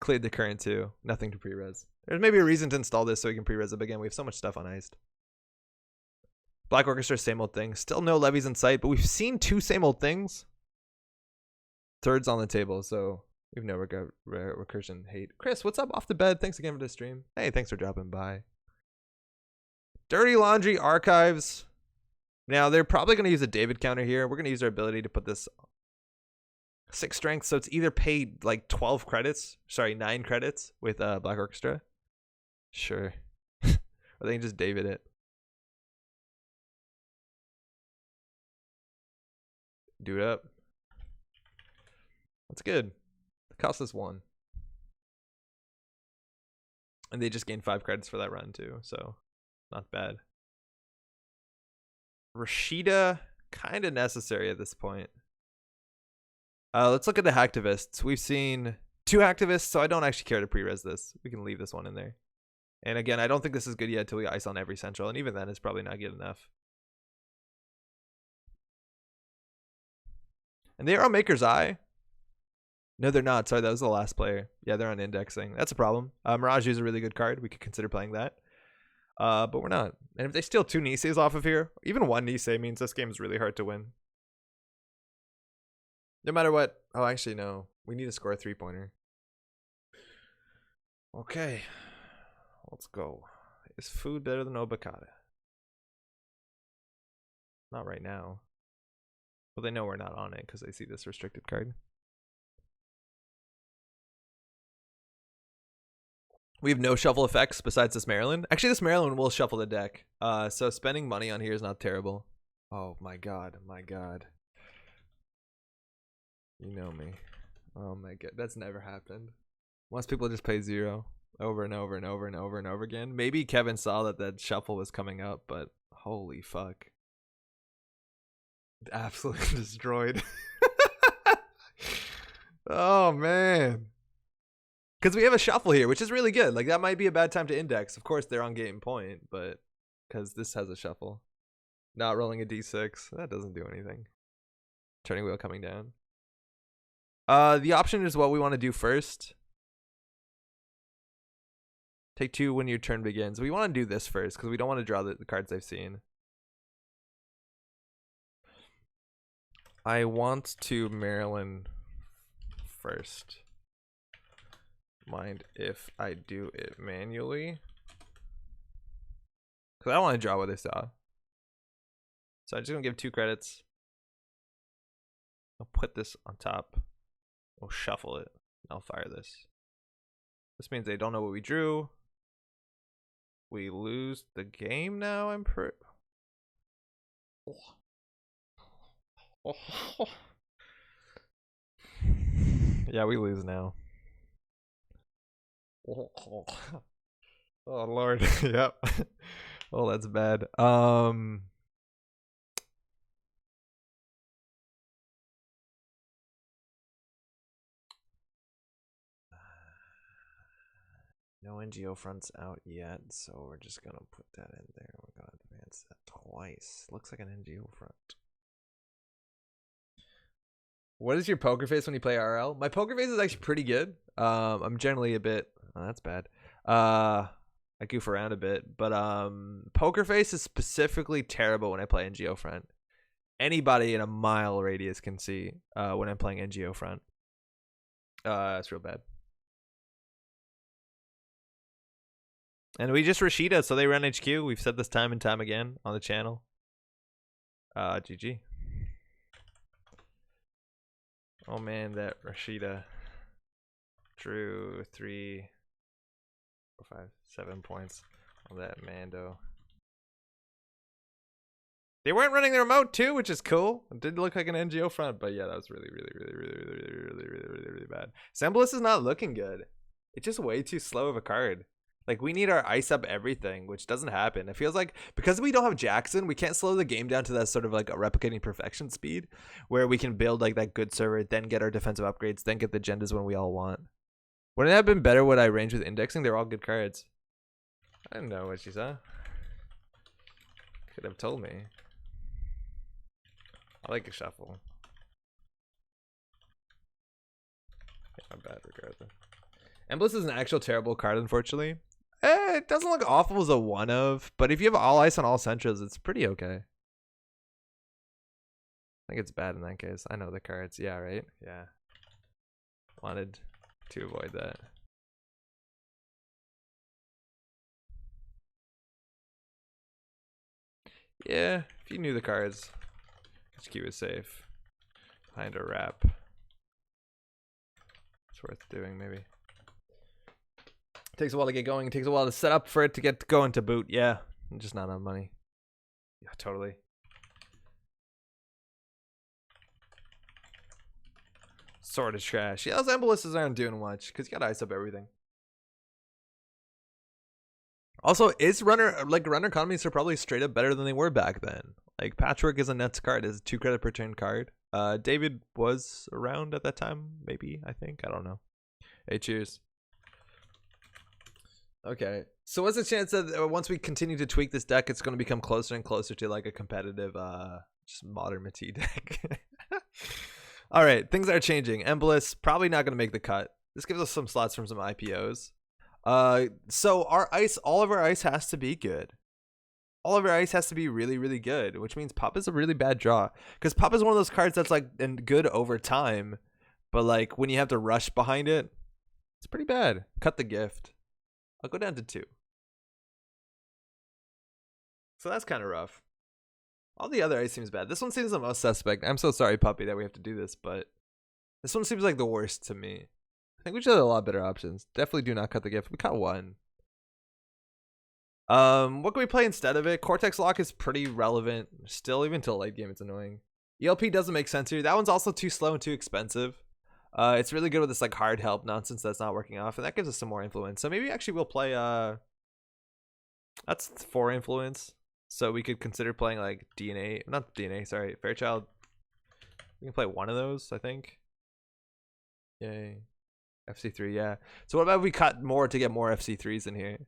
Speaker 1: Cleared the current too. Nothing to pre-res. There's maybe a reason to install this so we can pre-res it again. We have so much stuff on iced. Black Orchestra, same old thing. Still no levies in sight, but we've seen 2 same old things. Third's on the table, so we've no recursion hate. Chris, what's up off the bed? Thanks again for the stream. Hey, thanks for dropping by. Dirty Laundry Archives. Now, they're probably going to use a David counter here. We're going to use our ability to put this 6 strength, so it's either paid like 12 credits. Sorry, 9 credits with Black Orchestra. Sure. Or they can just David it. Do it up. That's good. It cost us 1. And they just gained 5 credits for that run too, so not bad. Rashida, kind of necessary at this point. Let's look at the hacktivists. We've seen 2 hacktivists, so I don't actually care to pre-res this. We can leave this one in there. And again, I don't think this is good yet until we ice on every central, and even then it's probably not good enough. And they are on Maker's Eye. No, they're not. Sorry, that was the last player. Yeah, they're on indexing. That's a problem. Mirage is a really good card. We could consider playing that. But we're not. And if they steal 2 Niseis off of here, even 1 Nisei means this game is really hard to win. No matter what. Oh, actually, no. We need to score a 3-pointer. Okay. Let's go. Is food better than Obakata? Not right now. Well, they know we're not on it because they see this restricted card. We have no shuffle effects besides this Maryland. Actually, this Maryland will shuffle the deck. So spending money on here is not terrible. Oh my god, my god. You know me. Oh my god, that's never happened. Most people just play 0 over and over and over and over and over again. Maybe Kevin saw that that shuffle was coming up, but holy fuck. Absolutely destroyed. Oh man. Because we have a shuffle here, which is really good. Like, that might be a bad time to index. Of course, they're on game point, but because this has a shuffle. Not rolling a d6. That doesn't do anything. Turning wheel coming down. The option is what we want to do first. Take 2 when your turn begins. We want to do this first because we don't want to draw the cards they've seen. I want to Maryland first. Mind if I do it manually? Because I don't want to draw what they saw. So I'm just going to give 2 credits. I'll put this on top. We'll shuffle it. I'll fire this. This means they don't know what we drew. We lose the game now, I'm pretty... Yeah, we lose now. Oh Lord. Yep. Oh, that's bad. No NGO fronts out yet, so we're just gonna put that in there. We're gonna advance that twice. Looks like an NGO front. What is your poker face when you play RL? My poker face is actually pretty good. I'm generally a bit... Oh, that's bad. I goof around a bit, but poker face is specifically terrible when I play NGO front. Anybody in a mile radius can see when I'm playing NGO front. It's real bad. And we just Rashida, so they run HQ. We've said this time and time again on the channel. GG. Oh man, that Rashida drew 3, 4, 5, 7 points on that Mando. They weren't running the remote too, which is cool. It did look like an NGO front, but yeah, that was really bad. Semblus is not looking good. It's just way too slow of a card. Like, we need our ice up everything, which doesn't happen. It feels like because we don't have Jackson, we can't slow the game down to that sort of like a replicating perfection speed where we can build like that good server, then get our defensive upgrades, then get the agendas when we all want. Wouldn't it have been better when I ranged with indexing? They're all good cards. I didn't know what she saw. Could have told me. I like a shuffle. Yeah, my bad, regardless. Embliss is an actual terrible card, unfortunately. It doesn't look awful as a one of, but if you have all ice on all centras, it's pretty okay. I think it's bad in that case. I know the cards. Yeah, right? Yeah. Wanted to avoid that. Yeah, if you knew the cards, HQ is safe. Behind a wrap. It's worth doing, maybe. Takes a while to get going. It takes a while to set up for it to get going to boot. Yeah, I'm just not on money. Yeah, totally. Sort of trash. Yeah, those Embolisses aren't doing much because you gotta ice up everything. Also, is runner economies are probably straight up better than they were back then. Like, Patchwork is a Nets card, is a 2 credit per turn card. David was around at that time, maybe, I think. I don't know. Hey, cheers. Okay, so what's the chance that once we continue to tweak this deck, it's going to become closer and closer to like a competitive, just modern Matee deck? All right, things are changing. Embliss probably not going to make the cut. This gives us some slots from some IPOs. So our ice, all of our ice has to be good. All of our ice has to be really, really good, which means Pop is a really bad draw. Because Pop is one of those cards that's like good over time, but like when you have to rush behind it, it's pretty bad. Cut the gift. I'll go down to 2. So that's kind of rough. All the other ice seems bad. This one seems the most suspect. I'm so sorry, Puppy, that we have to do this, but this one seems like the worst to me. I think we should have a lot better options. Definitely do not cut the gift. We cut 1. What can we play instead of it? Cortex Lock is pretty relevant still, even till late game. It's annoying. ELP doesn't make sense here. That one's also too slow and too expensive. It's really good with this like hard help nonsense that's not working off, and that gives us some more influence. So maybe actually we'll play that's 4 influence. So we could consider playing like DNA, not DNA, sorry, Fairchild. We can play one of those, I think. Yay. FC3, yeah. So what about if we cut more to get more FC3s in here?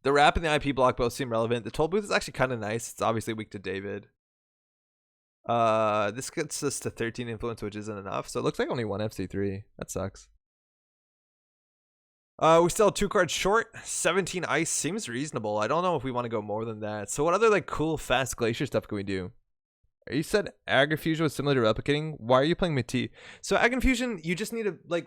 Speaker 1: The wrap and the IP block both seem relevant. The toll booth is actually kind of nice. It's obviously weak to David. This gets us to 13 influence, which isn't enough. So it looks like only 1 FC3. That sucks. We still have 2 cards short. 17 ice seems reasonable. I don't know if we want to go more than that. So what other like cool fast Glacier stuff can we do? You said Ag Infusion was similar to replicating. Why are you playing Matee? So Ag Infusion, you just need to like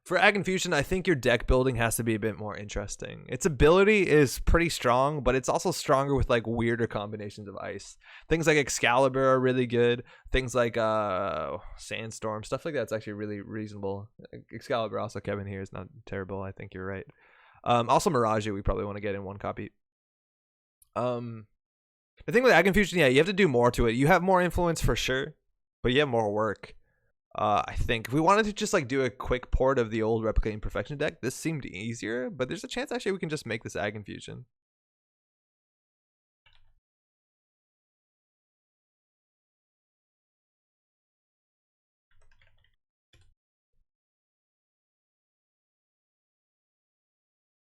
Speaker 1: For Ag Infusion, I think your deck building has to be a bit more interesting. Its ability is pretty strong, but it's also stronger with like weirder combinations of ice. Things like Excalibur are really good. Things like Sandstorm, stuff like that's actually really reasonable. Excalibur also, Kevin here, is not terrible. I think you're right. Also Mirage, we probably want to get in one copy. The thing with Ag Infusion, yeah, you have to do more to it. You have more influence for sure, but you have more work. I think if we wanted to just like do a quick port of the old Replicating Perfection deck, this seemed easier, but there's a chance actually we can just make this Ag Infusion.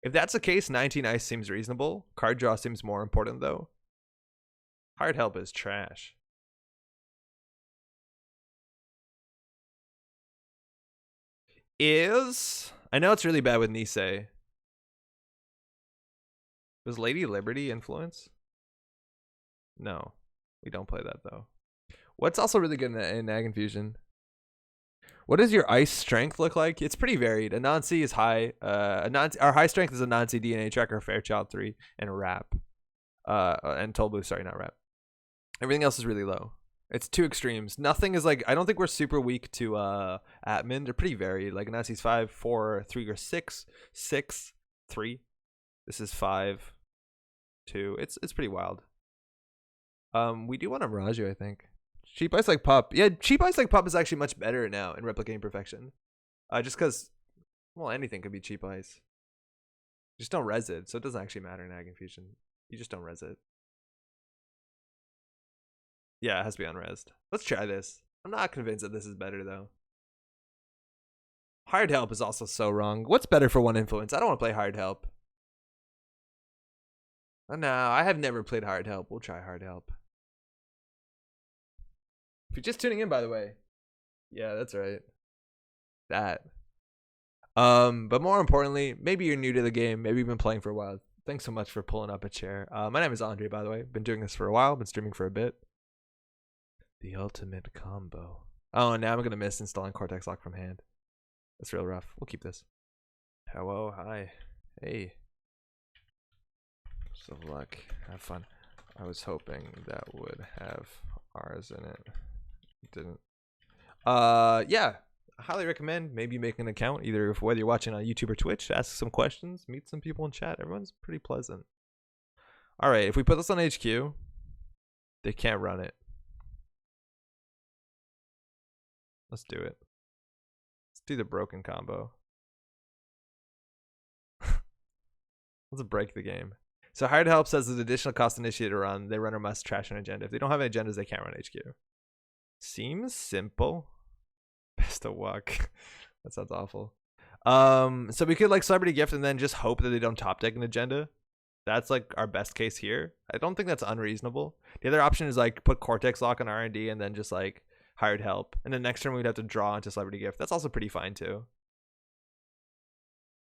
Speaker 1: If that's the case, 19 ice seems reasonable. Card draw seems more important though. Hard Help is trash. I know it's really bad with Nisei. Was Lady Liberty influence? No, we don't play that though. What's also really good in Ag Infusion? What does your ice strength look like? It's pretty varied. Anansi is high. Our high strength is Anansi, DNA Tracker, Fairchild 3, and Rap. And Tolbu, sorry, not Rap. Everything else is really low. It's two extremes. Nothing is like, I don't think we're super weak to Atman. They're pretty varied. Like Anansi's 5, 4, 3, or 6, 6, 3. This is 5, 2. It's pretty wild. We do want a Mirage, I think. Cheap Ice Like Pup. Yeah, Cheap Ice Like Pup is actually much better now in Replicating Perfection. Just because, well, anything could be Cheap Ice. Just don't res it, so it doesn't actually matter in Ag Infusion. You just don't res it. Yeah, it has to be unresed. Let's try this. I'm not convinced that this is better, though. Hard Help is also so wrong. What's better for one influence? I don't want to play Hard Help. No, I have never played Hard Help. We'll try Hard Help. If you're just tuning in, by the way. Yeah, that's right. That. But more importantly, maybe you're new to the game. Maybe you've been playing for a while. Thanks so much for pulling up a chair. My name is Andre, by the way. Been doing this for a while. Been streaming for a bit. The ultimate combo. Oh, now I'm going to miss installing Cortex Lock from hand. That's real rough. We'll keep this. Hello, hi. Hey. So luck. Have fun. I was hoping that would have ours in it. Didn't. Yeah. I highly recommend maybe make an account, either whether you're watching on YouTube or Twitch, ask some questions, meet some people in chat. Everyone's pretty pleasant. All right, if we put this on HQ, they can't run it. Let's do it. Let's do the broken combo. Let's break the game. So Hard Help says as additional cost to initiate a run, they run or must trash an agenda. If they don't have any agendas, they can't run HQ. Seems simple. Best of luck. That sounds awful. So we could like Celebrity Gift and then just hope that they don't top deck an agenda. That's like our best case here. I don't think that's unreasonable. The other option is like put Cortex Lock on R&D and then just like Hired Help. And then next turn we'd have to draw into Celebrity Gift. That's also pretty fine too.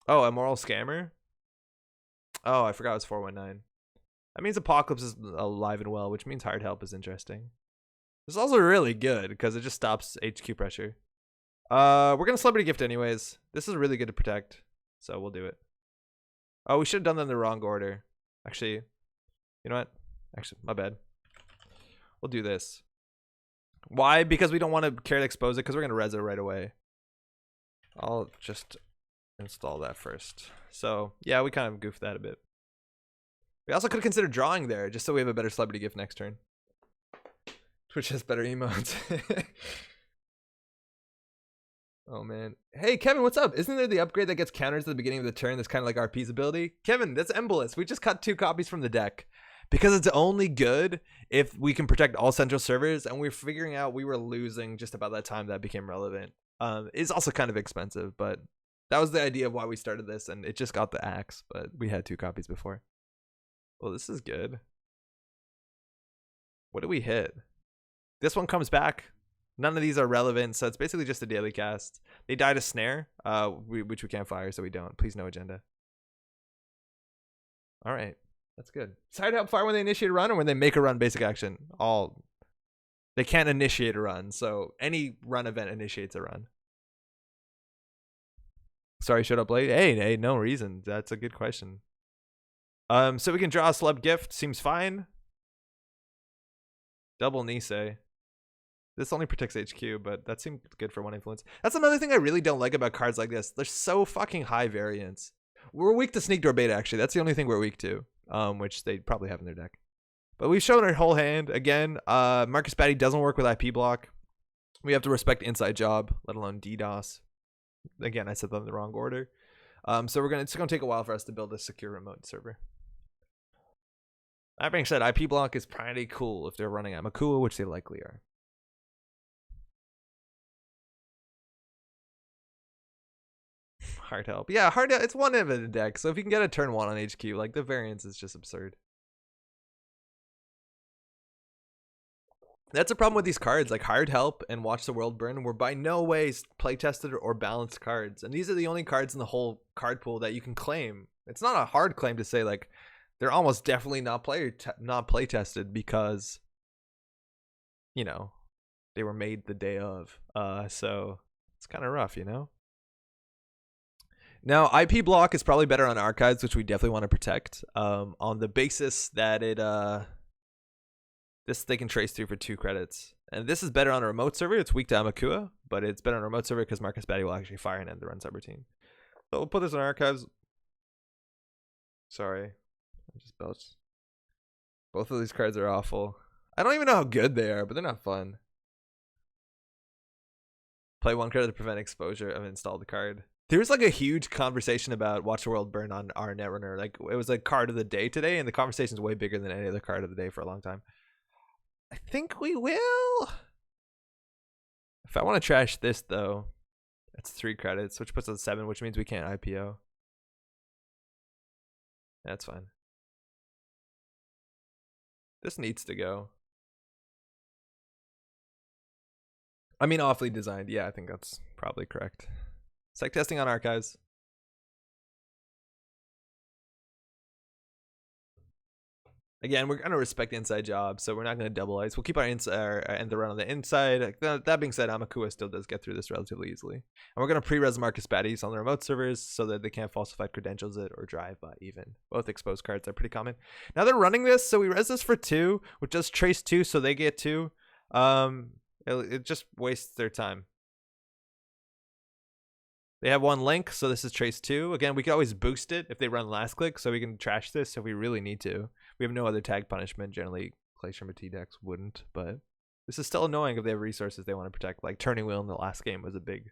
Speaker 1: Oh, Immoral Scammer? Oh, I forgot it was 419. That means Apocalypse is alive and well, which means Hired Help is interesting. This is also really good because it just stops HQ pressure. We're gonna Celebrity Gift anyways. This is really good to protect, so we'll do it. Oh, we should have done that in the wrong order. Actually, you know what? Actually, my bad. We'll do this. Why? Because we don't want to care to expose it, because we're gonna res it right away. I'll just install that first. So yeah, we kind of goofed that a bit. We also could have considered drawing there, just so we have a better Celebrity Gift next turn. Twitch has better emotes. Oh man. Hey Kevin, what's up? Isn't there the upgrade that gets counters at the beginning of the turn that's kind of like RP's ability? Kevin, that's Embolus. We just cut 2 copies from the deck. Because it's only good if we can protect all central servers, and we're figuring out we were losing just about that time that became relevant. It's also kind of expensive, but that was the idea of why we started this, and it just got the axe, but we had 2 copies before. Well, this is good. What do we hit? This one comes back. None of these are relevant, so it's basically just a daily cast. They die to Snare, which we can't fire, so we don't. Please no agenda. All right, that's good. Side help fire when they initiate a run or when they make a run basic action. They can't initiate a run, so any run event initiates a run. Sorry, showed up late. Hey, no reason. That's a good question. So we can draw a celeb gift. Seems fine. Double Nisei. This only protects HQ, but that seemed good for one influence. That's another thing I really don't like about cards like this. They're so fucking high variance. We're weak to Sneak Door Beta, actually. That's the only thing we're weak to, which they probably have in their deck. But we've shown our whole hand. Again, Marcus Batty doesn't work with IP block. We have to respect Inside Job, let alone DDoS. Again, I said that in the wrong order. So it's gonna take a while for us to build a secure remote server. That being said, IP block is pretty cool if they're running Amakua, which they likely are. Hard help. Yeah, hard help. It's one of the deck, so if you can get a turn 1 on HQ, like the variance is just absurd. That's a problem with these cards, like Hard Help and Watch the World Burn were by no ways play tested or balanced cards. And these are the only cards in the whole card pool that you can claim. It's not a hard claim to say like they're almost definitely not play tested because, you know, they were made the day of. So it's kind of rough, you know? Now, IP block is probably better on archives, which we definitely want to protect. On the basis that this they can trace through for 2 credits. And this is better on a remote server. It's weak to Amakua, but it's better on a remote server because Marcus Batty will actually fire and end the run subroutine. So we'll put this in archives. Sorry, I just belched. Both of these cards are awful. I don't even know how good they are, but they're not fun. Play 1 credit to prevent exposure. I've installed the card. There was like a huge conversation about Watch the World Burn on our Netrunner. Like it was a card of the day today, and the conversation is way bigger than any other card of the day for a long time. I think we will. If I want to trash this though, that's 3 credits, which puts us at 7, which means we can't IPO. That's fine. This needs to go. I mean, awfully designed. Yeah, I think that's probably correct. Psych testing on archives. Again, we're going to respect Inside Job, so we're not going to double ice. We'll keep our end the run on the inside. That being said, Amakua still does get through this relatively easily. And we're going to pre-res Marcus Batties on the remote servers so that they can't falsify credentials it or drive by even. Both exposed cards are pretty common. Now they're running this, so we res this for 2, which does trace 2, so they get 2. It just wastes their time. They have 1 link, so this is trace 2. Again, we can always boost it if they run last click, so we can trash this if we really need to. We have no other tag punishment. Generally, Glacier T decks wouldn't, but this is still annoying if they have resources they want to protect. Like Turning Wheel in the last game was a big.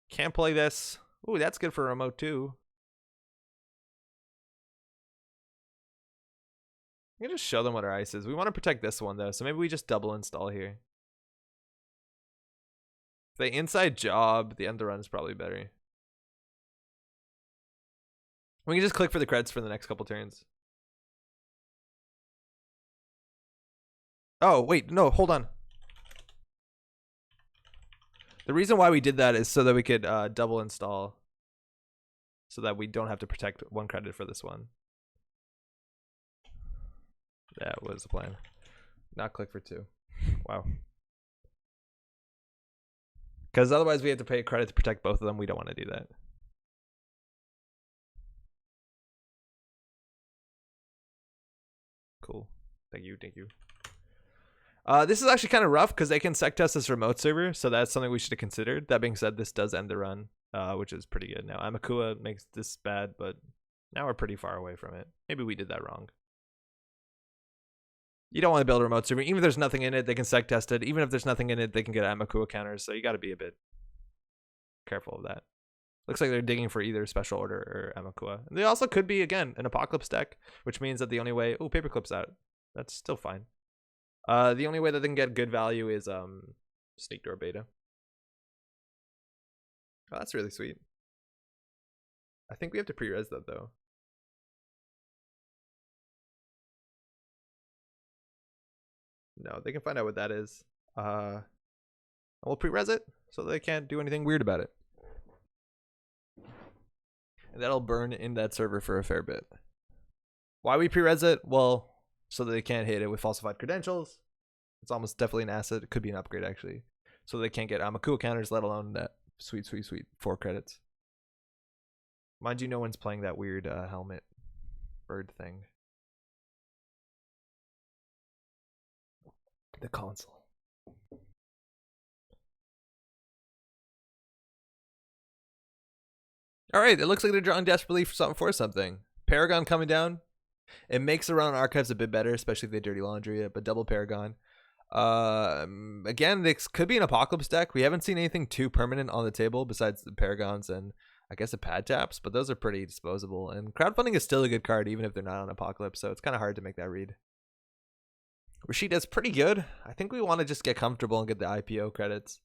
Speaker 1: Can't play this. Ooh, that's good for remote too. I can just show them what our ice is. We want to protect this one though, so maybe we just double install here. If they Inside Job, the end of the run is probably better. We can just click for the credits for the next couple turns. Oh, wait, no, hold on. The reason why we did that is so that we could double install. So that we don't have to protect 1 credit for this one. That was the plan. Not click for 2. Wow. Because otherwise we have to pay a credit to protect both of them. We don't want to do that. Cool. Thank you. This is actually kind of rough because they can sec test this remote server, so that's something we should have considered. That being said, this does end the run, which is pretty good. Now, Amakua makes this bad, but now we're pretty far away from it. Maybe we did that wrong. You don't want to build a remote server. Even if there's nothing in it, they can sec test it. Even if there's nothing in it, they can get Amakua counters, so you got to be a bit careful of that. Looks like they're digging for either Special Order or Amakua. And they also could be, again, an Apocalypse deck, which means that the only way... Oh, Paperclip's out. That's still fine. The only way that they can get good value is Sneak Door Beta. Oh, that's really sweet. I think we have to pre-res that, though. No, they can find out what that is. We'll pre-res it so they can't do anything weird about it. And that'll burn in that server for a fair bit. Why we pre-res it? Well, so that they can't hit it with falsified credentials. It's almost definitely an asset. It could be an upgrade, actually. So they can't get Amakua counters, let alone that Sweet, sweet, sweet. 4 credits. Mind you, no one's playing that weird helmet bird thing. The console. All right, it looks like they're drawing desperately for something. Paragon coming down. It makes the run on archives a bit better, especially if they dirty laundry it, but double Paragon. Again, this could be an Apocalypse deck. We haven't seen anything too permanent on the table besides the Paragons and I guess the pad taps, but those are pretty disposable. And crowdfunding is still a good card, even if they're not on Apocalypse, so it's kind of hard to make that read. Rashida's pretty good. I think we want to just get comfortable and get the IPO credits.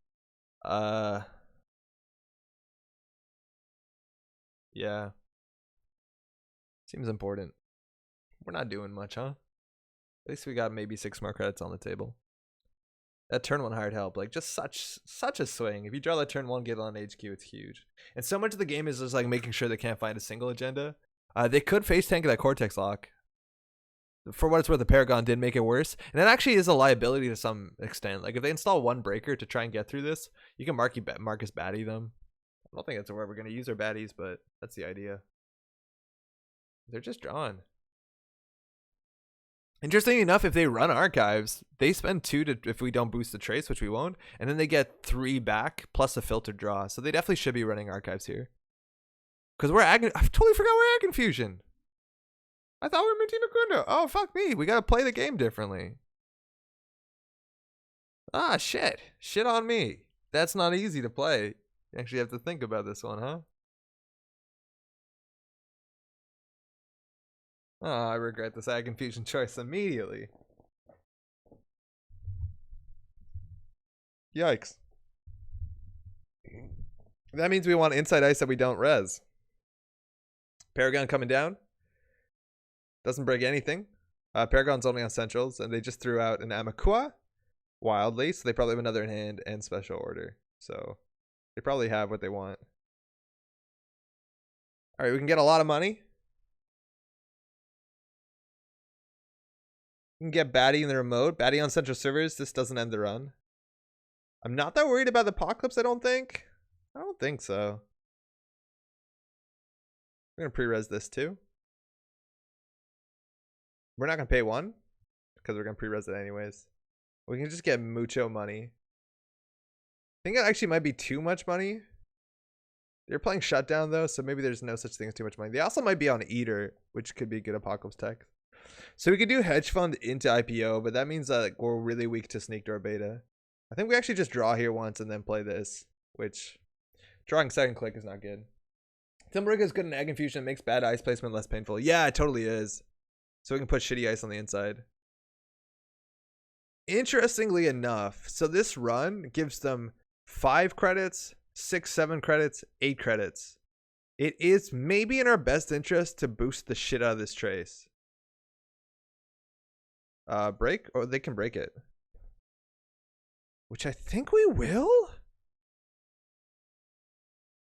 Speaker 1: Yeah. Seems important. We're not doing much, huh? At least we got maybe 6 more credits on the table. That turn 1 hard help, like just such a swing. If you draw that turn 1, get on HQ, it's huge. And so much of the game is just like making sure they can't find a single agenda. They could face tank that Cortex lock. For what it's worth, the Paragon did make it worse. And that actually is a liability to some extent. Like if they install 1 breaker to try and get through this, you can Marcus Batty them. I don't think that's where we're going to use our baddies, but that's the idea. They're just drawn. Interesting enough, if they run archives, they spend 2 to if we don't boost the trace, which we won't, and then they get 3 back plus a filtered draw. So they definitely should be running archives here. Because I totally forgot we're Ag Infusion. I thought we were Minty Nakundo. Oh, fuck me. We got to play the game differently. Ah, shit. Shit on me. That's not easy to play. You actually have to think about this one, huh? Oh, I regret this Ag Infusion choice immediately. Yikes. That means we want inside ice that we don't res. Paragon coming down. Doesn't break anything. Paragon's only on centrals, and they just threw out an Amakua wildly, so they probably have another in hand and special order. So they probably have what they want. All right, we can get a lot of money. We can get Batty in the remote. Batty on central servers. This doesn't end the run. I'm not that worried about the Apocalypse, I don't think. I don't think so. We're going to pre-res this too. We're not going to pay 1 because we're going to pre-res it anyways. We can just get mucho money. I think it actually might be too much money. They're playing Shutdown though, so maybe there's no such thing as too much money. They also might be on Eater, which could be good Apocalypse tech. So we could do Hedge Fund into IPO, but that means that we're really weak to Sneak Door Beta. I think we actually just draw here once and then play this, which drawing second click is not good. Timberrick is good in Egg Infusion. It makes bad ice placement less painful. Yeah, it totally is. So we can put shitty ice on the inside. Interestingly enough, so this run gives them 5 credits, 6, 7 credits, 8 credits. It is maybe in our best interest to boost the shit out of this trace. Break? Or they can break it. Which I think we will?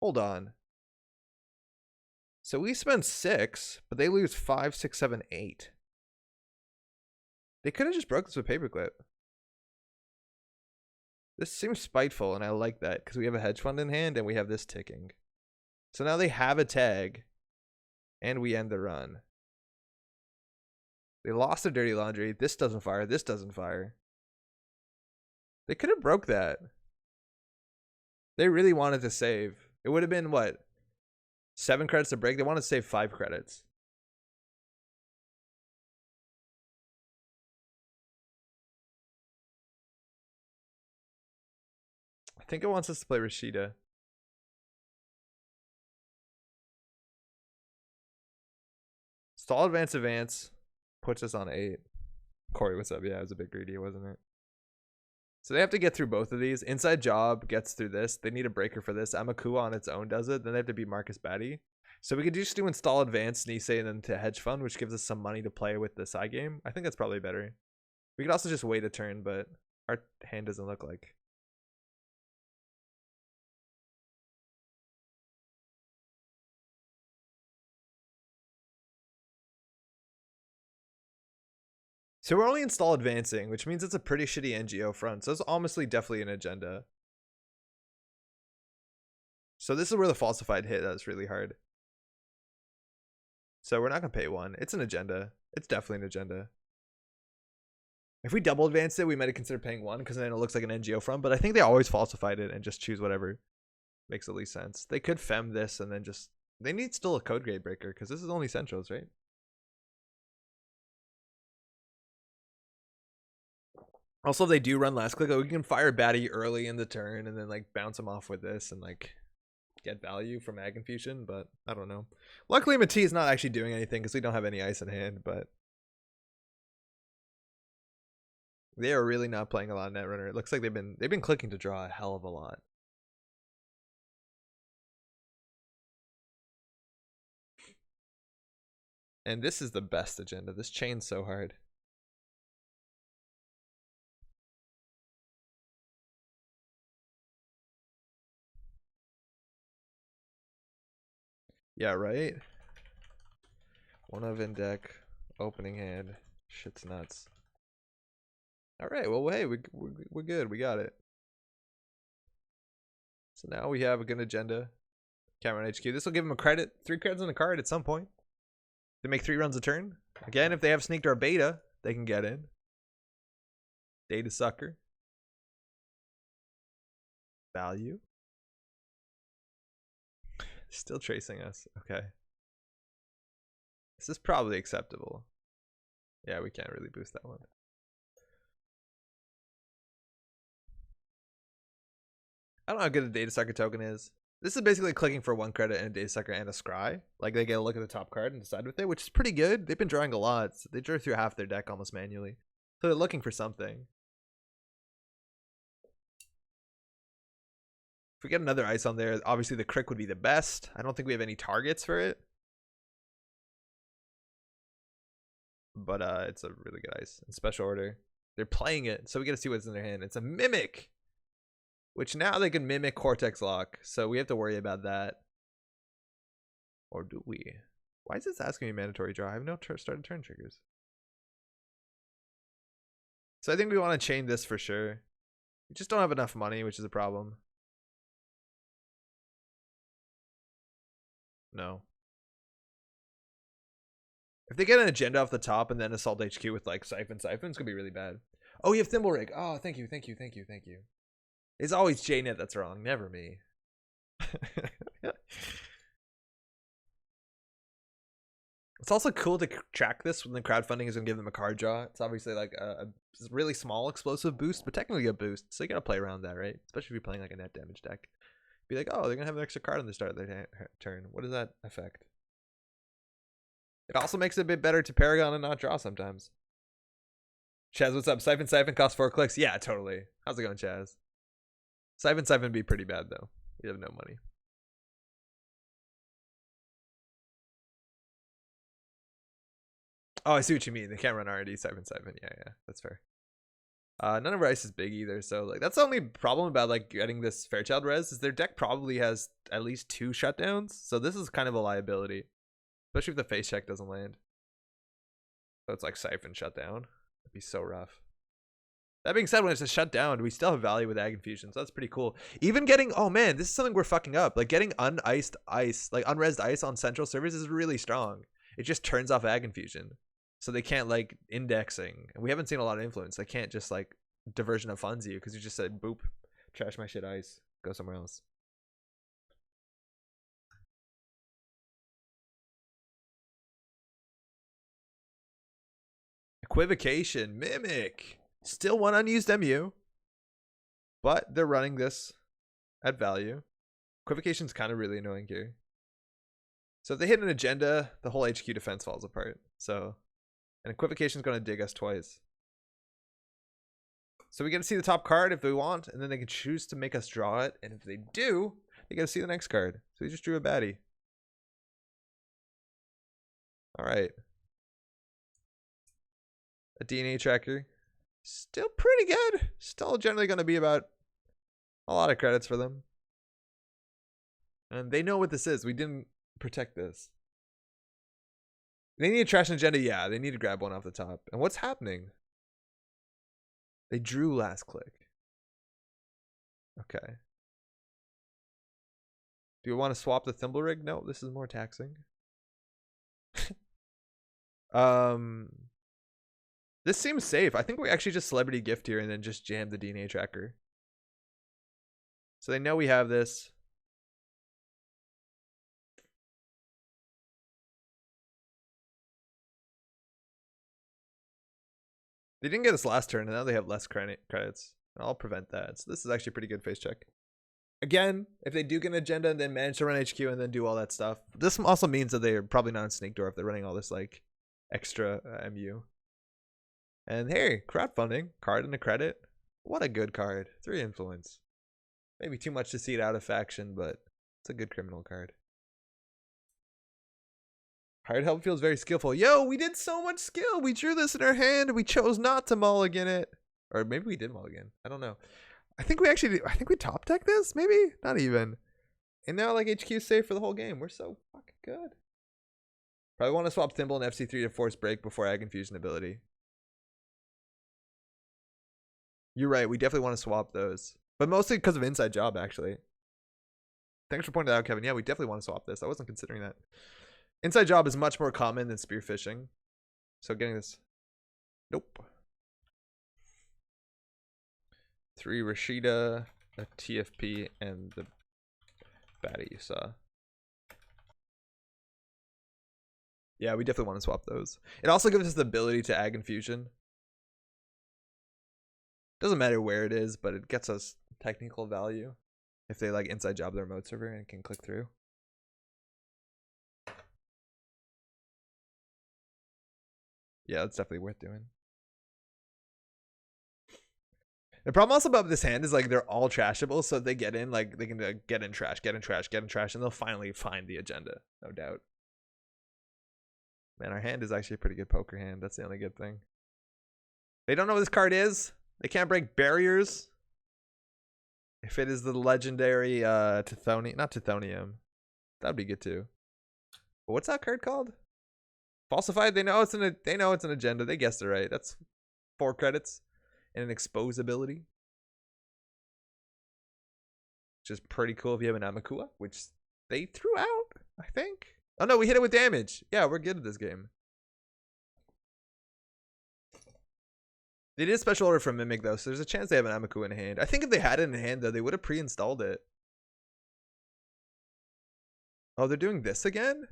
Speaker 1: Hold on. So we spend 6, but they lose 5, 6, 7, 8. They could have just broke this with Paperclip. This seems spiteful, and I like that, because we have a hedge fund in hand, and we have this ticking. So now they have a tag, and we end the run. They lost their dirty laundry. This doesn't fire. This doesn't fire. They could have broke that. They really wanted to save. It would have been, what? 7 credits to break? They want to save 5 credits. I think it wants us to play Rashida. Stall advance puts us on 8. Corey, what's up? Yeah, it was a bit greedy, wasn't it? So they have to get through both of these. Inside Job gets through this. They need a breaker for this. Amakua on its own does it. Then they have to beat Marcus Batty. So we could just do install advance, Nisei, and then to hedge fund, which gives us some money to play with the side game. I think that's probably better. We could also just wait a turn, but our hand doesn't look like. So we're only install advancing, which means it's a pretty shitty NGO front. So it's honestly definitely an agenda. So this is where the falsified hit is really hard. So we're not going to pay 1. It's an agenda. It's definitely an agenda. If we double advanced it, we might have considered paying 1 because then it looks like an NGO from. But I think they always falsified it and just choose whatever makes the least sense. They could fem this and then just... They need still a code grade breaker because this is only centrals, right? Also, if they do run last click, we can fire baddie early in the turn and then like bounce them off with this and like get value from Ag Infusion, but I don't know. Luckily, Mati is not actually doing anything because we don't have any ice in hand, but they are really not playing a lot of Netrunner. It looks like they've been clicking to draw a hell of a lot. And this is the best agenda. This chain's so hard. Yeah, right? 1 of in deck, opening hand. Shit's nuts. Alright, well, hey, we're good. We got it. So now we have a good agenda. Cameron HQ. This will give them a credit. 3 credits on a card at some point. They make 3 runs a turn. Again, if they have sneaked our beta, they can get in. Data sucker. Value. Still tracing us. Okay. This is probably acceptable. Yeah, we can't really boost that one. I don't know how good a data sucker token is. This is basically clicking for 1 credit and a data sucker and a scry. Like they get a look at the top card and decide with it, which is pretty good. They've been drawing a lot. They drew through half their deck almost manually. So they're looking for something. If we get another ice on there, obviously the crick would be the best. I don't think we have any targets for it. But it's a really good ice. In special order. They're playing it, so we get to see what's in their hand. It's a Mimic! Which now they can Mimic Cortex Lock, so we have to worry about that. Or do we? Why is this asking me mandatory draw? I have no started turn triggers. So I think we want to chain this for sure. We just don't have enough money, which is a problem. No. If they get an agenda off the top and then Assault HQ with like Siphon, it's gonna be really bad. Oh, you have Thimble Rig. Oh, thank you. It's always JNet that's wrong, never me. It's also cool to track this when the crowdfunding is gonna give them a card draw. It's obviously like a really small explosive boost, but technically a boost. So you gotta play around that, right? Especially if you're playing like a net damage deck. Be like, oh, they're gonna have an extra card on the start of their turn. What does that affect? It also makes it a bit better to Paragon and not draw sometimes. Chaz, what's up? Siphon costs 4 clicks. Yeah, totally. How's it going, Chaz? Siphon would be pretty bad though. We have no money. Oh, I see what you mean. They can't run R&D Siphon. Yeah, that's fair. None of our ice is big either, so like that's the only problem about like getting this Fairchild res is their deck probably has at least 2 shutdowns. So this is kind of a liability. Especially if the face check doesn't land. So it's like Siphon shutdown. It'd be so rough. That being said, when it's a shutdown, we still have value with Ag Infusion, so that's pretty cool. Even getting, oh man, this is something we're fucking up. Like getting uniced ice, like unresed ice on central servers is really strong. It just turns off Ag Infusion. So they can't like indexing. And we haven't seen a lot of influence. They can't just like diversion of funds you because you just said boop, trash my shit ice, go somewhere else. Equivocation, Mimic. Still 1 unused MU. But they're running this at value. Equivocation's kind of really annoying here. So if they hit an agenda, the whole HQ defense falls apart. So, and Equivocation's going to dig us twice. So we get to see the top card if they want, and then they can choose to make us draw it. And if they do, they get to see the next card. So we just drew a baddie. All right. A DNA tracker. Still pretty good. Still generally going to be about a lot of credits for them. And they know what this is. We didn't protect this. They need a trash agenda. Yeah, they need to grab one off the top. And what's happening? They drew last click. Okay. Do you want to swap the thimble rig? No, this is more taxing. This seems safe. I think we actually just celebrity gift here and then just jam the DNA tracker. So they know we have this. They didn't get us last turn, and now they have less credits. I'll prevent that. So this is actually a pretty good face check. Again, if they do get an agenda and then manage to run HQ and then do all that stuff, this also means that they're probably not in Snake Door if they're running all this like extra MU. And hey, crowdfunding, card and a credit. What a good card. 3 influence. Maybe too much to see it out of faction, but it's a good criminal card. Hired help feels very skillful. Yo, we did so much skill. We drew this in our hand. We chose not to mulligan it. Or maybe we did mulligan. I don't know. I think we top deck this. Maybe not even. And now like HQ is safe for the whole game. We're so fucking good. Probably want to swap Thimble and FC3 to force break before Ag Infusion ability. You're right. We definitely want to swap those. But mostly because of inside job, actually. Thanks for pointing that out, Kevin. Yeah, we definitely want to swap this. I wasn't considering that. Inside job is much more common than spearfishing. So getting this. Nope. 3 Rashida, a TFP, and the baddie you saw. Yeah, we definitely want to swap those. It also gives us the ability to Ag Infusion. Doesn't matter where it is, but it gets us technical value. If they like inside job their remote server and can click through. Yeah, that's definitely worth doing. The problem also about this hand is like they're all trashable, so if they get in, like they can get in trash, get in trash, get in trash, and they'll finally find the agenda, no doubt. Man, our hand is actually a pretty good poker hand. That's the only good thing. They don't know what this card is. They can't break barriers. If it is the legendary Tithonium, not Tithonium, that'd be good too. But what's that card called? Falsified. They know it's an agenda. They guessed it right. That's 4 credits and an expose ability, which is pretty cool if you have an Amakua, which they threw out, I think. Oh no, we hit it with damage. Yeah, we're good at this game. They did a special order from Mimic though, so there's a chance they have an Amakua in hand. I think if they had it in hand though, they would have pre-installed it. Oh, they're doing this again?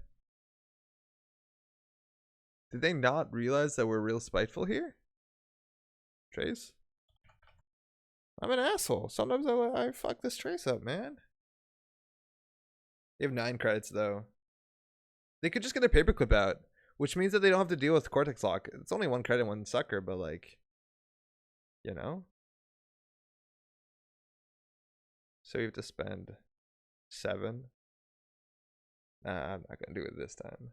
Speaker 1: Did they not realize that we're real spiteful here? Trace? I'm an asshole. Sometimes I fuck this trace up, man. They have 9 credits though. They could just get a paperclip out, which means that they don't have to deal with Cortex Lock. It's only 1 credit, 1 sucker, but like, you know? So you have to spend 7. Nah, I'm not gonna do it this time.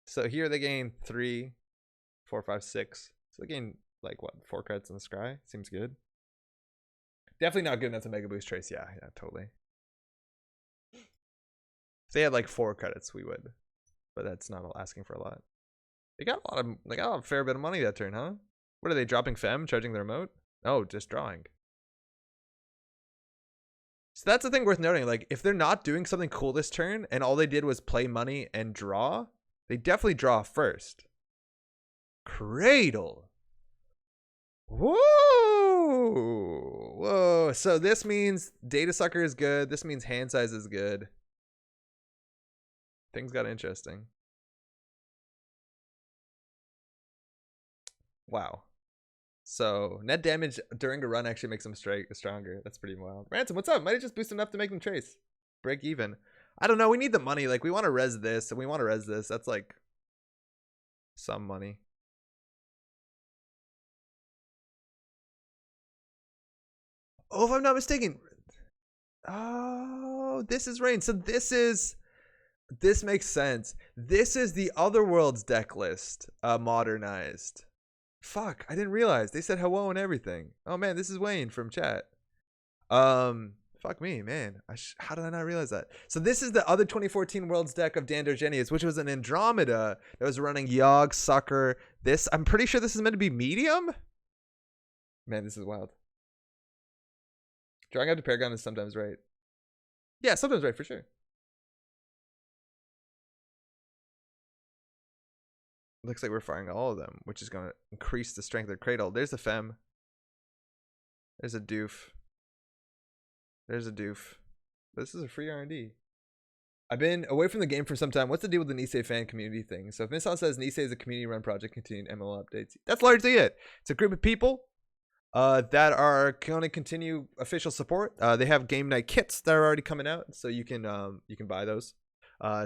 Speaker 1: So here they gain 3, 4, 5, 6. So they gain like what, 4 credits in the scry? Seems good. Definitely not good enough to Mega Boost Trace. Yeah, totally. If they had like 4 credits, we would. But that's not asking for a lot. They got a fair bit of money that turn, huh? What are they dropping Fem, charging the remote? Oh, just drawing. So that's the thing worth noting. Like, if they're not doing something cool this turn and all they did was play money and draw, they definitely draw first. Cradle. Whoa. Whoa. So this means data sucker is good. This means hand size is good. Things got interesting. Wow. So net damage during a run actually makes them stronger. That's pretty wild. Ransom, what's up? Might have just boosted enough to make them trace. Break even. I don't know. We need the money. Like, we want to res this and we want to res this. That's like some money. Oh, if I'm not mistaken. Oh, this is rain. So this makes sense. This is the Otherworlds deck list, modernized. Fuck, I didn't realize. They said hello and everything. Oh man, this is Wayne from chat. Fuck me, man. How did I not realize that? So this is the other 2014 Worlds deck of Dander Genius, which was an Andromeda that was running Yogg, Sucker. This, I'm pretty sure this is meant to be medium. Man, this is wild. Drawing out to Paragon is sometimes right. Yeah, sometimes right for sure. Looks like we're firing all of them, which is going to increase the strength of the cradle. There's the Fem. There's a Doof. There's a Doof. This is a free R&D. I've been away from the game for some time. What's the deal with the Nisei fan community thing? So if Missile says Nisei is a community-run project continuing MMO updates, that's largely it. It's a group of people that are going to continue official support. They have game night kits that are already coming out, so you can buy those.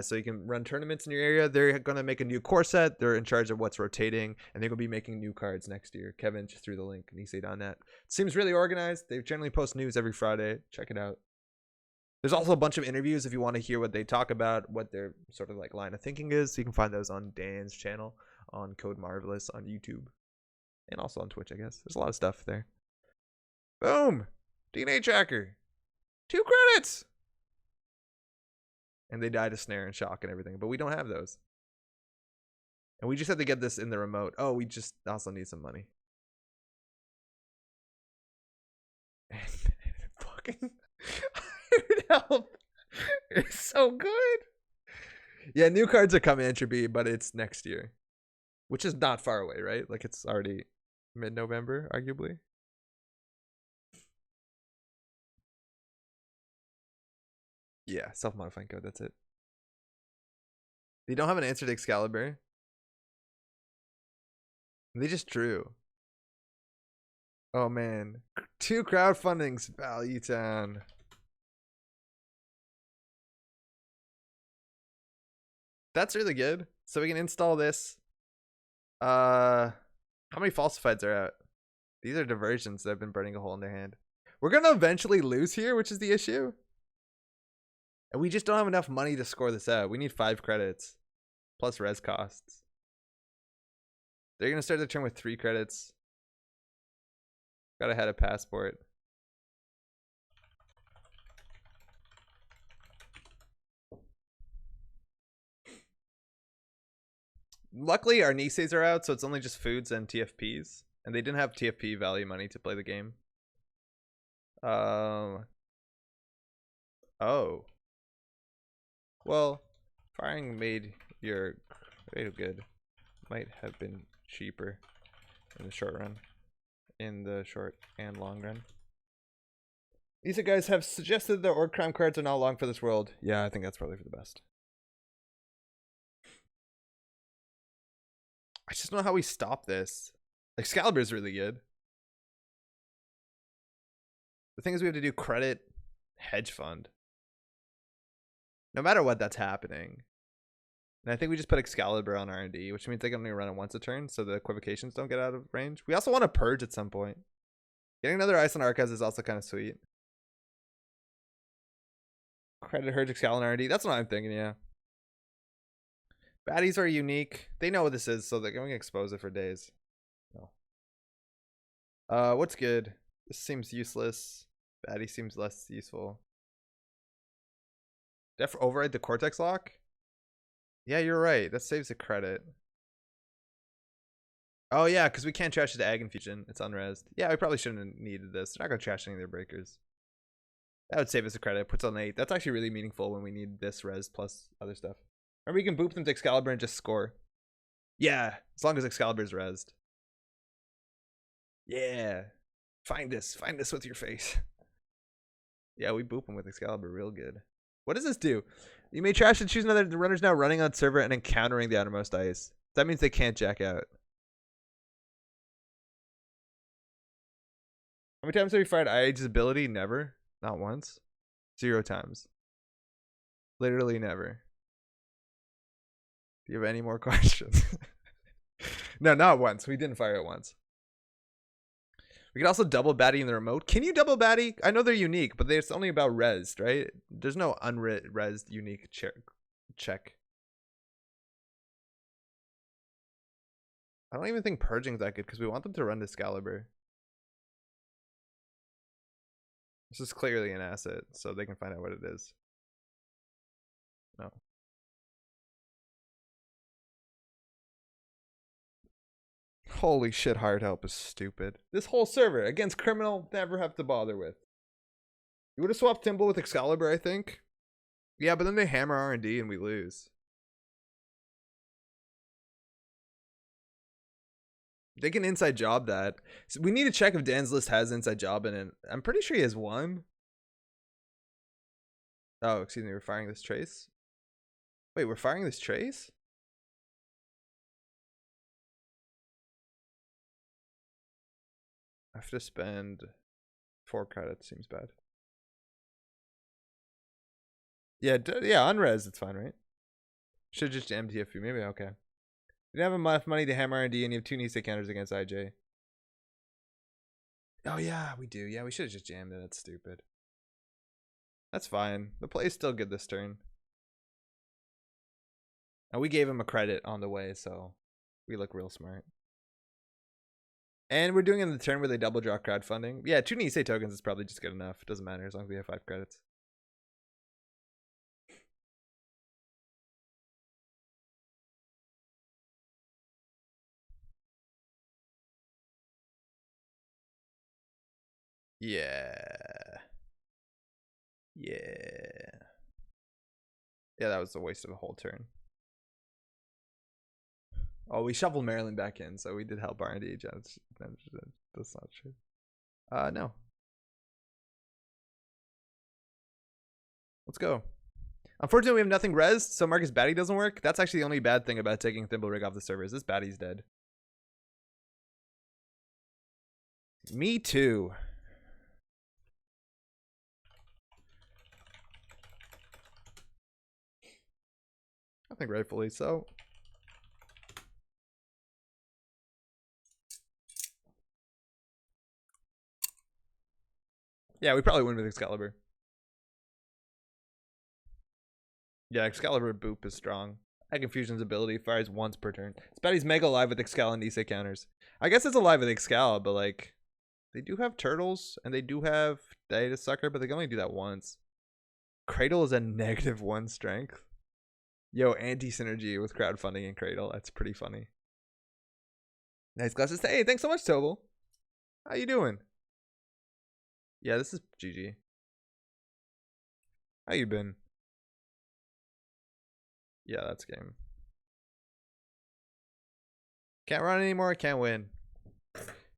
Speaker 1: So you can run tournaments in your area. They're going to make a new core set. They're in charge of what's rotating, and they're going to be making new cards next year. Kevin just threw the link, Nisei.net. Seems really organized. They generally post news every Friday. Check it out. There's also a bunch of interviews if you want to hear what they talk about, what their sort of like line of thinking is. So you can find those on Dan's channel, on Code Marvelous, on YouTube, and also on Twitch, I guess. There's a lot of stuff there. Boom! DNA Tracker. 2 credits! And they die to snare and shock and everything, but we don't have those. And we just have to get this in the remote. Oh, we just also need some money. And fucking help. It's so good. Yeah, new cards are coming, Entropy, but it's next year, which is not far away, right? Like it's already mid-November, arguably. Yeah, self-modifying code, that's it. They don't have an answer to Excalibur. They just drew. Oh man. 2 crowdfundings, Value Town. That's really good. So we can install this. How many falsifieds are out? These are diversions that have been burning a hole in their hand. We're gonna eventually lose here, which is the issue. And we just don't have enough money to score this out. We need 5 credits. Plus res costs. They're gonna start the turn with 3 credits. Gotta have a passport. Luckily, our Niseis are out, so it's only just foods and TFPs. And they didn't have TFP value money to play the game. Oh. Well, firing made your cradle good. Might have been cheaper in the short run. In the short and long run. These guys have suggested the org crime cards are not long for this world. Yeah, I think that's probably for the best. I just don't know how we stop this. Excalibur is really good. The thing is we have to do credit hedge fund. No matter what, that's happening. And I think we just put Excalibur on R&D, which means they can only run it once a turn, so the equivocations don't get out of range. We also want to purge at some point. Getting another Ice on Archives is also kind of sweet. Credit Herge Excalibur on R&D. That's what I'm thinking, yeah. Baddies are unique. They know what this is, so they're going to expose it for days. No. What's good? This seems useless. Baddie seems less useful. Def override the Cortex lock? Yeah, you're right. That saves a credit. Oh, yeah, because we can't trash it to Ag Infusion. It's unresed. Yeah, we probably shouldn't have needed this. They're not going to trash any of their breakers. That would save us a credit. Puts on 8. That's actually really meaningful when we need this res plus other stuff. Or we can boop them to Excalibur and just score. Yeah, as long as Excalibur's resed. Yeah. Find us with your face. Yeah, we boop them with Excalibur real good. What does this do? You may trash and choose another. The runner's now running on server and encountering the outermost ice. That means they can't jack out. How many times have we fired IH's ability? Never. Not once. 0 times. Literally never. Do you have any more questions? No, not once. We didn't fire it once. We can also double baddie in the remote. Can you double baddie? I know they're unique, but it's only about resed, right? There's no unresed unique check. I don't even think purging's that good because we want them to run Excalibur. This is clearly an asset, so they can find out what it is. No. Holy shit, hired help is stupid. This whole server against criminal, never have to bother with. You would have swapped Timble with Excalibur, I think. Yeah, but then they hammer R&D and we lose. They can inside job that. So we need to check if Dan's list has inside job in it. I'm pretty sure he has one. Oh, excuse me. We're firing this trace. Wait, we're firing this trace? I have to spend 4 credits. Seems bad. Yeah, yeah, unres, it's fine, right? Should just MTFU. Maybe, okay. You don't have enough money to hammer R&D and you have 2 Nisa counters against IJ. Oh, yeah, we do. Yeah, we should have just jammed it. That's stupid. That's fine. The play's still good this turn. And we gave him a credit on the way, so we look real smart. And we're doing it in the turn where they double draw crowdfunding. Yeah, 2 Nisei tokens is probably just good enough. It doesn't matter as long as we have 5 credits. Yeah. Yeah. Yeah, that was a waste of a whole turn. Oh, we shuffled Maryland back in, so we did help R&D. That's not true. No. Let's go. Unfortunately, we have nothing res, so Marcus Batty doesn't work. That's actually the only bad thing about taking Thimble Rig off the server is this Batty's dead. Me too. I think rightfully so. Yeah, we probably win with Excalibur. Yeah, Excalibur Boop is strong. High Confusion's ability fires once per turn. Spatty's mega alive with Excal and Nisei counters. I guess it's alive with Excal, but like, they do have turtles and they do have Data Sucker, but they can only do that once. Cradle is a -1 strength. Yo, anti-synergy with crowdfunding and Cradle. That's pretty funny. Nice glasses. Hey, thanks so much, Tobel. How you doing? Yeah, this is GG. How you been? Yeah, that's game. Can't run anymore, can't win.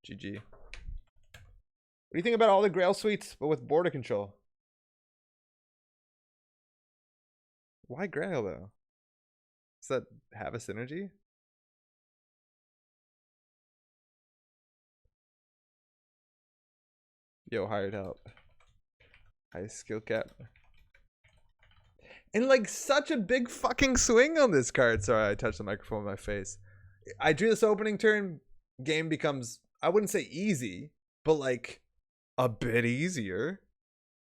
Speaker 1: GG. What do you think about all the Grail suites, but with border control? Why Grail, though? Does that have a synergy? Yo, hired help. High skill cap. And like such a big fucking swing on this card. Sorry, I touched the microphone with my face. I drew this opening turn. Game becomes, I wouldn't say easy, but like a bit easier.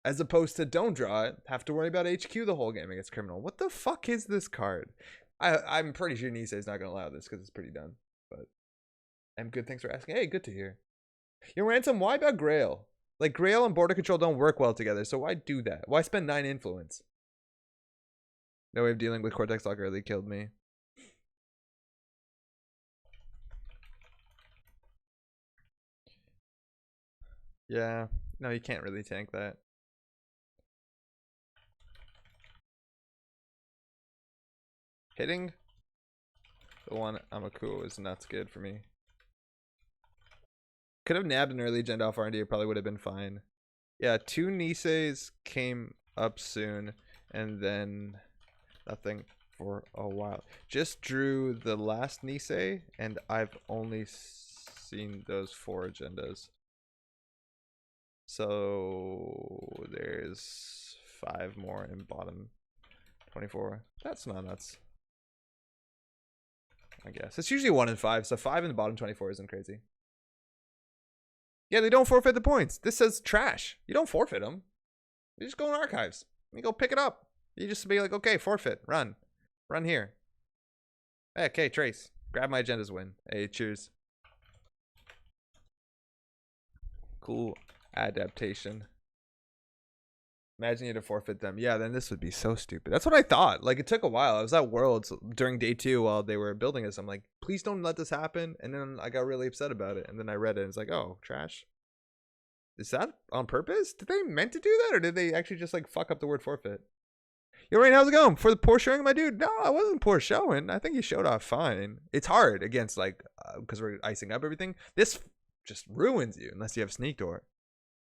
Speaker 1: As opposed to don't draw it, have to worry about HQ the whole game against Criminal. What the fuck is this card? I'm pretty sure Nisei is not going to allow this because it's pretty done. But I'm good. Thanks for asking. Hey, good to hear. Yo, Ransom, why about Grail? Like, Grail and border control don't work well together, so why do that? Why spend 9 influence? No way of dealing with Cortex Lock early killed me. Yeah. No, you can't really tank that. Hitting the one Amakuo is nuts good for me. Could have nabbed an early gen off R&D, it probably would have been fine. Yeah, 2 Niseis came up soon, and then nothing for a while. Just drew the last Nisei, and I've only seen those 4 agendas. So there's 5 more in bottom 24. That's not nuts. I guess it's usually 1 in 5, so 5 in the bottom 24 isn't crazy. Yeah, they don't forfeit the points. This says trash. You don't forfeit them. You just go in archives. You go pick it up. You just be like, okay, forfeit, run here. Hey, okay, Trace, grab my agendas, win. Hey, cheers. Cool adaptation. Imagine you had to forfeit them. Yeah, then this would be so stupid. That's what I thought. Like, it took a while. I was at Worlds during day 2 while they were building this. I'm like, please don't let this happen. And then I got really upset about it. And then I read it and it's like, oh, trash. Is that on purpose? Did they meant to do that, or did they actually just like fuck up the word forfeit? Yo, Rain, how's it going? For the poor showing, my dude? No, I wasn't poor showing. I think you showed off fine. It's hard against like because we're icing up everything. This just ruins you unless you have sneak door.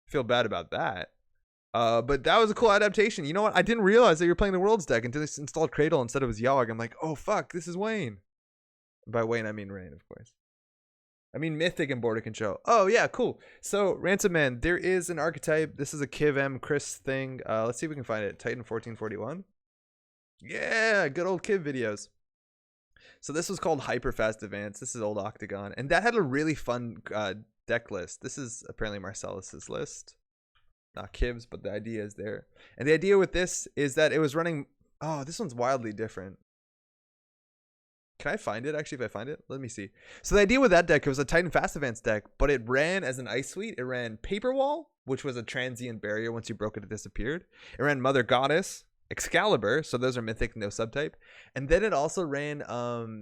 Speaker 1: Feel bad about that. But that was a cool adaptation. You know what? I didn't realize that you were playing the Worlds deck until they installed Cradle instead of Yogg. I'm like, oh fuck, this is Wayne. By Wayne, I mean Rain, of course. I mean Mythic and border control. Oh yeah, cool. So Ransom Man, there is an archetype. This is a Kiv M Chris thing. Let's see if we can find it. Titan 1441. Yeah, good old Kiv videos. So this was called Hyper Fast Advance. This is old Octagon, and that had a really fun deck list. This is apparently Marcellus's list, not Kiv's, but the idea is there. And the idea with this is that it was running. Oh, this one's wildly different. Can I find it? Actually, if I find it, let me see. So the idea with that deck, it was a Titan Fast Advance deck, but it ran as an Ice Suite. It ran Paper Wall, which was a transient barrier. Once you broke it, it disappeared. It ran Mother Goddess, Excalibur, so those are mythic, no subtype. And then it also ran,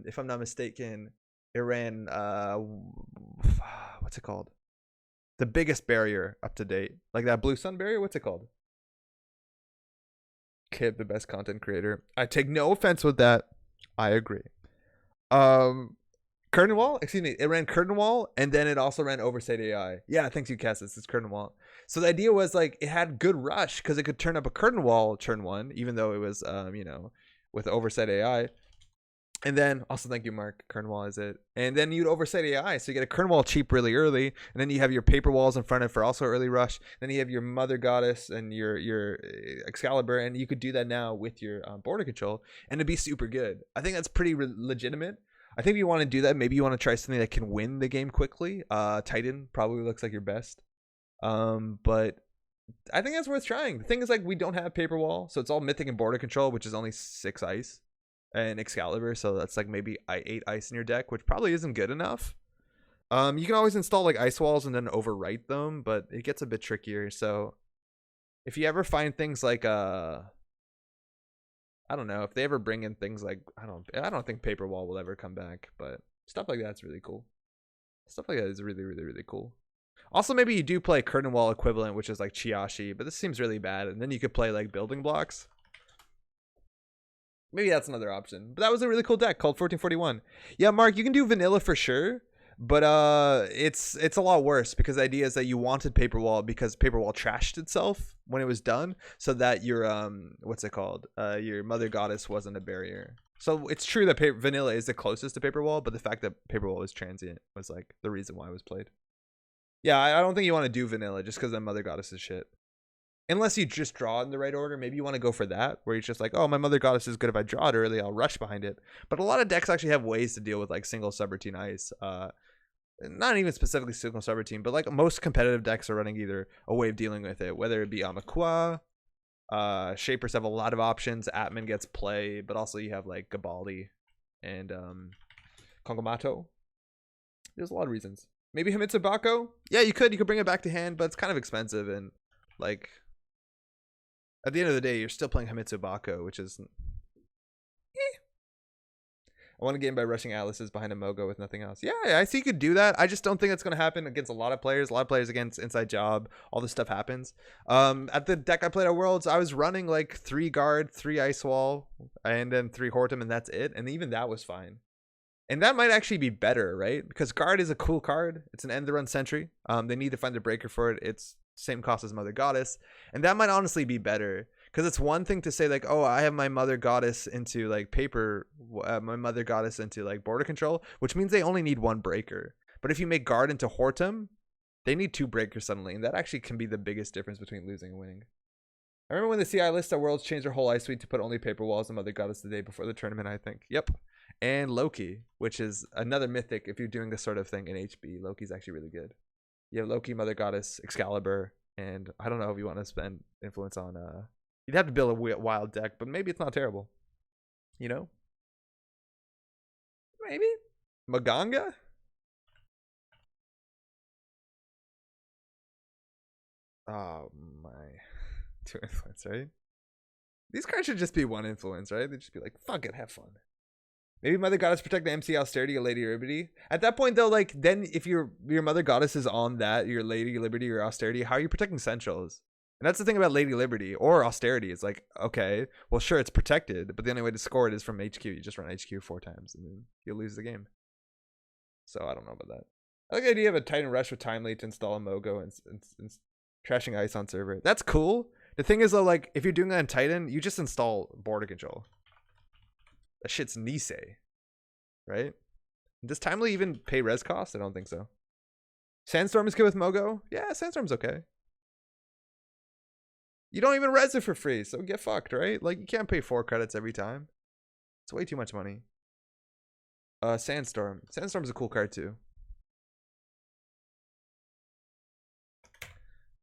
Speaker 1: if I'm not mistaken, it ran, what's it called? The biggest barrier up to date. Like that Blue Sun barrier, what's it called? Kid, the best content creator. I take no offense with that. I agree. Curtain Wall, excuse me, it ran Curtain Wall, and then it also ran Oversight AI. Yeah, thanks you, Cassis. It's Curtain Wall. So the idea was like it had good rush because it could turn up a Curtain Wall turn one, even though it was you know, with Oversight AI. And then also thank you, Mark. Curtain Wall is it, and then you'd Oversight AI, so you get a Curtain Wall cheap really early, and then you have your Paper Walls in front of for also early rush. Then you have your Mother Goddess and your Excalibur, and you could do that now with your border control, and it'd be super good. I think that's pretty legitimate. I think if you want to do that, maybe you want to try something that can win the game quickly. Titan probably looks like your best. But I think that's worth trying. The thing is, like, we don't have Paper Wall, so it's all Mythic and border control, which is only 6 ice, and Excalibur, so that's like maybe 8 ice in your deck, which probably isn't good enough. You can always install like ice walls and then overwrite them, but it gets a bit trickier. So if you ever find things like I don't know if they ever bring in things like I don't think Paper Wall will ever come back, but stuff like that's really cool. Stuff like that is really cool. Also, maybe you do play Curtain Wall equivalent, which is like Chiashi, but this seems really bad. And then you could play like building blocks. Maybe that's another option. But that was a really cool deck called 1441. Yeah, Mark, you can do vanilla for sure. But it's a lot worse because the idea is that you wanted Paper Wall because Paper Wall trashed itself when it was done, so that your what's it called, your Mother Goddess wasn't a barrier. So it's true that vanilla is the closest to Paper Wall, but the fact that Paper Wall was transient was like the reason why it was played. Yeah, I don't think you want to do vanilla just because the Mother Goddess is shit. Unless you just draw in the right order, maybe you want to go for that, where you're just like, oh, my Mother Goddess is good if I draw it early, I'll rush behind it. But a lot of decks actually have ways to deal with like single subroutine ice. Not even specifically single subroutine, but like most competitive decks are running either a way of dealing with it, whether it be Amakua, Shapers have a lot of options, Atman gets play, but also you have like Gabaldi and Kongamato. There's a lot of reasons. Maybe Himitsu Bako? Yeah, you could bring it back to hand, but it's kind of expensive, and like at the end of the day, you're still playing Himitsu Bako, which is I want to game by rushing Atlases behind a Mogo with nothing else. Yeah, I see you could do that. I just don't think it's going to happen against a lot of players. A lot of players against Inside Job. All this stuff happens. At the deck I played at Worlds, I was running like 3 guard, 3 ice wall, and then 3 Hortum, and that's it. And even that was fine. And that might actually be better, right? Because guard is a cool card. It's an end the run sentry. They need to find a breaker for it. It's same cost as Mother Goddess. And that might honestly be better. Because it's one thing to say like, oh, I have my Mother Goddess into like paper, my Mother Goddess into like border control, which means they only need 1 breaker. But if you make guard into Hortum, they need 2 breakers suddenly, and that actually can be the biggest difference between losing and winning. I remember when the CI list at Worlds changed their whole ice suite to put only Paper Walls and Mother Goddess the day before the tournament, I think. Yep. And Loki, which is another mythic if you're doing this sort of thing in HB. Loki's actually really good. You have Loki, Mother Goddess, Excalibur, and I don't know if you want to spend influence on you'd have to build a wild deck, but maybe it's not terrible. You know? Maybe? Maganga? Oh my. 2 influence, right? These cards should just be 1 influence, right? They'd just be like, fuck it, have fun. Maybe Mother Goddess protect the MC Austerity or Lady Liberty. At that point, though, like then if your Mother Goddess is on that, your Lady Liberty or Austerity, how are you protecting Centrals? And that's the thing about Lady Liberty or Austerity. It's like, okay, well, sure, it's protected, but the only way to score it is from HQ. You just run HQ 4 times, and then you'll lose the game. So I don't know about that. I like the idea of a Titan Rush with Timely to install a Mogo and trashing ice on server. That's cool. The thing is, though, like, if you're doing that on Titan, you just install border control. That shit's Nisei, right? Does Timely even pay res cost? I don't think so. Sandstorm is good with Mogo? Yeah, Sandstorm's okay. You don't even res it for free, so get fucked, right? Like, you can't pay 4 credits every time. It's way too much money. Sandstorm. Sandstorm's a cool card, too.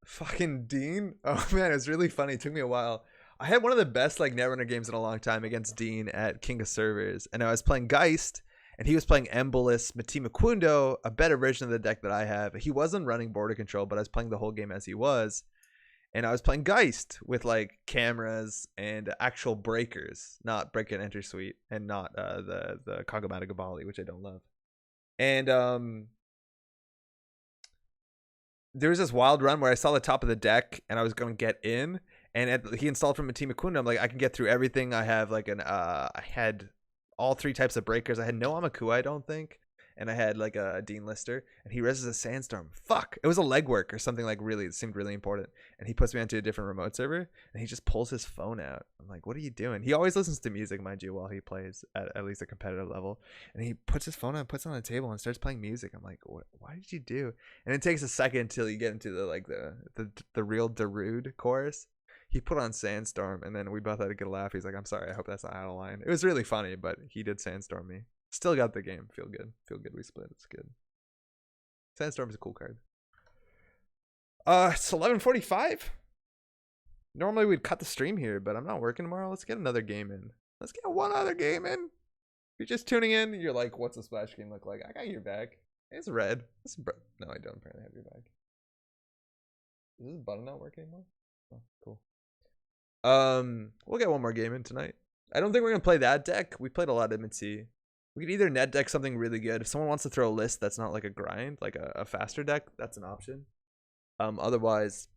Speaker 1: Fucking Dean? Oh, man, it was really funny. It took me a while. I had one of the best, like, Netrunner games in a long time against Dean at King of Servers. And I was playing Geist, and he was playing Embolus, Matima Kundo, a better version of the deck that I have. He wasn't running border control, but I was playing the whole game as he was. And I was playing Geist with like cameras and actual breakers, not break and enter suite, and not the Kagomata Gabali, which I don't love. And there was this wild run where I saw the top of the deck and I was going to get in, and he installed from Matima Kundo. I'm like, I can get through everything. I have like I had all 3 types of breakers. I had no Amakua, I don't think. And I had like a Dean Lister, and he reses a Sandstorm. Fuck, it was a legwork or something, like really, it seemed really important. And he puts me onto a different remote server, and he just pulls his phone out. I'm like, what are you doing? He always listens to music, mind you, while he plays at least a competitive level. And he puts his phone out, puts it on the table, and starts playing music. I'm like, what? Why did you do? And it takes a second until you get into the real Darude chorus. He put on Sandstorm, and then we both had a good laugh. He's like, I'm sorry, I hope that's not out of line. It was really funny, but he did Sandstorm me. Still got the game. Feel good. Feel good we split. It's good. Sandstorm's a cool card. It's 11:45. Normally we'd cut the stream here, but I'm not working tomorrow. Let's get another game in. Let's get one other game in. If you're just tuning in, you're like, what's a splash game look like? I got your back. It's red. No, I don't apparently have your back. Is this button not working anymore? Oh, cool. We'll get one more game in tonight. I don't think we're gonna play that deck. We played a lot of mid-C. We could either net deck something really good. If someone wants to throw a list that's not like a grind, like a faster deck, that's an option. Otherwise,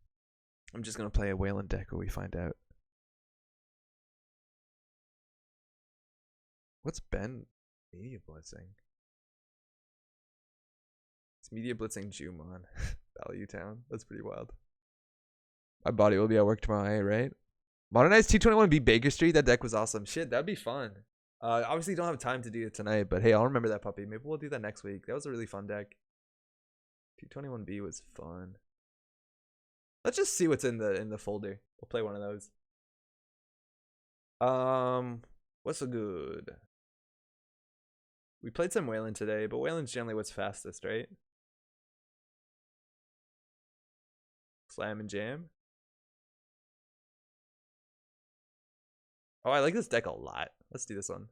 Speaker 1: I'm just gonna play a Wayland deck where we find out. What's Ben Media Blitzing? It's Media Blitzing Jumon. Value Town. That's pretty wild. My body will be at work tomorrow, right? Modernized T21B Baker Street. That deck was awesome. Shit, that'd be fun. Obviously don't have time to do it tonight, but hey, I'll remember that puppy. Maybe we'll do that next week. That was a really fun deck. T21B was fun. Let's just see what's in the folder. We'll play one of those. What's so good? We played some Wayland today, but Wayland's generally what's fastest, right? Slam and jam. Oh, I like this deck a lot. Let's do this one.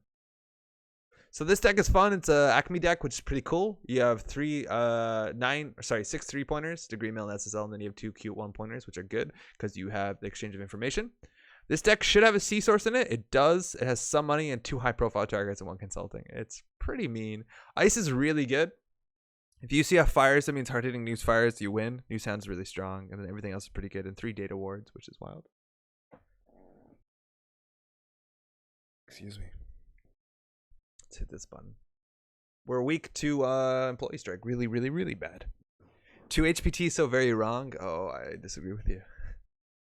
Speaker 1: So this deck is fun. It's a Acme deck, which is pretty cool. You have 6 3-pointers, Degree Mill and SSL, and then you have 2 cute 1-pointers, which are good because you have the exchange of information. This deck should have a C source in it. It does. It has some money and 2 high-profile targets and 1 consulting. It's pretty mean. Ice is really good. If you see fires, that means hard-hitting News fires, you win. News sounds really strong, and then everything else is pretty good. And 3 data wards, which is wild. Excuse me. Let's hit this button. We're weak to employee strike. Really, really, really bad. 2 HPT so very wrong. Oh, I disagree with you.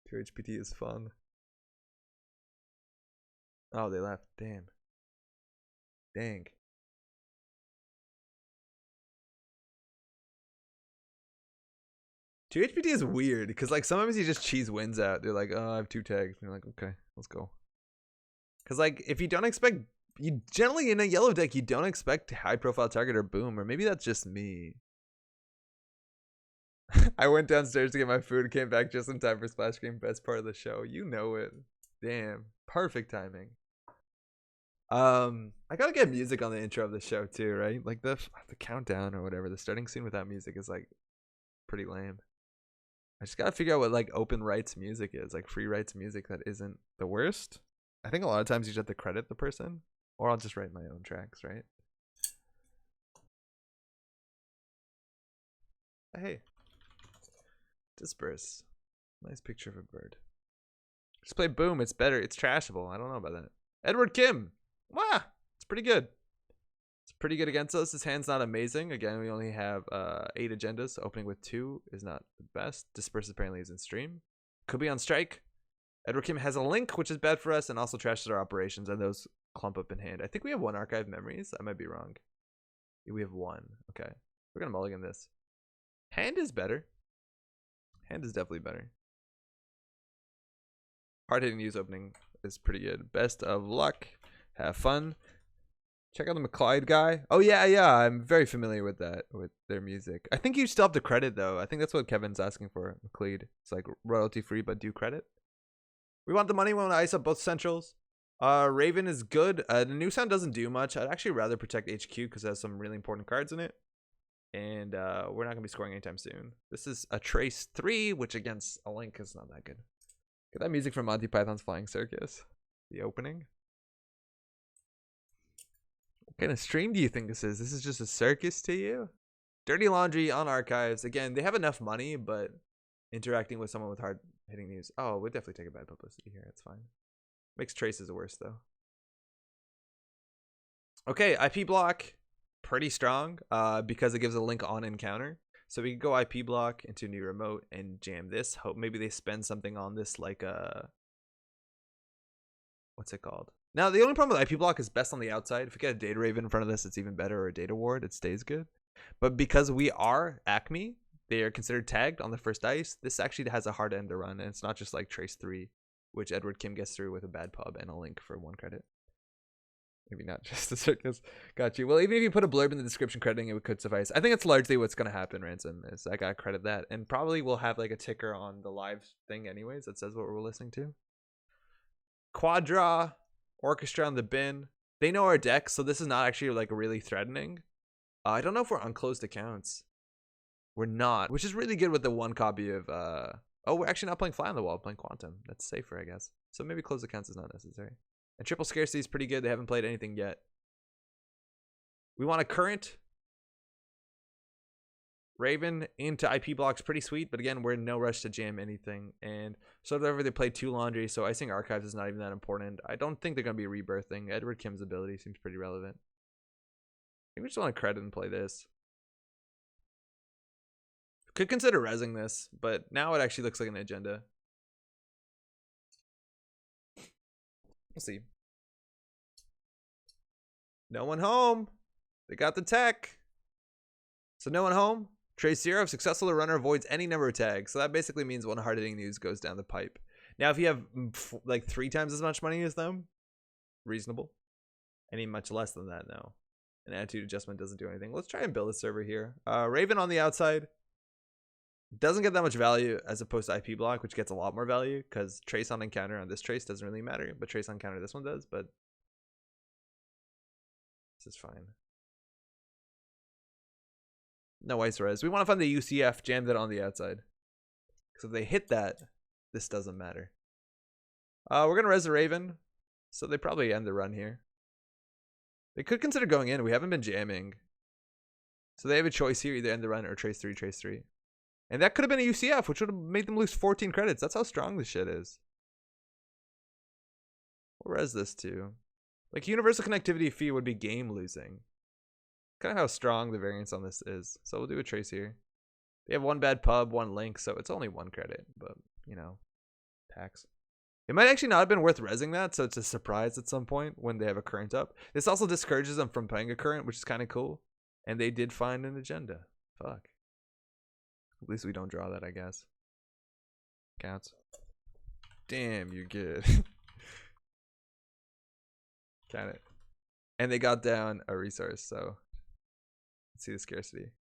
Speaker 1: 2 HPT is fun. Oh, they left. Damn. Dang. Two HPT is weird because like sometimes you just cheese wins out. They're like, oh, I have 2 tags. And you're like, okay, let's go. Because like if you don't expect, you generally in a yellow deck you don't expect high profile target or boom, or maybe that's just me. I went downstairs to get my food, came back just in time for splash screen. Best part of the show, you know it. Damn, perfect timing. I gotta get music on the intro of the show too, right? Like the countdown or whatever. The starting scene without music is like pretty lame. I just gotta figure out what like open rights music is, like free rights music that isn't the worst. I think a lot of times you just have to credit the person. Or I'll just write my own tracks, right? Hey. Disperse. Nice picture of a bird. Just play Boom. It's better. It's trashable. I don't know about that. Edward Kim. Wow. It's pretty good. It's pretty good against us. His hand's not amazing. Again, we only have 8 agendas. So opening with 2 is not the best. Disperse apparently is in stream. Could be on strike. Edward Kim has a link, which is bad for us, and also trashes our operations, and those clump up in hand. I think we have 1 archive memories. I might be wrong. We have 1. Okay. We're going to mulligan this. Hand is better. Hand is definitely better. Hard-hitting news opening is pretty good. Best of luck. Have fun. Check out the McClyde guy. Oh, yeah. I'm very familiar with that, with their music. I think you still have to credit, though. I think that's what Kevin's asking for, McClyde. It's like royalty-free, but do credit. We want the money. We want to ice up both centrals. Raven is good. The new sound doesn't do much. I'd actually rather protect HQ because it has some really important cards in it. And we're not going to be scoring anytime soon. This is a Trace 3, which against a Link is not that good. Get that music from Monty Python's Flying Circus. The opening. What kind of stream do you think this is? This is just a circus to you? Dirty Laundry on archives. Again, they have enough money, but interacting with someone with hard hitting news. Oh, we'll definitely take a bad publicity here. It's fine. Makes Traces worse, though. Okay, IP block. Pretty strong because it gives a link on encounter. So we can go IP block into new remote and jam this. Hope maybe they spend something on this like what's it called? Now the only problem with IP block is best on the outside. If we get a data raven in front of this, it's even better, or a data ward, it stays good. But because we are Acme, they are considered tagged on the first dice. This actually has a hard end to run, and it's not just like Trace 3, which Edward Kim gets through with a bad pub and a link for 1 credit. Maybe not just the circus. Got you. Well, even if you put a blurb in the description crediting it could suffice. I think it's largely what's going to happen, Ransom, is I got to credit that. And probably we'll have like a ticker on the live thing anyways that says what we're listening to. Quadra, Orchestra on the bin. They know our deck, so this is not actually like really threatening. I don't know if we're on closed accounts. We're not, which is really good with the 1 copy of... Oh, we're actually not playing Fly on the Wall, we're playing Quantum. That's safer, I guess. So maybe closed accounts is not necessary. And triple scarcity is pretty good. They haven't played anything yet. We want a current. Raven into IP blocks, pretty sweet. But again, we're in no rush to jam anything. And so whatever they play 2 laundry. So icing archives is not even that important. I don't think they're going to be rebirthing. Edward Kim's ability seems pretty relevant. I think we just want to credit and play this. Could consider rezzing this, but now it actually looks like an agenda. We'll see. No one home. They got the tech. So no one home. Trace 0. If successful, the runner avoids any number of tags. So that basically means 1 hard hitting news goes down the pipe. Now, if you have like 3 times as much money as them, reasonable. Any much less than that, no. An attitude adjustment doesn't do anything. Let's try and build a server here. Raven on the outside. Doesn't get that much value as opposed to IP block, which gets a lot more value because trace on encounter on this trace doesn't really matter, but trace on encounter this one does. But this is fine. No ice res. We want to find the UCF, jam that on the outside. Because if they hit that, this doesn't matter. We're gonna res the Raven, so they probably end the run here. They could consider going in. We haven't been jamming, so they have a choice here: either end the run or trace 3, trace 3. And that could have been a UCF, which would have made them lose 14 credits. That's how strong this shit is. We'll res this too. Like, universal connectivity fee would be game losing. Kind of how strong the variance on this is. So we'll do a trace here. They have 1 bad pub, 1 link, so it's only 1 credit. But, you know, tax. It might actually not have been worth resing that, so it's a surprise at some point when they have a current up. This also discourages them from playing a current, which is kind of cool. And they did find an agenda. Fuck. At least we don't draw that, I guess. Counts. Damn, you're good. Count it. And they got down a resource, so let's see the scarcity.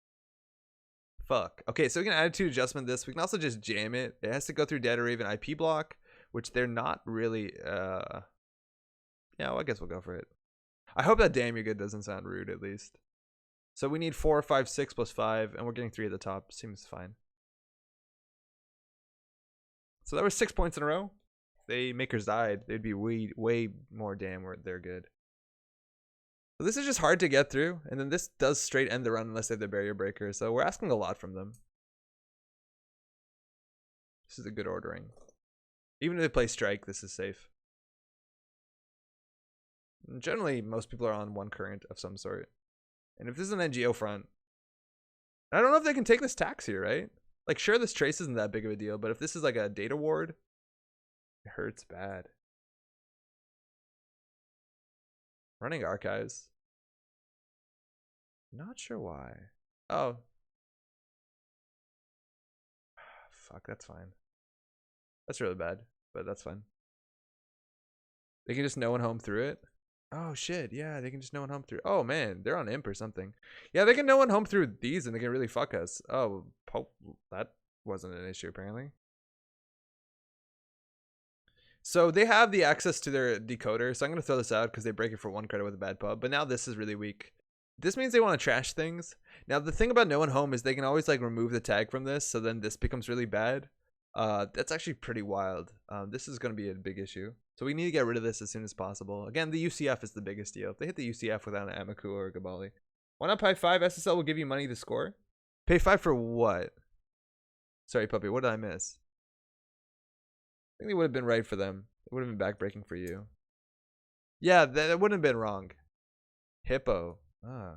Speaker 1: Fuck. Okay, so we can attitude adjustment this. We can also just jam it. It has to go through Data Raven IP block, which they're not really yeah, well, I guess we'll go for it. I hope that damn you're good doesn't sound rude at least. So we need 4, 5, 6 plus 5, and we're getting 3 at the top. Seems fine. So that was 6 points in a row. If they makers died, they'd be way more damn where they're good. So this is just hard to get through, and then this does straight end the run unless they have the barrier breaker. So we're asking a lot from them. This is a good ordering. Even if they play strike, this is safe. Generally, most people are on one current of some sort. And if this is an NGO front, I don't know if they can take this tax here, right? Like, sure, this trace isn't that big of a deal, but if this is like a data ward, it hurts bad. Running archives. Not sure why. Oh. Fuck, that's fine. That's really bad, but that's fine. They can just no one home through it. Oh shit, yeah, they can just no one home through. Oh man, they're on imp or something. Yeah, they can no one home through these and they can really fuck us. Oh, that wasn't an issue apparently. So they have the access to their decoder, so I'm going to throw this out because they break it for 1 credit with a bad pub, but now this is really weak. This means they want to trash things. Now the thing about no one home is they can always like remove the tag from this, so then this becomes really bad. That's actually pretty wild. This is going to be a big issue. So we need to get rid of this as soon as possible. Again, the UCF is the biggest deal. If they hit the UCF without an Amaku or a Gabali. Why not pay 5? SSL will give you money to score. Pay 5 for what? Sorry, puppy. What did I miss? I think it would have been right for them. It would have been backbreaking for you. Yeah, that wouldn't have been wrong. Hippo. Ah.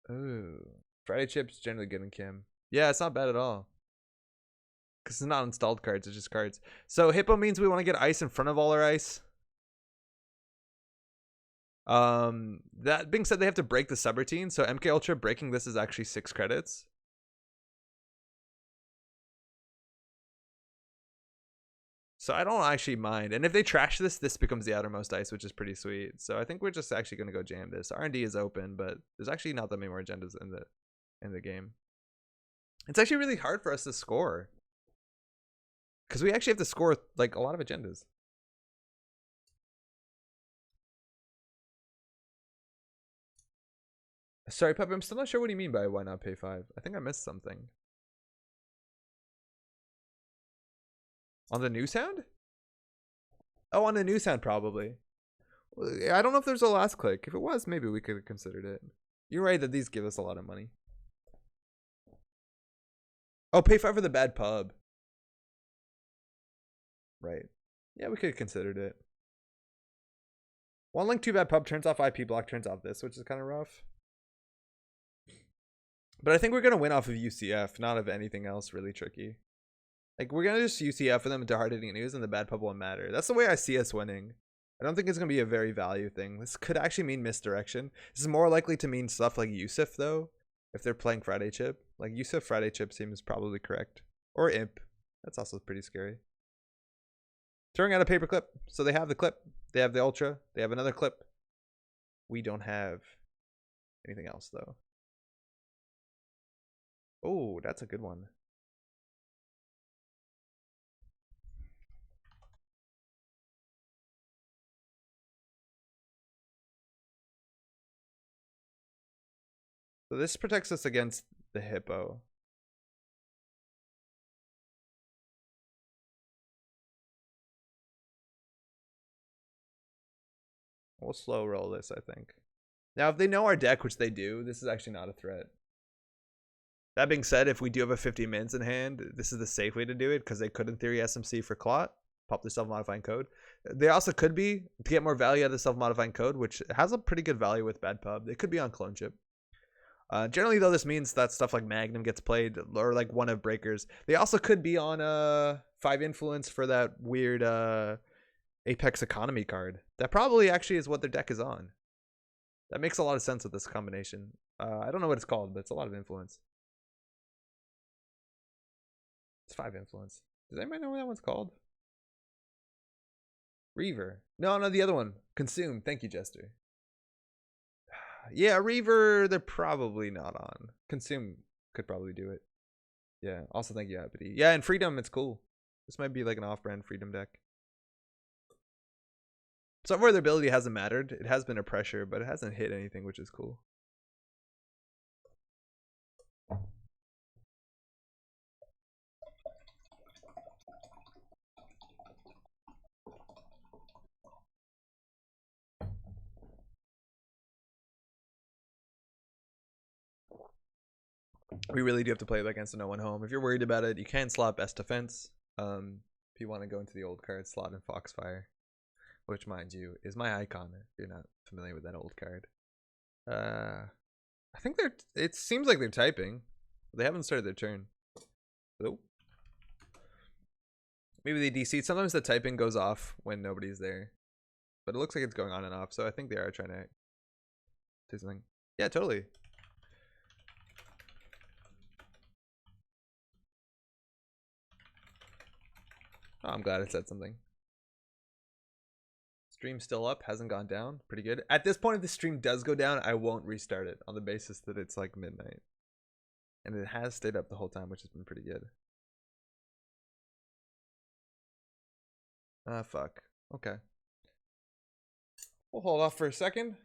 Speaker 1: Ooh. Friday chips generally good in Kim. Yeah, it's not bad at all. Because it's not installed cards, it's just cards. So Hippo means we want to get ice in front of all our ice. That being said, they have to break the subroutine. So MK Ultra breaking this is actually 6 credits. So I don't actually mind. And if they trash this, this becomes the outermost ice, which is pretty sweet. So I think we're just actually going to go jam this. R&D is open, but there's actually not that many more agendas in the game. It's actually really hard for us to score. Because we actually have to score like a lot of agendas. Sorry, Puppy, I'm still not sure what you mean by why not pay 5. I think I missed something. On the new sound? Oh, on the new sound, probably. I don't know if there's a last click. If it was, maybe we could have considered it. You're right that these give us a lot of money. Oh, pay 5 for the bad pub. Right. Yeah, we could have considered it. 1 link 2 bad pub turns off IP block, turns off this, which is kind of rough. But I think we're going to win off of UCF, not of anything else really tricky. Like, we're going to just UCF for them into hard-hitting news, and the bad pub won't matter. That's the way I see us winning. I don't think it's going to be a very value thing. This could actually mean misdirection. This is more likely to mean stuff like Yusuf, though, if they're playing Friday Chip. Like, Yusuf Friday Chip seems probably correct. Or Imp. That's also pretty scary. Throwing out a paper clip. So they have the clip. They have the Ultra. They have another clip. We don't have anything else, though. Oh, that's a good one. So this protects us against the Hippo. We'll slow roll this, I think. Now, if they know our deck, which they do, this is actually not a threat. That being said, if we do have a 50 mins in hand, this is the safe way to do it because they could, in theory, SMC for Clot, pop the self-modifying code. They also could be, to get more value out of the self-modifying code, which has a pretty good value with bad pub. They could be on clone chip. Generally, though, this means that stuff like Magnum gets played, or like one of breakers. They also could be on 5 influence for that weird Apex economy card. That probably actually is what their deck is on. That makes a lot of sense with this combination. I don't know what it's called, but it's a lot of influence. It's 5 influence. Does anybody know what that one's called? Reaver. No, the other one. Consume. Thank you, Jester. Yeah, Reaver, they're probably not on. Consume could probably do it. Yeah, also thank you, Appity. Yeah, and Freedom, it's cool. This might be like an off-brand Freedom deck. Some ability hasn't mattered. It has been a pressure, but it hasn't hit anything, which is cool. We really do have to play against a no one home. If you're worried about it, you can slot best defense. If you want to go into the old card, slot in Foxfire, which, mind you, is my icon. If you're not familiar with that old card, I think they're. It seems like they're typing. They haven't started their turn. Nope. Maybe they DC'd. Sometimes the typing goes off when nobody's there, but it looks like it's going on and off. So I think they are trying to do something. Yeah, totally. Oh, I'm glad it said something. Stream still up, hasn't gone down. Pretty good. At this point, if the stream does go down, I won't restart it on the basis that it's like midnight. And it has stayed up the whole time, which has been pretty good. Ah, fuck. Okay. We'll hold off for a second.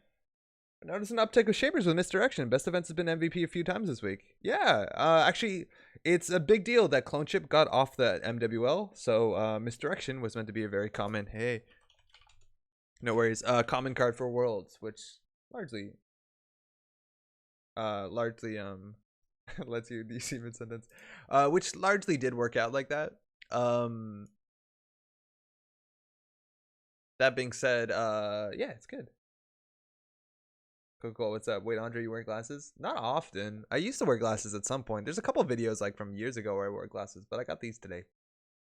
Speaker 1: Notice an uptick of Shapers with Misdirection. Best Events has been MVP a few times this week. Yeah, actually, it's a big deal that Clone Chip got off the MWL. So Misdirection was meant to be a very common, hey, no worries, common card for Worlds, which largely lets you DC mid sentence, which largely did work out like that. That being said, yeah, it's good. Cool, what's up? Wait, Andre, you wear glasses? Not often. I used to wear glasses at some point. There's a couple videos like from years ago where I wore glasses, but I got these today.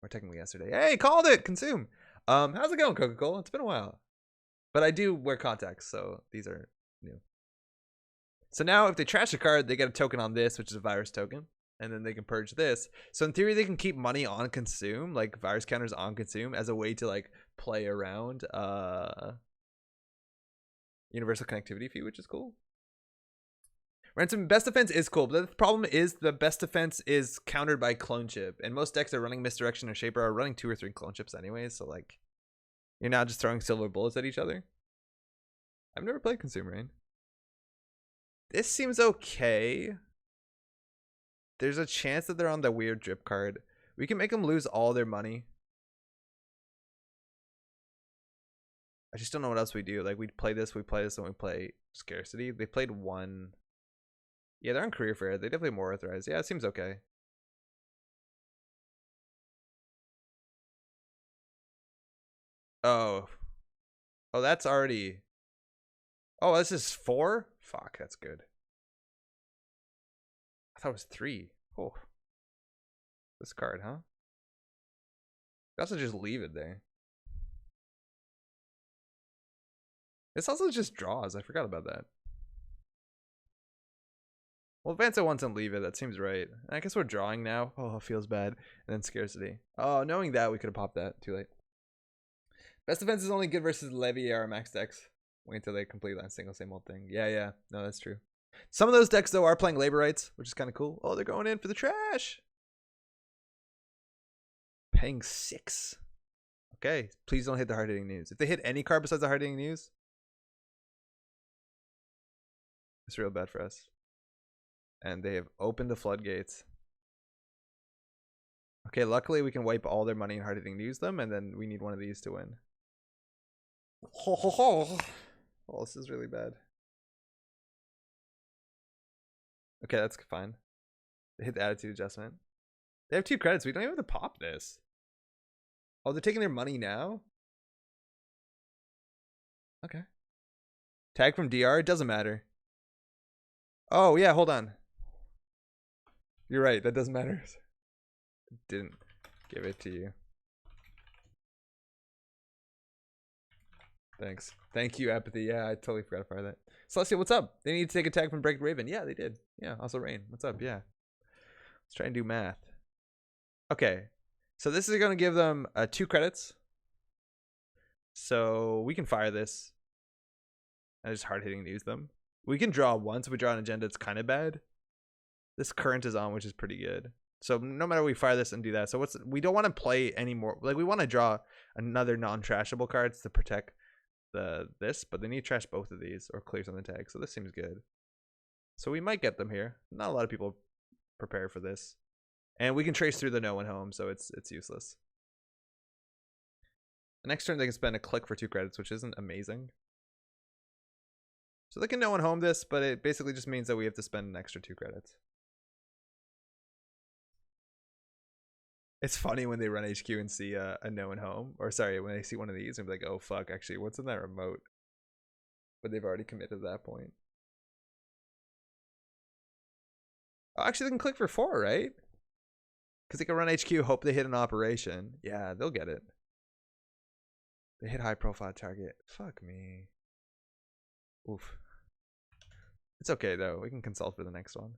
Speaker 1: Or technically yesterday. Hey, called it! Consume! How's it going, Coca-Cola? It's been a while. But I do wear contacts, so these are new. So now if they trash a card, they get a token on this, which is a virus token. And then they can purge this. So in theory, they can keep money on consume, like virus counters on consume, as a way to like play around universal connectivity fee, which is cool. Ransom best defense is cool, but the problem is the best defense is countered by clone chip, and most decks are running misdirection or shaper are running 2 or 3 clone chips anyways. So like, you're now just throwing silver bullets at each other. I've never played Consume Rain. This seems okay. There's a chance that they're on the weird drip card. We can make them lose all their money. I just don't know what else we do. Like, we play this, and we play Scarcity. They played one. Yeah, they're on Career Fair. They definitely more authorized. Yeah, it seems okay. Oh. Oh, that's already... Oh, this is 4? Fuck, that's good. I thought it was 3. Oh. This card, huh? You also just leave it there. This also just draws. I forgot about that. Well, advance it once and leave it. That seems right. I guess we're drawing now. Oh, it feels bad. And then Scarcity. Oh, knowing that, we could have popped that. Too late. Best defense is only good versus Levy or max decks. Wait until they complete that same old thing. Yeah. No, that's true. Some of those decks, though, are playing labor rights, which is kind of cool. Oh, they're going in for the trash. Paying 6. Okay. Please don't hit the hard-hitting news. If they hit any card besides the hard-hitting news, it's real bad for us. And they have opened the floodgates. Okay, luckily we can wipe all their money and hard-hitting news them, and then we need one of these to win. Oh, this is really bad. Okay, that's fine. They hit the attitude adjustment. They have 2 credits. We don't even have to pop this. Oh, they're taking their money now? Okay. Tag from DR? It doesn't matter. Oh, yeah, hold on. You're right, that doesn't matter. Didn't give it to you. Thanks. Thank you, Apathy. Yeah, I totally forgot to fire that. Celestia, what's up? They need to take a tag from Break Raven. Yeah, they did. Yeah, also Rain. What's up? Yeah. Let's try and do math. Okay. So this is going to give them 2 credits. So we can fire this. And just hard-hitting to use them. We can draw once. If we draw an agenda, it's kind of bad. This current is on, which is pretty good. So no matter we fire this and do that. So we don't want to play anymore. Like, we want to draw another non-trashable cards to protect this, but they need to trash both of these or clear some of the tags. So this seems good. So we might get them here. Not a lot of people prepare for this. And we can trace through the no one home, so it's useless. The next turn they can spend a click for 2 credits, which isn't amazing. So they can no one home this, but it basically just means that we have to spend an extra 2 credits. It's funny when they run HQ and see a known home, or sorry, when they see one of these and be like, oh fuck, actually, what's in that remote? But they've already committed to that point. Oh, actually, they can click for 4, right? Because they can run HQ, hope they hit an operation. Yeah, they'll get it. They hit high profile target. Fuck me. Oof. It's okay though. We can consult for the next one.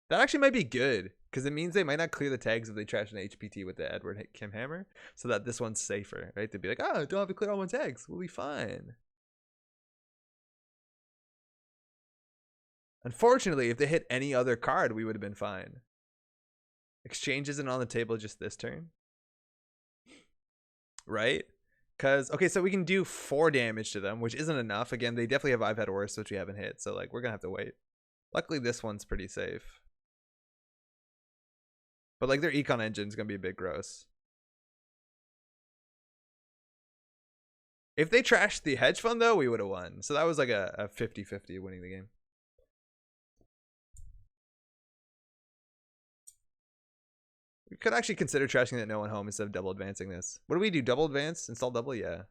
Speaker 1: That actually might be good because it means they might not clear the tags if they trash an HPT with the Edward Kim Hammer, so that this one's safer, right? They'd be like, oh, don't have to clear all my tags. We'll be fine. Unfortunately, if they hit any other card, we would have been fine. Exchange isn't on the table just this turn. Right? Because, okay, so we can do 4 damage to them, which isn't enough. Again, they definitely have I've had worse, which we haven't hit. So, like, we're going to have to wait. Luckily, this one's pretty safe. But, like, their econ engine's going to be a bit gross. If they trashed the hedge fund, though, we would have won. So that was like a 50-50 winning the game. We could actually consider trashing that no one home instead of double advancing this. What do we do? Double advance? Install double? Yeah.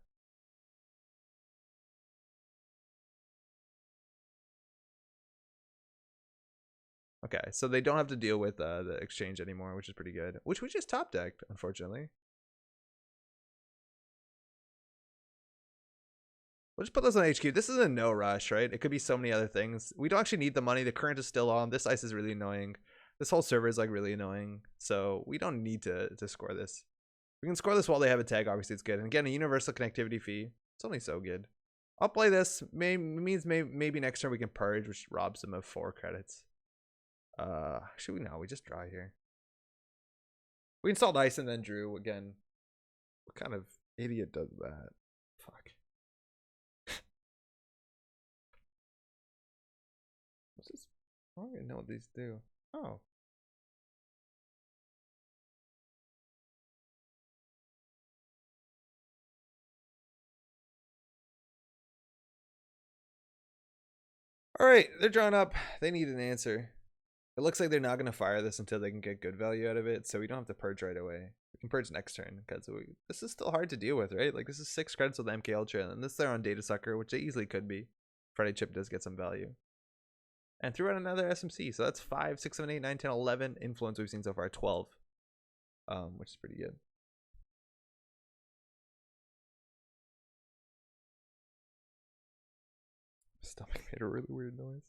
Speaker 1: Okay, so they don't have to deal with the exchange anymore, which is pretty good. Which we just top decked, unfortunately. We'll just put those on HQ. This is a no rush, right? It could be so many other things. We don't actually need the money. The current is still on. This ice is really annoying. This whole server is like really annoying. So we don't need to score this. We can score this while they have a tag. Obviously, it's good. And again, a universal connectivity fee. It's only so good. I'll play this. Means maybe next turn we can purge, which robs them of 4 credits. Actually, no, we just draw here. We installed ice and then drew again. What kind of idiot does that? Fuck. What's this? I don't even know what these do. Oh. All right, they're drawn up. They need an answer. It looks like they're not going to fire this until they can get good value out of it, so we don't have to purge right away. We can purge next turn, because this is still hard to deal with, right? Like, this is 6 credits with MK Ultra, and this they're on Data Sucker, which they easily could be. Friday Chip does get some value. And threw out another SMC, so that's 5, 6, 7, 8, 9, 10, 11 influence we've seen so far, 12. Which is pretty good. Stomach made a really weird noise.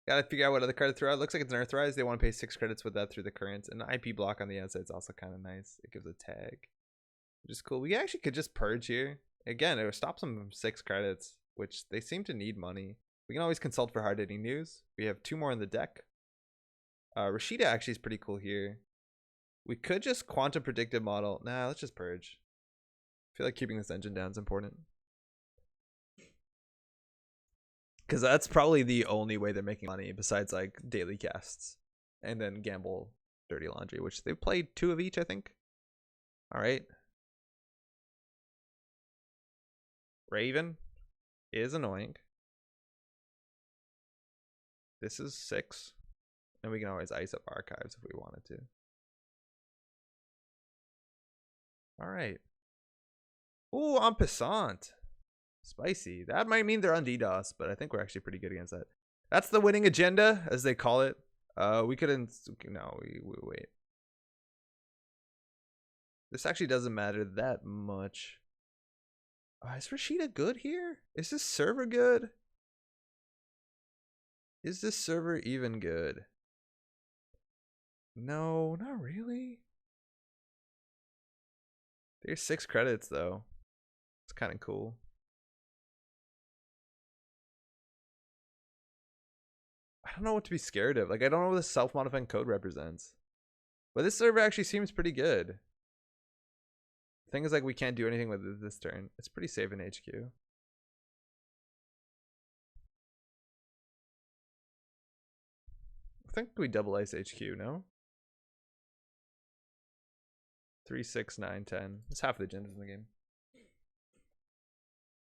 Speaker 1: Gotta figure out what other credit throw out. Looks like it's an Earthrise. They want to pay 6 credits with that through the current. And the IP block on the outside is also kind of nice. It gives a tag, which is cool. We actually could just purge here. Again, it stops them from 6 credits, which they seem to need money. We can always consult for hard-hitting news. We have 2 more in the deck. Rashida actually is pretty cool here. We could just quantum predictive model. Nah, let's just purge. I feel like keeping this engine down is important. Because that's probably the only way they're making money besides like daily casts and then gamble dirty laundry, which they've played 2 of each, I think. All right. Raven is annoying. This is 6. And we can always ice up archives if we wanted to. All right. Ooh, en passant. Spicy. That might mean they're on DDoS, but I think we're actually pretty good against that. That's the winning agenda, as they call it. We couldn't. No, we wait. This actually doesn't matter that much. Is Rashida good here? Is this server good? Is this server even good? No, not really. There's 6 credits though. It's kind of cool. I don't know what to be scared of. Like, I don't know what this self-modifying code represents. But this server actually seems pretty good. The thing is, like, we can't do anything with it this turn. It's pretty safe in HQ. I think we double ice HQ, no? 3, 6, 9, 10. It's half the agendas in the game.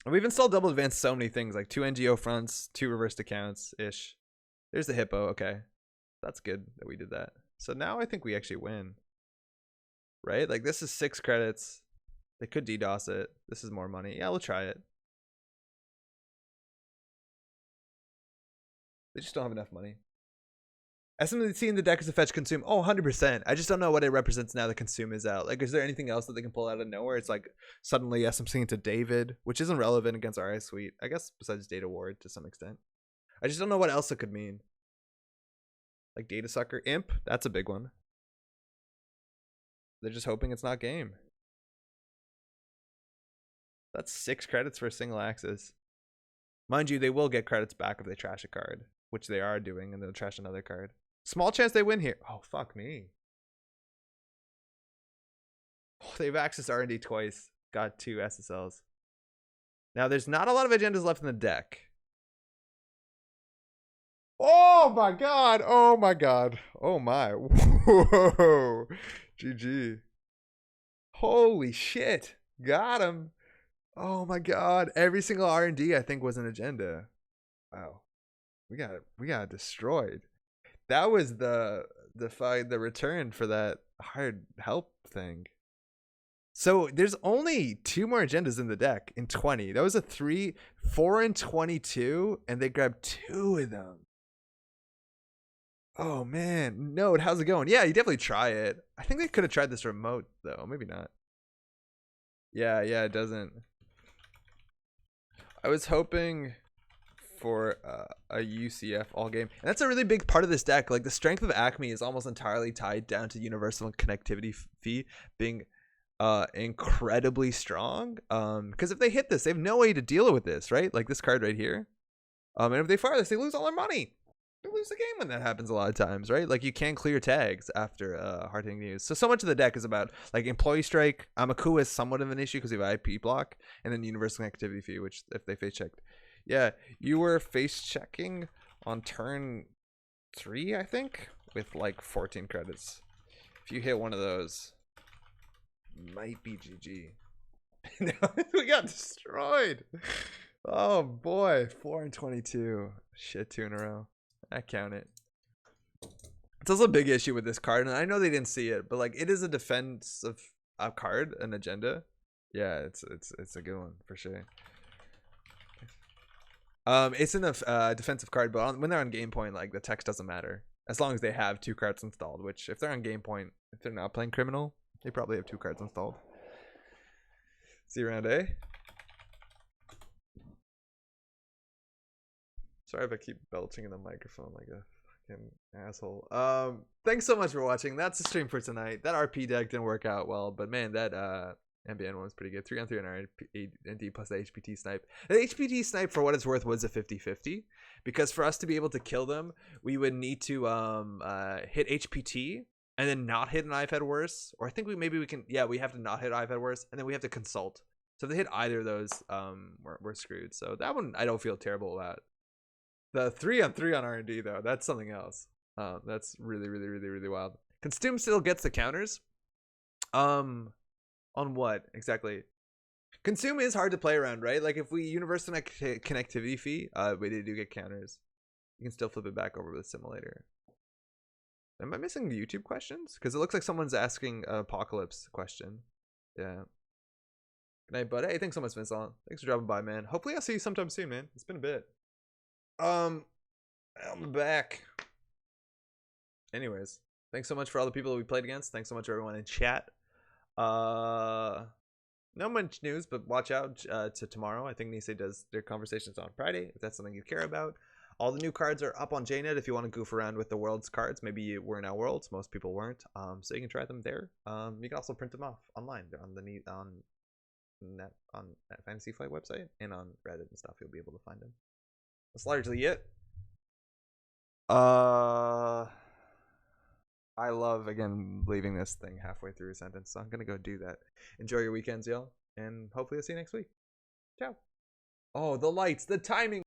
Speaker 1: And we've installed double advance so many things, like 2 NGO fronts, 2 reversed accounts-ish. There's the hippo. Okay. That's good that we did that. So now I think we actually win. right? Like this is 6 credits. They could DDoS it. This is more money. Yeah, we'll try it. They just don't have enough money. SMC in the deck is a fetch consume. Oh, 100%. I just don't know what it represents now that consume is out. Like, is there anything else that they can pull out of nowhere? It's like suddenly SMC into David, which isn't relevant against RI Suite. I guess besides Data Ward to some extent. I just don't know what else it could mean. Like Data Sucker. Imp, that's a big one. They're just hoping it's not game. That's 6 credits for a single axis. Mind you, they will get credits back if they trash a card, which they are doing, and they'll trash another card. Small chance they win here. Oh, fuck me. Oh, they've accessed R&D twice. Got 2 SSLs. Now, there's not a lot of agendas left in the deck. Oh, my God. Oh, my God. Oh, my. Whoa. GG. Holy shit. Got him. Oh, my God. Every single R&D, I think, was an agenda. Wow. We got destroyed. That was the return for that hard help thing. So there's only 2 more agendas in the deck in 20. That was a 4 and 22, and they grabbed 2 of them. Oh man, Node, how's it going? Yeah, you definitely try it. I think they could have tried this remote though, maybe not. Yeah, it doesn't. I was hoping for a UCF all game, and that's a really big part of this deck. Like the strength of Acme is almost entirely tied down to universal connectivity fee being incredibly strong. Because if they hit this, they have no way to deal with this, right? Like this card right here. And if they fire this, they lose all their money. They lose the game when that happens a lot of times, right? Like you can't clear tags after hard-hitting news. So much of the deck is about like employee strike. Amaku is somewhat of an issue because you have IP block, and then universal connectivity fee, which if they face checked. Yeah, you were face checking on turn 3, I think, with like 14 credits. If you hit one of those, might be GG. We got destroyed. Oh boy, 4 and 22. Shit, 2 in a row. I count it. It's also a big issue with this card, and I know they didn't see it, but like it is a defensive card, an agenda. Yeah, it's a good one for sure. It's in a defensive card, but when they're on game point, like the text doesn't matter as long as they have 2 cards installed. Which, if they're on game point, if they're not playing criminal, they probably have 2 cards installed. See you around, eh? Sorry if I keep belching in the microphone like a fucking asshole. Thanks so much for watching. That's the stream for tonight. That RP deck didn't work out well, but man, that MBN one was pretty good. 3 on 3 on RND plus the HPT snipe. The HPT snipe, for what it's worth, was a 50-50. Because for us to be able to kill them, we would need to hit HPT and then not hit an IFED worse. Or I think we can, yeah, we have to not hit IFED worse, and then we have to consult. So if they hit either of those, we're screwed. So that one I don't feel terrible about. The 3 on 3 on R&D though, that's something else. That's really wild. Consume still gets the counters. On what exactly? Consume is hard to play around, right? Like if we universal connectivity fee, we do get counters. You can still flip it back over with simulator. Am I missing YouTube questions? Because it looks like someone's asking an apocalypse question. Yeah. Good night, bud. Hey, thanks so much, Vincent. Thanks for dropping by, man. Hopefully I'll see you sometime soon, man. It's been a bit. I'm back. Anyways, thanks so much for all the people that we played against. Thanks so much everyone in chat. Not much news, but watch out to tomorrow. I think Nisei does their conversations on Friday, if that's something you care about. All the new cards are up on JNet if you want to goof around with the world's cards. Maybe you were in our worlds, most people weren't. So you can try them there. You can also print them off online on that Fantasy Flight website and on Reddit and stuff. You'll be able to find them. That's largely it. I love, again, leaving this thing halfway through a sentence, so I'm gonna go do that. Enjoy your weekends, y'all, and hopefully I'll see you next week. Ciao. Oh, the lights, the timing.